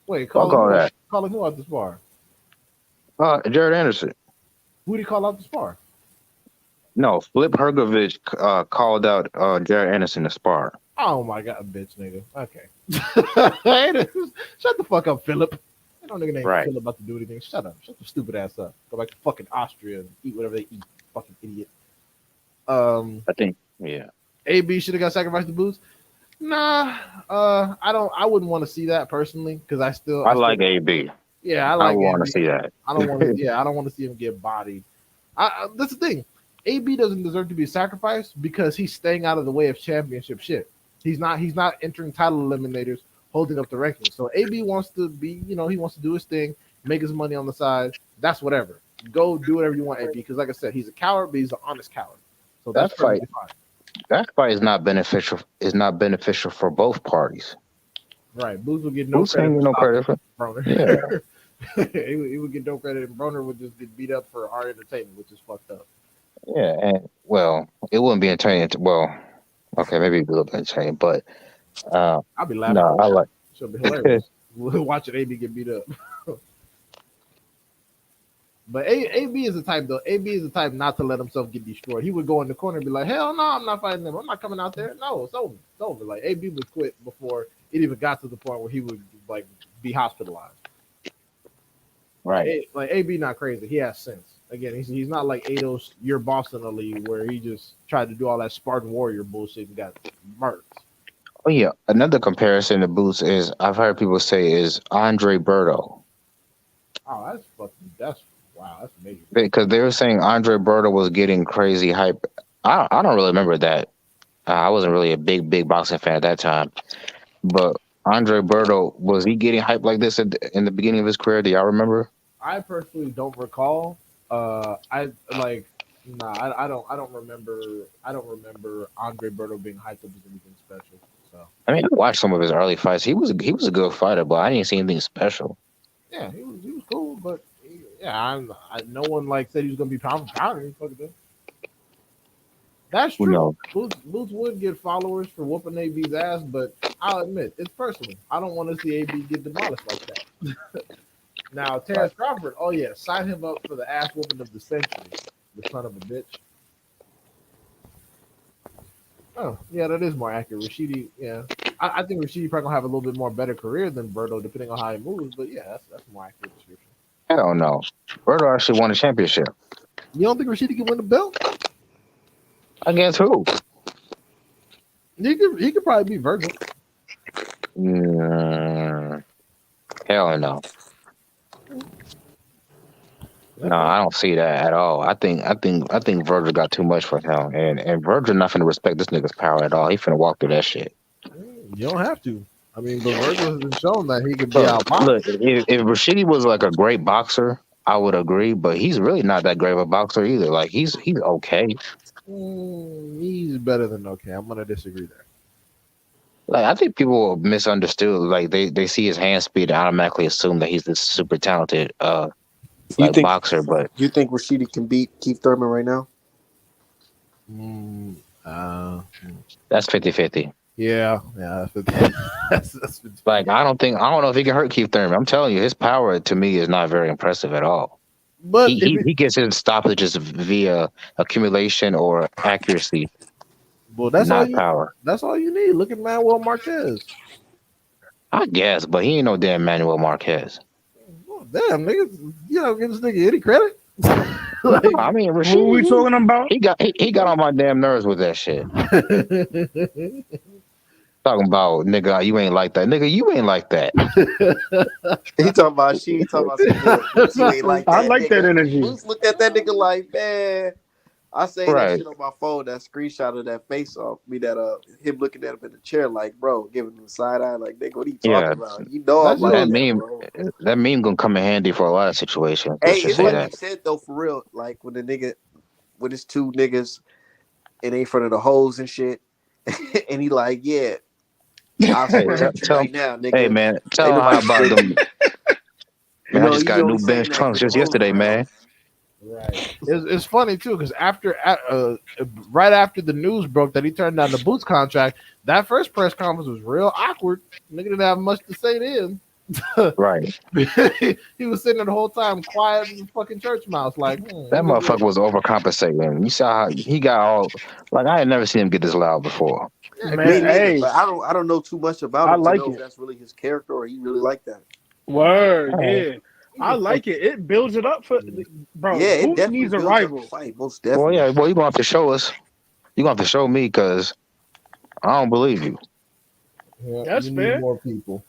Wait, call him who out to spar? Jared Anderson. Who did he call out to spar? No, Flip Hergovich called out Jared Anderson to spar. Oh my God, bitch, nigga. Okay. Shut the fuck up, Philip. I don't nigga named Philip about to do anything. Shut up. Shut the stupid ass up. Go back to fucking Austria and eat whatever they eat. Fucking idiot. I think, yeah. AB should have got sacrificed to Boots. Nah, I wouldn't want to see that personally because I like AB. Yeah, I like. I want to see that. I don't want to. Yeah, I don't want to see him get bodied. That's the thing. AB doesn't deserve to be sacrificed because he's staying out of the way of championship shit. He's not entering title eliminators, holding up the rankings. So AB wants to be, he wants to do his thing, make his money on the side. That's whatever. Go do whatever you want, AB. Because like I said, he's a coward, but he's an honest coward. So that's fine. That fight is not beneficial. Is not beneficial for both parties. Right. Boots would get no credit. For Broner. Yeah. he would get no credit, and Broner would just get beat up for our entertainment, which is fucked up. Yeah, and it wouldn't be entertaining. Okay, maybe a little bit entertaining, but I'll be laughing. No, I like. It'll be hilarious. Watching AB get beat up. But AB is the type though. AB is the type not to let himself get destroyed. He would go in the corner and be like, "Hell no, I'm not fighting them. I'm not coming out there. No, it's over. It's over." Like AB would quit before it even got to the point where he would like be hospitalized. Right. Like AB not crazy. He has sense. Again, he's not like Ados, your boss in the league, where he just tried to do all that Spartan Warrior bullshit and got murked. Oh yeah, another comparison to Boots is I've heard people say is Andre Berto. Oh, that's amazing. Because they were saying Andre Berto was getting crazy hype. I don't really remember that. I wasn't really a big boxing fan at that time. But Andre Berto, was he getting hype like this in the beginning of his career? Do y'all remember? I personally don't recall. I like. Nah, I don't remember. I don't remember Andre Berto being hyped up as anything special. So I mean, I watched some of his early fights. He was a good fighter, but I didn't see anything special. yeah, he was cool, but yeah, no one like said he was gonna be pound for pound. He fucking did. That's Who true. knows? Boots would get followers for whooping AB's ass, but I'll admit it's personal. I don't want to see AB get demolished like that. Now, Terrence Crawford, oh yeah, sign him up for the ass whooping of the century. The son of a bitch. Oh, yeah, that is more accurate. Rashidi, yeah. I think Rashidi probably gonna have a little bit more better career than Berto, depending on how he moves, but yeah, that's more accurate description. I don't know. Berto actually won a championship. You don't think Rashidi can win the belt? Against who? He could probably beat Virgil. Hell no. No, I don't see that at all. I think Virgil got too much for him, and Virgil not finna respect this nigga's power at all. He finna walk through that shit. You don't have to. I mean, but Virgil has been shown that he can be Look, outboxed. look, if Rashidi was like a great boxer, I would agree, but he's really not that great of a boxer either. Like he's okay. He's better than okay. I'm gonna disagree there. Like I think people misunderstood. Like they see his hand speed and automatically assume that he's this super talented boxer. But You think Rashidi can beat Keith Thurman right now? that's 50-50. Yeah, that's Like I don't know if he can hurt Keith Thurman. I'm telling you, his power to me is not very impressive at all. But He gets his stoppages via accumulation or accuracy, well, that's not all you, power. that's all you need. Look at Manuel Marquez. I guess, but he ain't no damn Manuel Marquez. Oh, damn, nigga, you don't give this nigga any credit. I mean, Who Rashid, we talking about? he got on my damn nerves with that shit. Talking about nigga, you ain't like that. Nigga, you ain't like that. He talking about she talking about some ain't like that. I like that energy. Bruce looked at that nigga like, man. I say Right. that shit on my phone, that screenshot of that face off me, that him looking at him in the chair like, bro, giving him a side eye, like, nigga, what are you talking Yeah. about? You know I'm like That that, meme, bro. that meme gonna come in handy for a lot of situations. Hey, Let's just it's say like that. you said though, for real. Like when it's two niggas and they in front of the hoes and shit, and he like, yeah, I'll Hey, swear at you tell- right now, nigga. Hey man, tell Ain't him how nobody about them. You Man, I know, just got you a new only saying Benz that trunks 'cause the just hoes yesterday, around. man. Right. It's funny too because right after the news broke that he turned down the Boots contract, that first press conference was real awkward. Nigga didn't have much to say then. Right. He was sitting there the whole time quiet as a fucking church mouse. Like That motherfucker was overcompensating. You saw how he got all like I had never seen him get this loud before. Man, Me neither, hey, but I don't know too much about I him like to know it. if that's really his character or he really like that. word, Hey. yeah. I like it. It builds it up for bro. Yeah, it Who definitely needs a builds up rival? the fight, most Well, definitely. yeah. Well, you gonna have to show us. You gonna have to show me because I don't believe you. That's you need fair. more people.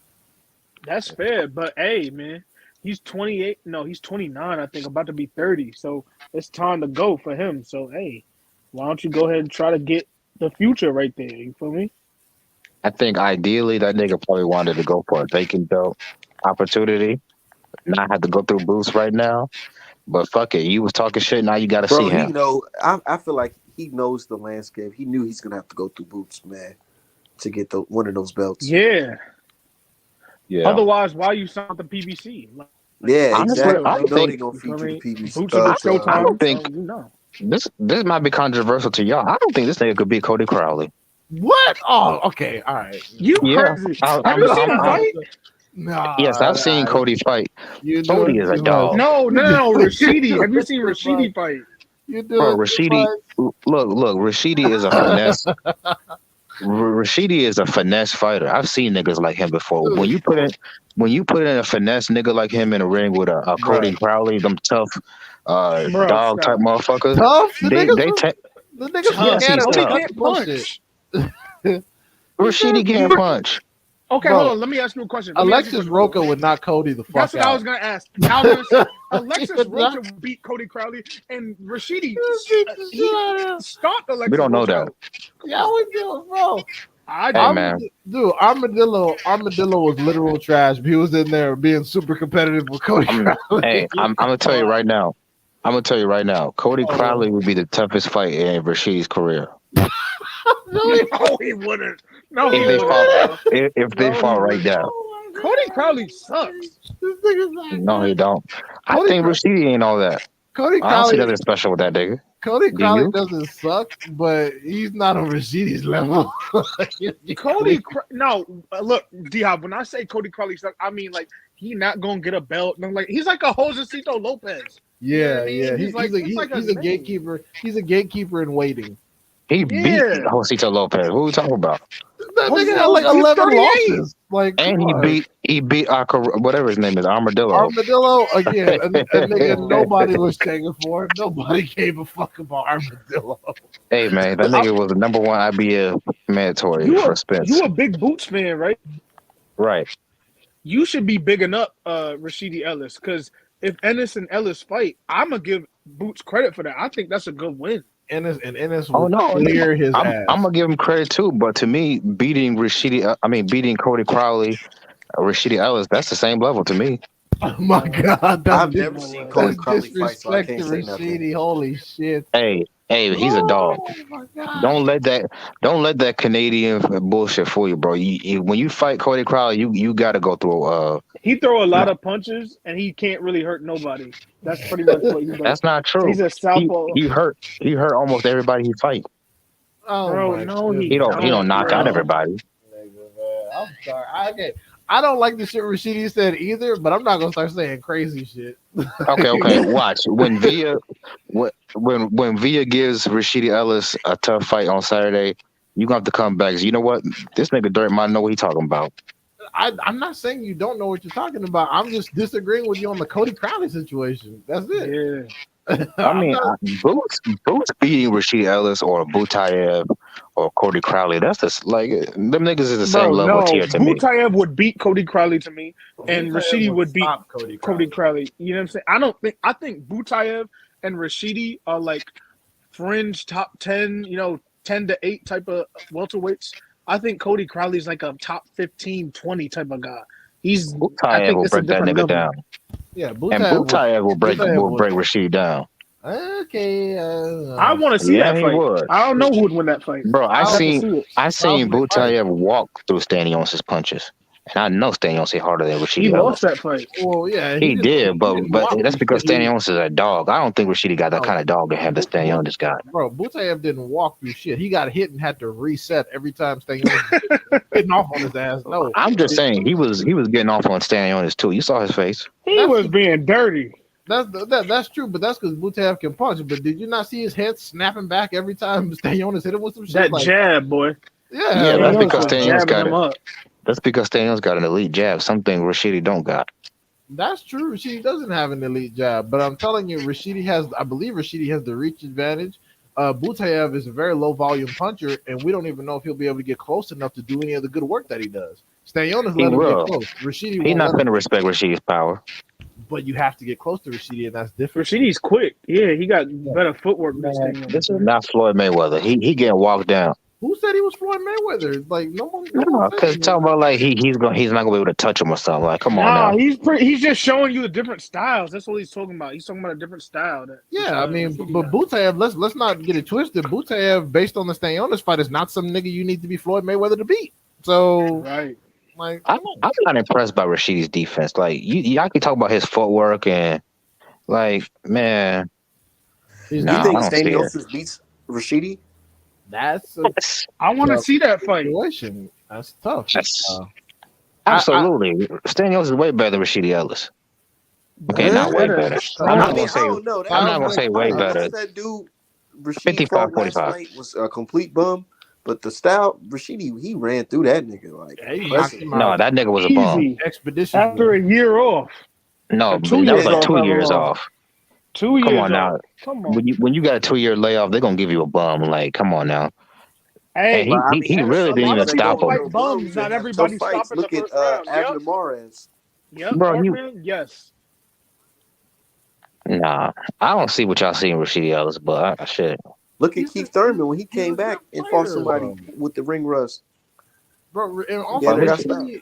That's fair, but hey, man, he's 28. No, he's 29. I think about to be 30. So it's time to go for him. So hey, why don't you go ahead and try to get the future right there? You feel me? I think ideally that nigga probably wanted to go for a vacant belt opportunity, not have to go through Boots right now. But fuck it, you was talking shit. Now you got to Bro, see he him. know. I feel like he knows the landscape. He knew he's gonna have to go through Boots, man, to get one of those belts. Yeah. Yeah. Otherwise, why you sign with the PBC? Like, Yeah, Honestly, exactly. I You know think- they gonna you feel feature the me? PBC. Boots with the Showtime. I don't think- so you know. This might be controversial to y'all. I don't think this nigga could beat Cody Crowley. What? Oh, okay, all right. You Yeah. crazy? I'm- Have you seen him I'm- fight? Nah, Yes, I've seen Cody fight. You Cody doing is a too dog. much. No, Rashidi. Have you seen Rashidi fight? You doing Bro, too Rashidi, much. look, Rashidi is a finesse. Rashidi is a finesse fighter. I've seen niggas like him before. When you put in a finesse nigga like him in a ring with a Cody Crowley, them tough Bro, dog type stop. motherfuckers, Tough. The they niggas, take the niggas Tough. look at him. Cody That's can't bullshit. punch. Rashidi can't punch. Okay, Bro, hold on. Let me ask you a question. Let me ask you a Alexis question. Roca would knock Cody the fuck That's what I was out. gonna ask. I was gonna say, Alexis would Rocha not. beat Cody Crowley, and Rashidi Beat the shit out of him. stopped Alexis. We don't know Rocha that. out. Yeah, we do, bro. I Hey, man. Dude, Armadillo was literal trash. He was in there being super competitive with Cody Crowley. I'm gonna tell you right now. I'm gonna tell you right now. Cody Crowley would be the toughest fight in Rashidi's career. No, he wouldn't. No, he If they wouldn't. fought, if they No, fought he right wouldn't. now. Cody Crowley sucks. This nigga's like, No, he don't. I Cody think Cro- Rashidi ain't all that. Cody I don't see Crowley, nothing special with that nigga. Cody Do Crowley you? doesn't suck, but he's not on Rashidi's level. Look, D-Hop, when I say Cody Crowley sucks, I mean like he not gonna get a belt. No, like he's like a Josecito Lopez. You know what Yeah, I mean? yeah. He's like- he's like a he's a name. gatekeeper. He's a gatekeeper in waiting. He beat Yeah. Josito Lopez. Who we talking about? That Jose nigga had like Aldo, he's 11 38. losses. Like, And come on. he beat whatever his name is, Armadillo. Armadillo again. A nigga nobody was checking for. Nobody gave a fuck about Armadillo. Hey man, that nigga was the number one IBF mandatory for Spence. You a big Boots fan, right? Right. You should be bigging up Rashidi Ellis because if Ennis and Ellis fight, I'm gonna give Boots credit for that. I think that's a good win. Ennis Oh, will no. clear his I'm ass. gonna give him credit too, but to me, beating Cody Crowley, Rashidi Ellis, that's the same level to me. Oh my god, that's I've never seen Cody that's Crowley fight, so I disrespect can't to say nothing. Rashidi. Holy shit. Hey, he's a dog. Oh my god. Don't let that Canadian bullshit fool you, bro. When you fight Cody Crowley, you got to go through. He throw a lot of punches and he can't really hurt nobody. That's pretty much what he does. That's not true. He's a southpaw. He hurt almost everybody he fight. Oh Bro, my no, goodness. He don't knock bro. out everybody. Nigga, man. I'm sorry. I don't like the shit Rashidi said either, but I'm not gonna start saying crazy shit. Okay. Watch when Villa gives Rashidi Ellis a tough fight on Saturday. You gonna have to come back. 'Cause you know what? This nigga Dirt might know what he talking about. I'm not saying you don't know what you're talking about. I'm just disagreeing with you on the Cody Crowley situation. That's it. Yeah. I mean, Boots beating Rashidi Ellis or Butayev or Cody Crowley. That's just like them niggas is the same level tier to me. Butayev would beat Cody Crowley to me, and Rashidi would beat stop Cody Crowley. You know what I'm saying? I think Butayev and Rashidi are like fringe top 10, 10 to 8 type of welterweights. I think Cody Crowley's like a top 15, 20 type of guy. I Butayev think will it's a break that different nigga level. down, Yeah, and Butayev will break Rashidi down. Okay. I want to see Yeah, that he fight. would. I don't know who would win that fight. Bro, I I'll have to seen see it. Butayev walk through Stanionis' punches, and I know Stanionis hit harder than He Rashidi lost Ellis. that fight. Well, yeah, He did, but walk that's because through- Stanionis is a dog. I don't think Rashidi got that No. kind of dog to have that Stanionis got. Bro, Butayev didn't walk through shit. He got hit and had to reset every time Stanionis getting off on his ass. No, I'm just saying he was getting off on Stanionis too. You saw his face. He was being dirty. that's true, but that's because Butayev can punch. But did you not see his head snapping back every time Stanionis hit him with some shit? That Like, jab, boy. Yeah, that's because Stanionis jabbing got him it. up. That's because Stanionis got an elite jab, something Rashidi don't got. that's true. Rashidi doesn't have an elite jab, but I'm telling you, I believe Rashidi has the reach advantage. Butayev is a very low volume puncher, and we don't even know if he'll be able to get close enough to do any of the good work that he does. Stanionis He let him will. get close. Rashidi He's won't not let going him, to respect Rashidi's power. but you have to get close to Rashidi, and that's different. Rashidi's quick. Yeah, he got better footwork than Stanley. This is not Floyd Mayweather. He getting walked down. Who said he was Floyd Mayweather? Like no one. Because talking about like he's not going to be able to touch him or something. Like, come on Nah, now. he's just showing you the different styles. That's what he's talking about. He's talking about a different style. Yeah, I mean, but Butayev, let's not get it twisted. Butayev, based on the Stanionis fight, is not some nigga you need to be Floyd Mayweather to beat. So, right. like, I'm not impressed by Rashidi's defense. Like, y'all can talk about his footwork and, like, man. he's Nah, You I think don't see it. Stanionis beats Rashidi? that's a I want to see that fight. situation. That's tough. Yes. Absolutely. Stanionis is way better than Rashidi Ellis. Okay, not way better. I'm not going to say. I don't know. I'm not gonna say way better. That dude, Rashidi 55, fought last 45. night was a complete bum. But the style, Rashidi, he ran through that nigga like. Yeah, he knocked impressive. him No, out that nigga was a bum. Easy. expedition. After a year off. No, 2 that was years like off, 2 years Pavlov. off. 2 years Come on now. off. Come on. When you got a 2 year layoff, they're gonna give you a bum. Like, come on now. Hey, And But, I he mean, really some didn't even others stop don't him. know Bums, bums not that have everybody tough fights. stopping the Look at first round. Abner Mares. Yep, Bro, Hartman, yes. Nah, I don't see what y'all see in Rashidi Ellis, but shit. Look at He's Keith a- Thurman when he he's came a back good and fought player, somebody bro. with the ring rust. bro. And But also, this, Rashidi,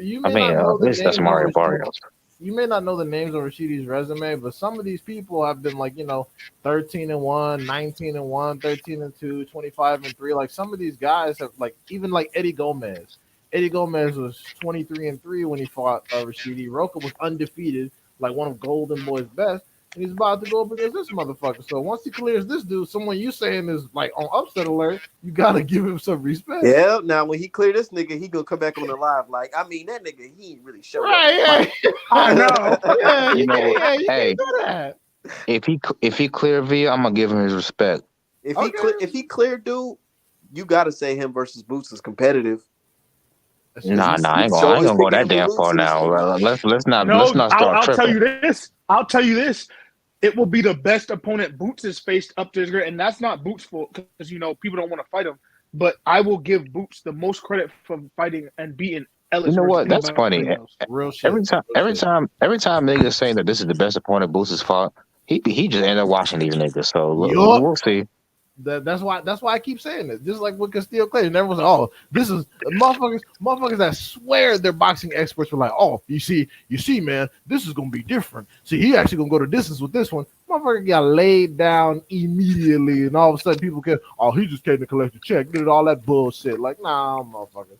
you I may mean, not know the this that's names on Mario Rashidi. Barrios. You may not know the names on Rashidi's resume, but some of these people have been like, 13-1, 19-1, 13-2, 25-3. Like some of these guys have like even like Eddie Gomez. Eddie Gomez was 23-3 when he fought Rashidi. Roca was undefeated, like one of Golden Boy's best. And he's about to go up against this motherfucker. So once he clears this dude, someone you saying is like on upset alert, you gotta give him some respect. Yeah, now when he clear this nigga, he gonna come back on the live. Like, I mean, that nigga, he ain't really showed up. Right, yeah. I know. Yeah, You know what? you Hey, can't do that. if he clear Villa, I'm gonna give him his respect. If he cleared, dude, you gotta say him versus Boots is competitive. Nah, I ain't Show gonna us go that picking damn far losers. now. Let's not No, start I'll tell tripping. you this. I'll tell you this. It will be the best opponent Boots has faced up to his grade, and that's not Boots' fault because people don't want to fight him. But I will give Boots the most credit for fighting and beating Ellis. You know what? versus That's funny. anybody else. Real shit. Every time niggas saying that this is the best opponent Boots has fought, he just end up watching these niggas. So Yup. we'll see. That's why I keep saying it. Just like with Castillo Clay, and everyone's like, "Oh, this is motherfuckers that swear they're boxing experts were like, oh, you see, man, this is gonna be different. See, he actually gonna go to distance with this one. Motherfucker got laid down immediately, and all of a sudden people can, oh, he just came to collect a check, did all that bullshit. Like, nah, motherfucker,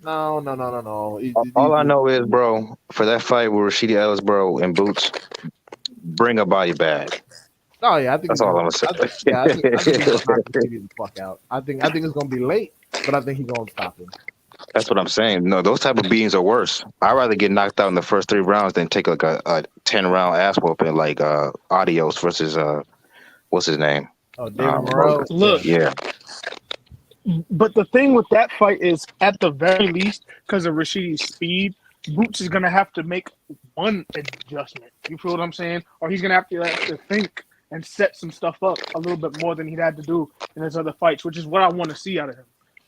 no. All I know is, bro, for that fight with Rashidi Ellis, bro, and Boots, bring a body bag. Oh yeah, I think That's all I'm gonna say. I think he's gonna knock the fuck out. I think it's gonna be late, but I think he's gonna stop him. That's what I'm saying. No, those type of beatings are worse. I'd rather get knocked out in the first 3 rounds than take like a 10-round ass whooping like Adios versus what's his name? Oh, David Morrell. Look, Yeah. but the thing with that fight is, at the very least, because of Rashidi's speed, Boots is gonna have to make one adjustment. You feel what I'm saying? Or he's gonna have to think and set some stuff up a little bit more than he'd had to do in his other fights, which is what I want to see out of him.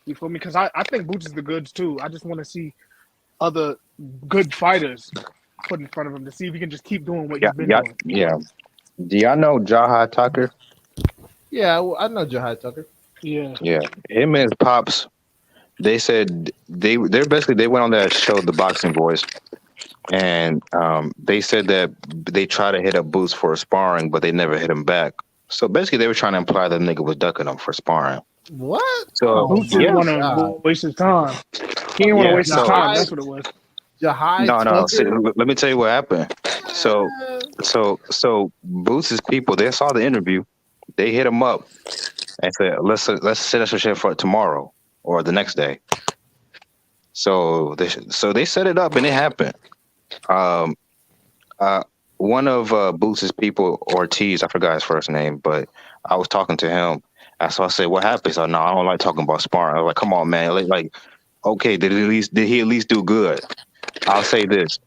You feel me? Because I think Boots is the goods too. I just want to see other good fighters put in front of him to see if he can just keep doing what he's been doing. Yeah. Do y'all know Jaha Tucker? Yeah, I know Jahai Tucker. Yeah. Yeah. Him and his pops, they said they went on that show, The Boxing Boys, and they said that they tried to hit up Boots for sparring, but they never hit him back. So basically, they were trying to imply that nigga was ducking them for sparring. What? So Boots didn't want to waste his time. He didn't want to waste his time. That's what it was. Jahai No. Tucker? See, let me tell you what happened. So Boots' people, they saw the interview, they hit him up and said, let's set us a shit for tomorrow or the next day. So they set it up and it happened. One of Boots' people, Ortiz, I forgot his first name, but I was talking to him. So I said, "What happened?" He said, "No, I don't like talking about sparring." I was like, "Come on, man! Like, okay, did he at least do good?" I'll say this: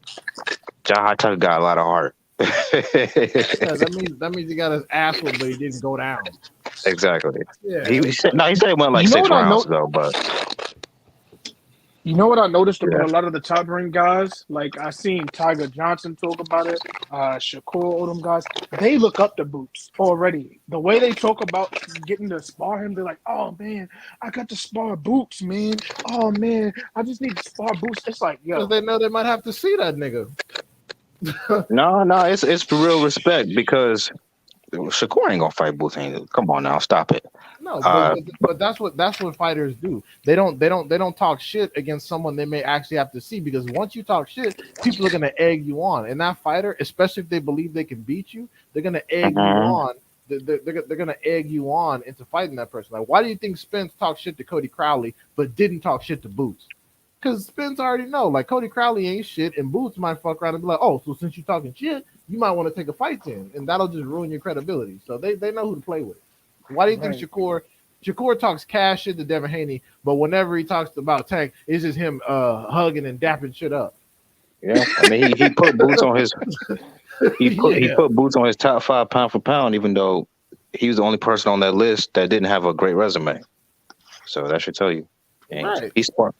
Jaha Tucker got a lot of heart. Yeah, that means he got his ass whooped, but he didn't go down. Exactly. Yeah. He said it went like 6 rounds though, but You know what I noticed about a lot of the top ring guys? Like, I seen Tiger Johnson talk about it, Shakur, all them guys. They look up to Boots already. The way they talk about getting to spar him, they're like, "Oh man, I got to spar Boots, man. Oh man, I just need to spar Boots." It's like, yo, Because they know they might have to see that nigga. no, it's for real respect because Shakur ain't gonna fight Boots. Come on now, stop it. No, but that's what fighters do. They don't talk shit against someone they may actually have to see, because once you talk shit, people are gonna egg you on. And that fighter, especially if they believe they can beat you, they're gonna egg you on. They're gonna egg you on into fighting that person. Like, why do you think Spence talked shit to Cody Crowley but didn't talk shit to Boots? Because Spence already know, like, Cody Crowley ain't shit, and Boots might fuck around and be like, "Oh, so since you're talking shit, you might want to take a fight then," and that'll just ruin your credibility. So they know who to play with. Why do you think Shakur talks cash shit to Devin Haney, but whenever he talks about Tank, it's just him hugging and dapping shit up? Yeah, I mean he put Boots on his he put Boots on his top 5 pound for pound, even though he was the only person on that list that didn't have a great resume. So that should tell you. And Right. he's smart.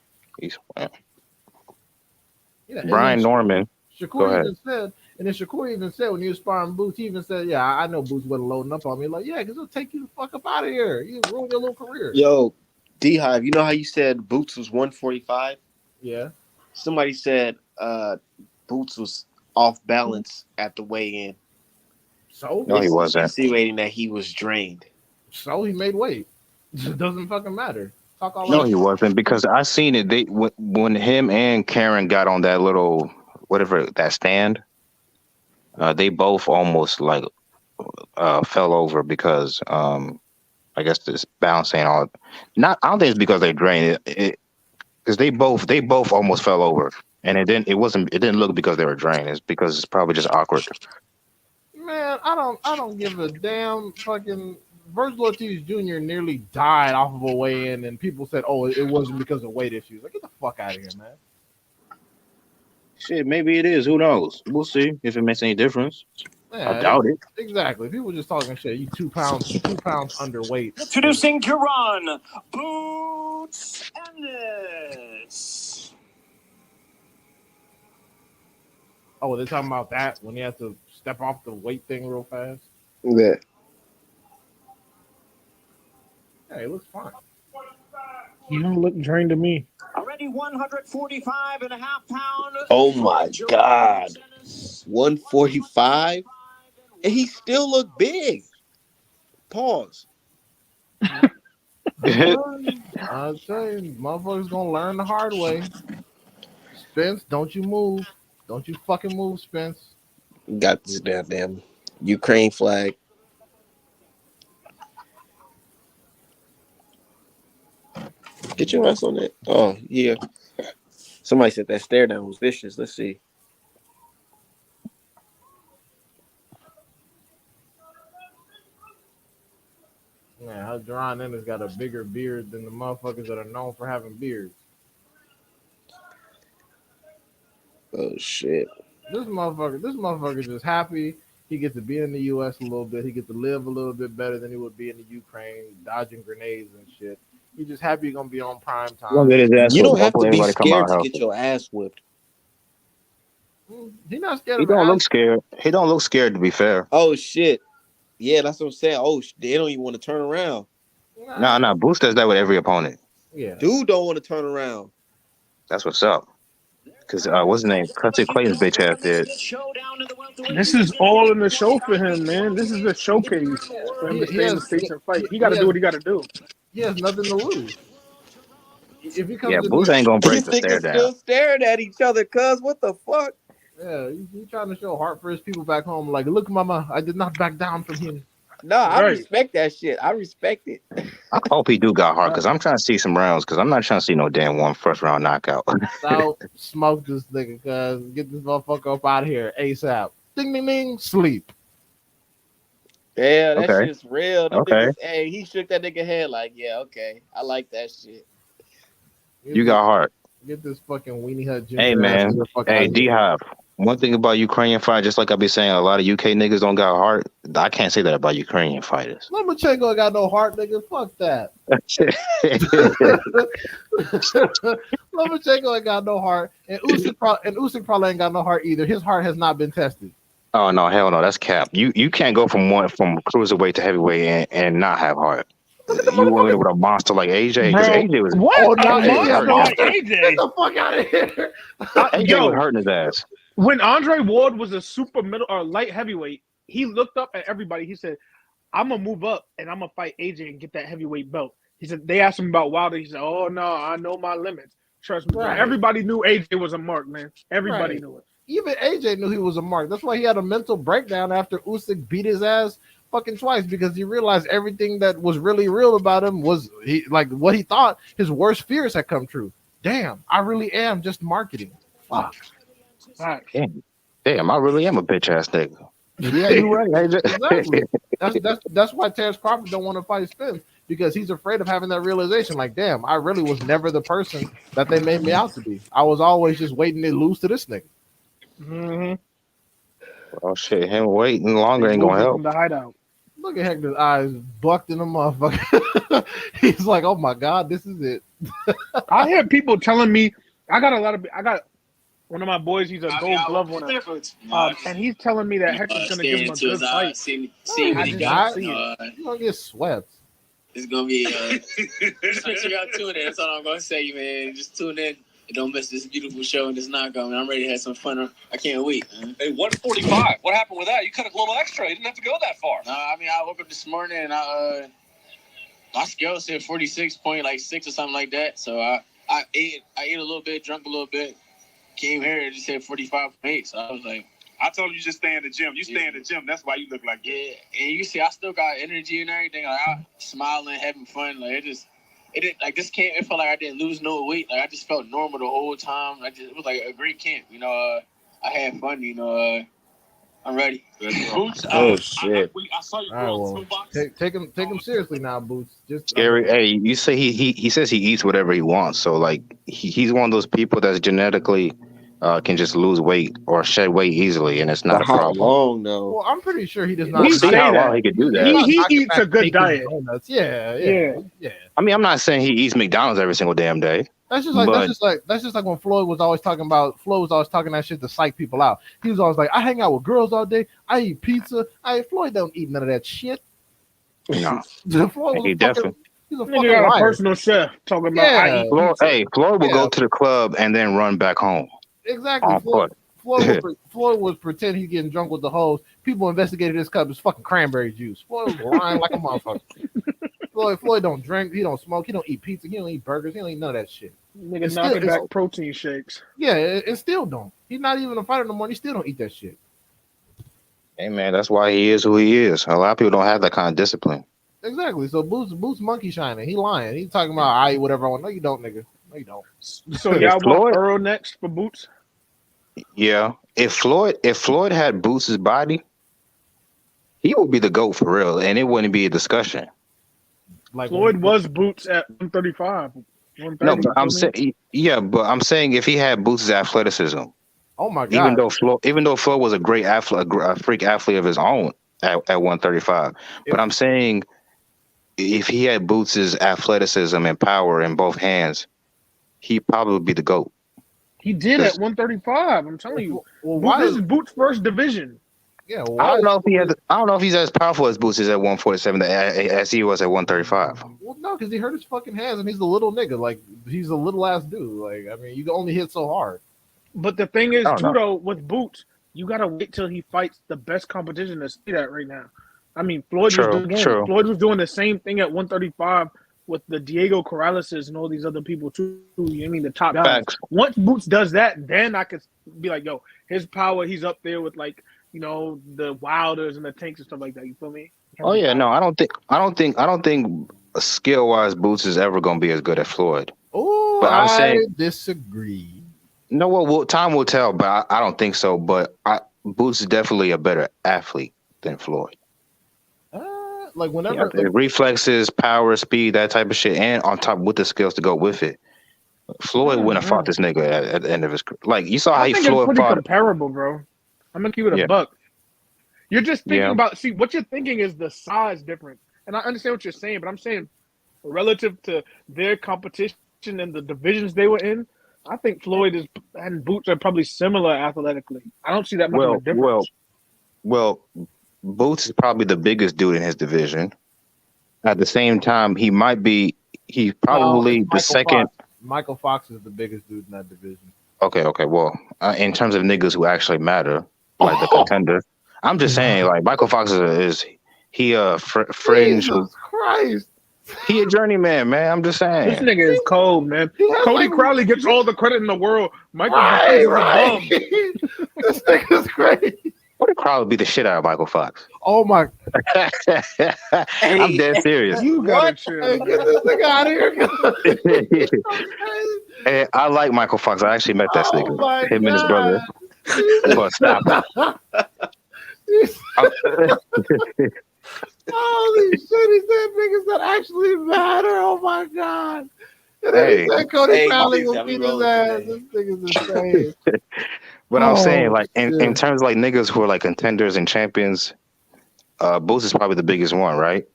Yeah, Brian Norman. Shakur even said when he was sparring Boots, he even said, "Yeah, I know Boots wasn't loading up on me." Like, yeah, because it'll take you the fuck up out of here. You ruin your little career. Yo, D Hive, you know how you said Boots was 145? Yeah. Somebody said Boots was off balance at the weigh in, So No, he wasn't. insinuating that he was drained. he made weight. It doesn't fucking matter. Talk all No, that. he wasn't because I seen it. They when him and Karen got on that little whatever that stand, they both almost like fell over because I guess this bouncing all. Not I don't think it's because they drained it because they both almost fell over and it didn't look because they were drained. It's because it's probably just awkward. Man, I don't give a damn. Fucking Virgil Ortiz Jr. nearly died off of a weigh-in, and people said, "Oh, it wasn't because of weight issues." Like, get the fuck out of here, man. Shit, maybe it is. Who knows? We'll see if it makes any difference. Yeah, I doubt it. Exactly. People just talking shit. You 2 pounds underweight. Introducing Quran Boots Ennis. Oh, they're talking about that when he has to step off the weight thing real fast. Yeah. Yeah, he looks fine. You don't look drained to me. Already 145.5 pounds. Oh my God. 145? And he still looked big. Pause. I tell you, motherfuckers gonna learn the hard way. Spence, don't you move. Don't you fucking move, Spence. Got this damn Ukraine flag. Get your ass on it. Oh, yeah. Somebody said that stare down was vicious. Let's see. Man, how Deron Ennis got a bigger beard than the motherfuckers that are known for having beards. Oh, shit. This motherfucker just happy he gets to be in the U.S. a little bit. He gets to live a little bit better than he would be in the Ukraine, dodging grenades and shit. He's just happy he's gonna be on prime time. You don't have to be scared to get your ass whipped. He's not scared. He don't look scared. He don't look scared, to be fair. Oh, shit. Yeah, that's what I'm saying. Oh, they don't even want to turn around. Nah. Boost does that with every opponent. Yeah. Dude don't want to turn around. That's what's up. Because what's his name? Cutty Clayton's bitch ass did. This is all in the show for him, man. This is a showcase for him to stay in the States and fight. He got to do what he got to do. He has nothing to lose. If he comes Yeah, to Boost ain't gonna break These the stare niggas down. still staring at each other, cuz what the fuck? Yeah, he's trying to show heart for his people back home. Like, look, mama, I did not back down from him. No, I Right. respect that shit. I respect it. I hope he do got heart because I'm trying to see some rounds because I'm not trying to see no damn first round knockout. So smoke this nigga, cuz get this motherfucker up out of here ASAP. Ding ding ding, sleep. Yeah, that Okay. shit's real. Them Okay. niggas, hey, he shook that nigga head like, yeah, okay. I like that shit. You got heart. Get this fucking weenie hut. Hey, man. Hey, D Hop. One thing about Ukrainian fight, just like I be saying, a lot of UK niggas don't got heart. I can't say that about Ukrainian fighters. Lomachenko ain't got no heart, nigga. Fuck that. Lomachenko ain't got no heart, and Usyk probably ain't got no heart either. His heart has not been tested. Oh no, hell no, that's cap. You can't go from cruiserweight to heavyweight and not have heart. You went with a monster like AJ because AJ was What? Oh, A no, monster like AJ. Get the fuck out of here. AJ Yo, was hurting his ass. when Andre Ward was a super middle or light heavyweight, he looked up at everybody. He said, "I'm gonna move up and I'm gonna fight AJ and get that heavyweight belt." He said they asked him about Wilder. He said, "Oh no, I know my limits. Trust me." Right. Everybody knew AJ was a mark, man. Everybody Right. knew it. Even AJ knew he was a mark. That's why he had a mental breakdown after Usyk beat his ass fucking twice because he realized everything that was really real about him was what he thought his worst fears had come true. Damn, I really am just marketing. Fuck. Right. Damn, I really am a bitch ass nigga. Yeah, you right, AJ. Exactly. That's why Terrence Crawford don't want to fight Spence because he's afraid of having that realization. Like, damn, I really was never the person that they made me out to be. I was always just waiting to lose to this nigga. Mm-hmm. Oh shit, him waiting longer ain't gonna help. The hideout. Look at Hector's eyes bucked in the motherfucker. He's like, oh my god, this is it. I hear people telling me I got one of my boys. He's a Gold Glove winner, and he's telling me that Hector's gonna give him a good fight. You're gonna get swept. It's gonna be just make sure y'all tune in. That's all I'm gonna say, man. Just tune in. And don't miss this beautiful show and this knockout, man. I'm ready to have some fun. I can't wait, man. Hey, 145. What happened with that? You cut a little extra. You didn't have to go that far. I mean, I woke up this morning and my scale said 46.6 or something like that. So I ate a little bit, drank a little bit, came here and it just said 45.8. So I was like, I told you just stay in the gym. You stay in the gym. That's why you look like that. yeah. And you see, I still got energy and everything. Like I'm smiling, having fun. Like it felt like I didn't lose no weight. Like I just felt normal the whole time. It was like a great camp. I had fun. I'm ready. Boots. Shit. I saw you All right, go well, on Toolbox. take him seriously now, Boots. Just Gary, hey, you say he says he eats whatever he wants. So like he's one of those people that's genetically can just lose weight or shed weight easily, and it's not But a how problem. long though? Well, I'm pretty sure he does not. He See say how that. long he could do that. He Not eats a good bacon diet. donuts. Yeah. I mean, I'm not saying he eats McDonald's every single damn day. That's just like But- that's just like when Floyd was always talking that shit to psych people out. He was always like, I hang out with girls all day. I eat pizza. Floyd don't eat none of that shit. No, Floyd was he definitely. he's a Nigga fucking got a liar. personal chef talking about Yeah. I eat pizza. Floyd will Yeah. go to the club and then run back home. Exactly. On foot. Floyd would pretend he's getting drunk with the hoes. People investigated this cup as fucking cranberry juice. Floyd was lying like a motherfucker. Floyd don't drink. He don't smoke. He don't eat pizza. He don't eat burgers. He don't eat none of that shit. Nigga It's knocking still- back protein shakes. Yeah, it still don't. He's not even a fighter no more. And he still don't eat that shit. Hey man, that's why he is who he is. A lot of people don't have that kind of discipline. Exactly. So Boots monkey shining. He lying. He talking about I eat whatever I want. No, you don't, nigga. No, you don't. So y'all Floyd- want Earl next for Boots? Yeah, if Floyd had Boots' body, he would be the GOAT for real, and it wouldn't be a discussion. Like Floyd was Boots at 135. 130, No, but I'm you feel me? saying, yeah, but I'm saying if he had Boots' athleticism, Oh my god. even though Floyd was a great athlete, a freak athlete of his own at 135, but I'm saying if he had Boots' athleticism and power in both hands, he'd probably be the GOAT. He did at 135. I'm telling you. Well, Boots, why this is is Boots' first division. yeah? I Why don't know if I don't know if he's as powerful as Boots is at 147 as he was at 135. Well, no, because he hurt his fucking hands and he's a little nigga. Like he's a little ass dude. Like I mean, you can only hit so hard. But the thing is, I don't too, know. though, with Boots, you gotta wait till he fights the best competition to see that right now. I mean, Floyd True. was doing the same thing at 135 with the Diego Corrales and all these other people too. You mean the top guys? Facts. Once Boots does that, then I could be like, yo, his power, he's up there with like, the Wilders and the Tanks and stuff like that. You feel me? Oh yeah, no, I don't think skill wise Boots is ever gonna be as good as Floyd. Oh, But I'm I saying- disagree. No, well, time will tell, but I don't think so. But Boots is definitely a better athlete than Floyd. Like Yeah, whenever the reflexes, power, speed, that type of shit, and on top with the skills to go with it. Floyd wouldn't have fought this nigga at the end of his career. Like you saw how I think it's Floyd pretty fought. comparable, bro. I'm gonna keep it a Yeah. buck. You're just thinking Yeah. about what you're thinking is the size difference, and I understand what you're saying, but I'm saying relative to their competition and the divisions they were in, I think Floyd and Boots are probably similar athletically. I don't see that much of a difference. Well, Boots is probably the biggest dude in his division. At the same time, he's probably the second. Michael Fox is the biggest dude in that division. Okay. Well, in terms of niggas who actually matter, like the contender, I'm just saying, like Michael Fox is a fringe. Jesus Christ! He a journeyman, man. I'm just This saying. nigga is cold, man. He has Cody like- Crowley gets all the credit in the world. Michael Right, Fox is a bum. This nigga's crazy. What would probably be the shit out of Michael Fox? Oh my! I'm dead serious. You gotta chill. Hey, man. get this nigga out of here! Hey, I like Michael Fox. I actually met that Oh nigga. my Him and his brother. But stop it. Holy shit! He said niggas that actually matter. Oh my god! And then Hey. he said Cody Hey, Crowley niggas, will how we beat his rolling ass. today? This nigga's insane. But I'm Oh, saying, like, in shit. terms of like niggas who are like contenders and champions, Boots is probably the biggest one, right?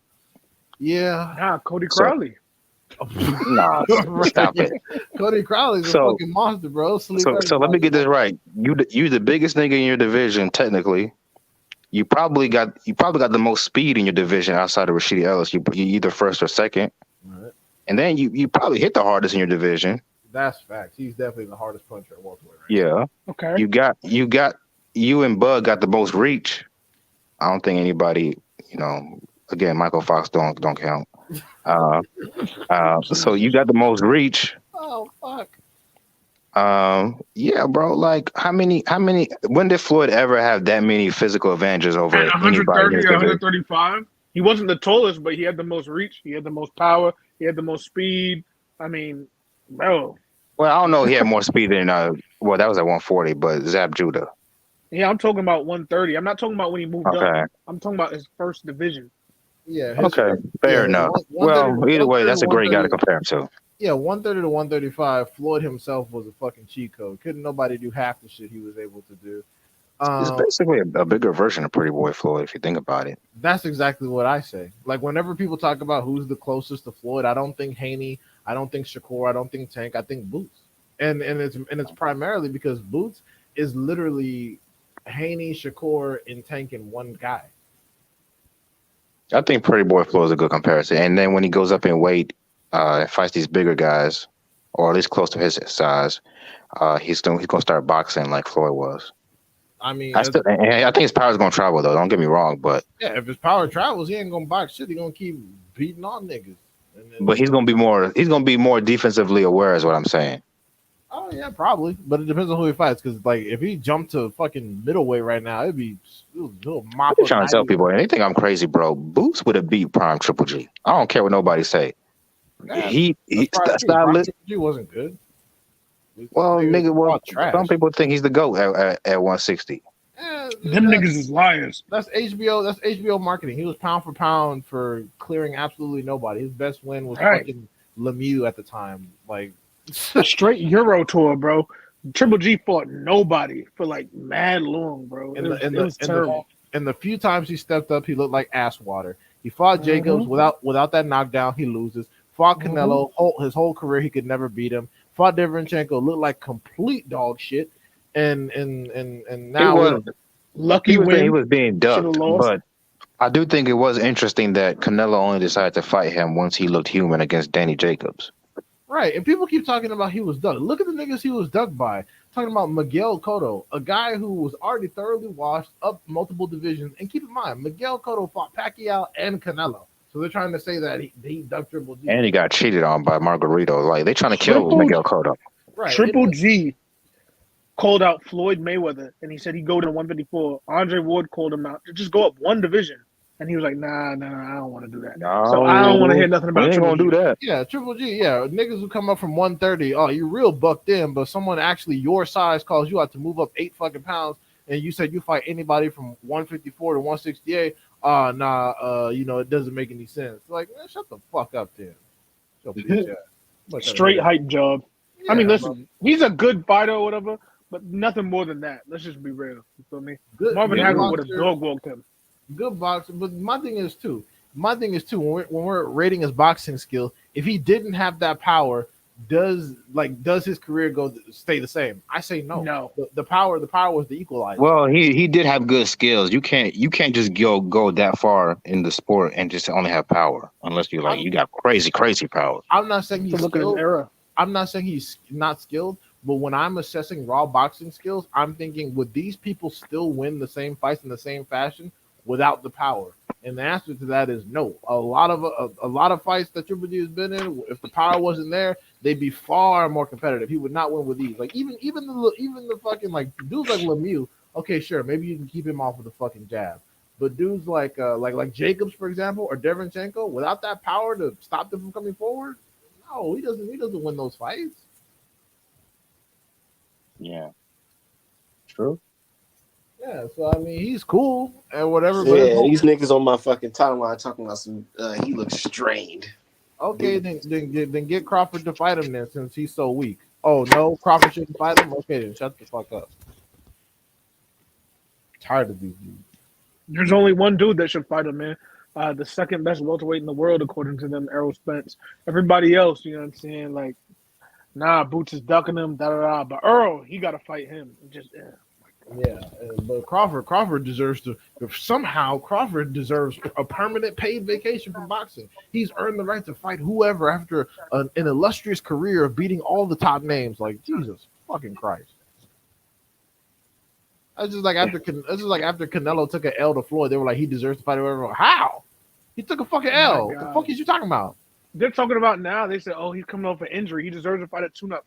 Yeah. Nah, Cody So- Crowley. Nah, stop it. Cody Crowley's a So- fucking monster, bro. Sleep So let me get this right. You the biggest nigga in your division, technically, you probably got the most speed in your division outside of Rashidi Ellis. You either first or second, Right. and then you probably hit the hardest in your division. That's facts. He's definitely the hardest puncher at welterweight. Right? Yeah, Okay. you and Bud got the most reach. I don't think anybody, again, Michael Fox don't count. So you got the most reach. Oh fuck. Yeah, bro. Like how many? When did Floyd ever have that many physical advantages over At anybody? 130 in his or division? 135, he wasn't the tallest, but he had the most reach. He had the most power. He had the most speed. I mean, bro. Well, I don't know. He had more speed than well, that was at 140, but Zab Judah. Yeah, I'm talking about 130. I'm not talking about when he moved Okay. up. I'm talking about his first division. Yeah. Okay, fair enough. Well, either way, that's a great guy to compare him to. Yeah, 130 to 135. Floyd himself was a fucking cheat code. Couldn't nobody do half the shit he was able to do. It's basically a bigger version of Pretty Boy Floyd, if you think about it. That's exactly what I say. Like whenever people talk about who's the closest to Floyd, I don't think Haney, I don't think Shakur, I don't think Tank, I think Boots. And it's primarily because Boots is literally Haney, Shakur, and Tank in one guy. I think Pretty Boy Floyd is a good comparison. And then when he goes up in weight, and fights these bigger guys, or at least close to his size, he's gonna start boxing like Floyd was. I mean, I think his power's gonna travel though. Don't get me wrong, but yeah, if his power travels, he ain't gonna box shit. He gonna keep beating on niggas. But he's gonna be more defensively aware, is what I'm saying. Oh yeah, probably. But it depends on who he fights. Because like, if he jumped to fucking middleweight right now, it'll mop I'm up. trying to tell people, and they think I'm crazy, bro. Boots would have beat Prime Triple G. I don't care what nobody say. He He wasn't good. Well, nigga, trash. some people think he's the GOAT at 160. Them niggas is liars. That's HBO. That's HBO marketing. He was pound for pound for clearing absolutely nobody. His best win was fucking Lemieux at the time. Like straight Euro tour, bro. Triple G fought nobody for like mad long, bro. It was terrible. And the few times he stepped up, he looked like ass water. He fought Jacobs without that knockdown. He loses. Fought Canelo. His whole career, he could never beat him. Fought Derevyanchenko, looked like complete dog shit. And now lucky he was being ducked, but I do think it was interesting that Canelo only decided to fight him once he looked human against Danny Jacobs. Right, and people keep talking about he was ducked. Look at the niggas he was ducked by. Talking about Miguel Cotto, a guy who was already thoroughly washed up multiple divisions. And keep in mind, Miguel Cotto fought Pacquiao and Canelo. So they're trying to say that he ducked Triple G. And he got cheated on by Margarito. Like, they're trying to kill Miguel Cotto. Right. Triple G called out Floyd Mayweather, and he said he'd go to 154. Andre Ward called him out to just go up one division. And he was like, nah, I don't want to do that. No, so I don't want to hear nothing about Triple G. Do that. Yeah, Triple G, yeah. Niggas who come up from 130, oh, you real bucked in, but someone actually your size calls you out to move up 8 fucking pounds, and you said you fight anybody from 154 to 168. It doesn't make any sense. Like, man, shut the fuck up, then. Straight hype job. Yeah, I mean, listen, he's a good fighter or whatever, but nothing more than that. Let's just be real. You feel me? Marvin Hagler would have dog walked him. Good boxer, but my thing is too. When we're rating his boxing skill, if he didn't have that power, does his career stay the same? I say no. No. The power was the equalizer. Well, he did have good skills. You can't just go that far in the sport and just only have power unless you got crazy power. I'm not saying he's look at his era. I'm not saying he's not skilled, but when I'm assessing raw boxing skills, I'm thinking, would these people still win the same fights in the same fashion without the power? And the answer to that is no. A lot of fights that Triple G has been in, if the power wasn't there, they'd be far more competitive. He would not win with these. Like even the fucking like dudes like Lemieux. Okay, sure, maybe you can keep him off with the fucking jab, but dudes like Jacobs, for example, or Derevyanchenko, without that power to stop them from coming forward, no, he doesn't win those fights. Yeah, true. Yeah, so I mean, he's cool and whatever. Yeah, these niggas on my fucking timeline talking about some. He looks strained. Okay, then get Crawford to fight him then, since he's so weak. Oh no, Crawford shouldn't fight him. Okay, then shut the fuck up. Tired of these dudes. There's only one dude that should fight him, man. The second best welterweight in the world, according to them, Errol Spence. Everybody else, you know what I'm saying? Like, nah, Boots is ducking him, da da da. But Earl, he got to fight him. Yeah, but Crawford deserves to. If somehow Crawford deserves a permanent paid vacation from boxing. He's earned the right to fight whoever after an illustrious career of beating all the top names. Like Jesus fucking Christ. That's just like after Canelo took an L to Floyd, they were like he deserves to fight whoever. How? He took a fucking Oh my L. What the God. fuck is you talking about? They're talking about now. They said, "Oh, he's coming off an injury. He deserves to fight a tune-up."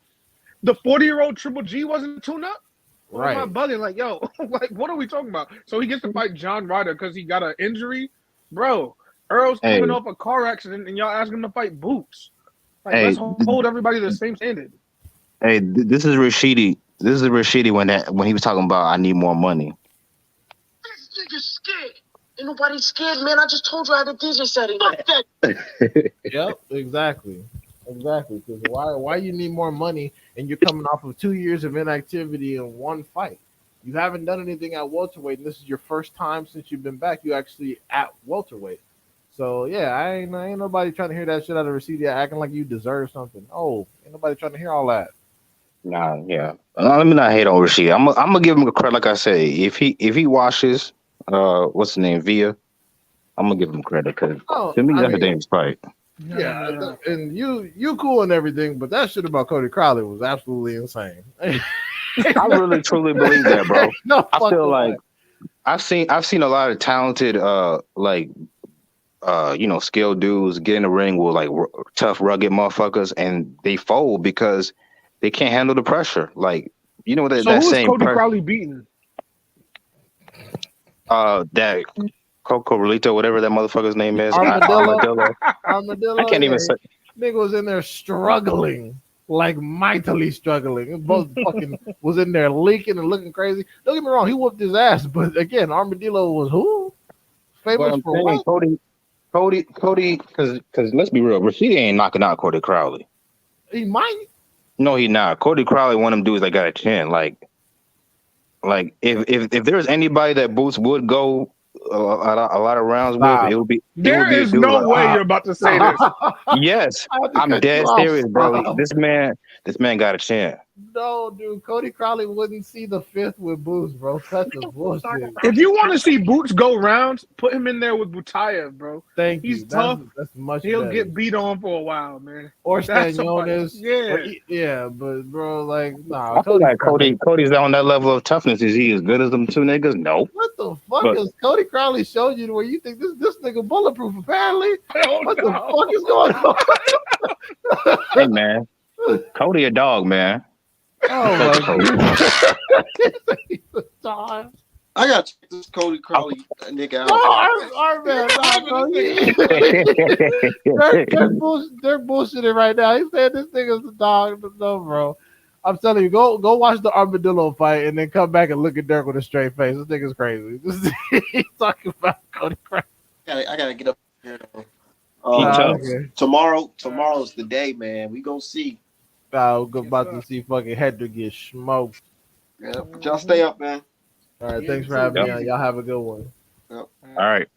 The 40-year-old Triple G wasn't a tune-up. Why am I Right. buzzing? Like, yo, like, what are we talking about? So he gets to fight John Ryder because he got an injury, bro. Earl's Hey, coming off a car accident, and y'all asking him to fight Boots. Like, hey, let's hold everybody to the same standard. hey, this is Rashidi. This is Rashidi when he was talking about I need more money. This nigga's scared. Ain't nobody scared, man. I just told you I had a DJ setting. Fuck that. Yep, exactly. Because why you need more money and you're coming off of 2 years of inactivity in one fight? You haven't done anything at welterweight, and this is your first time since you've been back. You actually at welterweight. So yeah, I ain't nobody trying to hear that shit out of Rashidi acting like you deserve something. Oh, ain't nobody trying to hear all that. Nah, yeah. Let me not hate on Rashid. I'm gonna give him a credit. Like I say, if he washes, what's the name, Via, I'm gonna give him credit because Oh, to me I that's a mean, dangerous fight. yeah, and you cool and everything, but that shit about Cody Crowley was absolutely insane. I really truly believe that, bro. No, I feel fucking like way. I've seen a lot of talented skilled dudes get in the ring with like tough, rugged motherfuckers, and they fold because they can't handle the pressure. Like that So who is same Cody pressure. Crowley beating? That Coco Rolito, whatever that motherfucker's name is, Armadillo. Armadillo. I can't even say. Nigga was in there struggling, like mightily struggling. Both fucking was in there leaking and looking crazy. Don't get me wrong, he whooped his ass, but again, Armadillo was who? But Famous I'm for saying what? Cody, because let's be real, Rashidi ain't knocking out Cody Crowley. He might. No, he not. Cody Crowley, one of them dudes that got a chin. Like if there's anybody that Boots would go a lot of rounds with, Stop. it would be There a is dude no like way you're about to say this. yes. I have to I'm cut dead you off. serious, bro. Stop. This man got a chin. No, dude, Cody Crowley wouldn't see the fifth with Boost, bro. That's the bullshit. If you want to see Boots go rounds, put him in there with Butayev, bro. Thank He's you. tough. That's much He'll better. get beat on for a while, man. Or That's Stanionis. yeah. Yeah, but bro, like, nah. I feel like Cody's on that level of toughness. Is he as good as them two niggas? No. What the fuck But- has Cody Crowley showed you to where you think this nigga bulletproof? Apparently, what the No. fuck is going on? Hey man, Cody a dog, man. Oh Fuck my Cody. god! I got to check this Cody Crowley nigga out. Oh, our man, they're bullshitting right now. He said this nigga's a dog. No, bro. I'm telling you, go watch the Armadillo fight and then come back and look at Dirk with a straight face. This nigga's crazy. He's talking about Cody Crowley. I gotta get up here. Okay. Tomorrow's the day, man. We gonna see. We're about to see fucking Hector get smoked. Yeah, but y'all stay up, man. All right, thanks for having me on. Y'all have a good one. All right.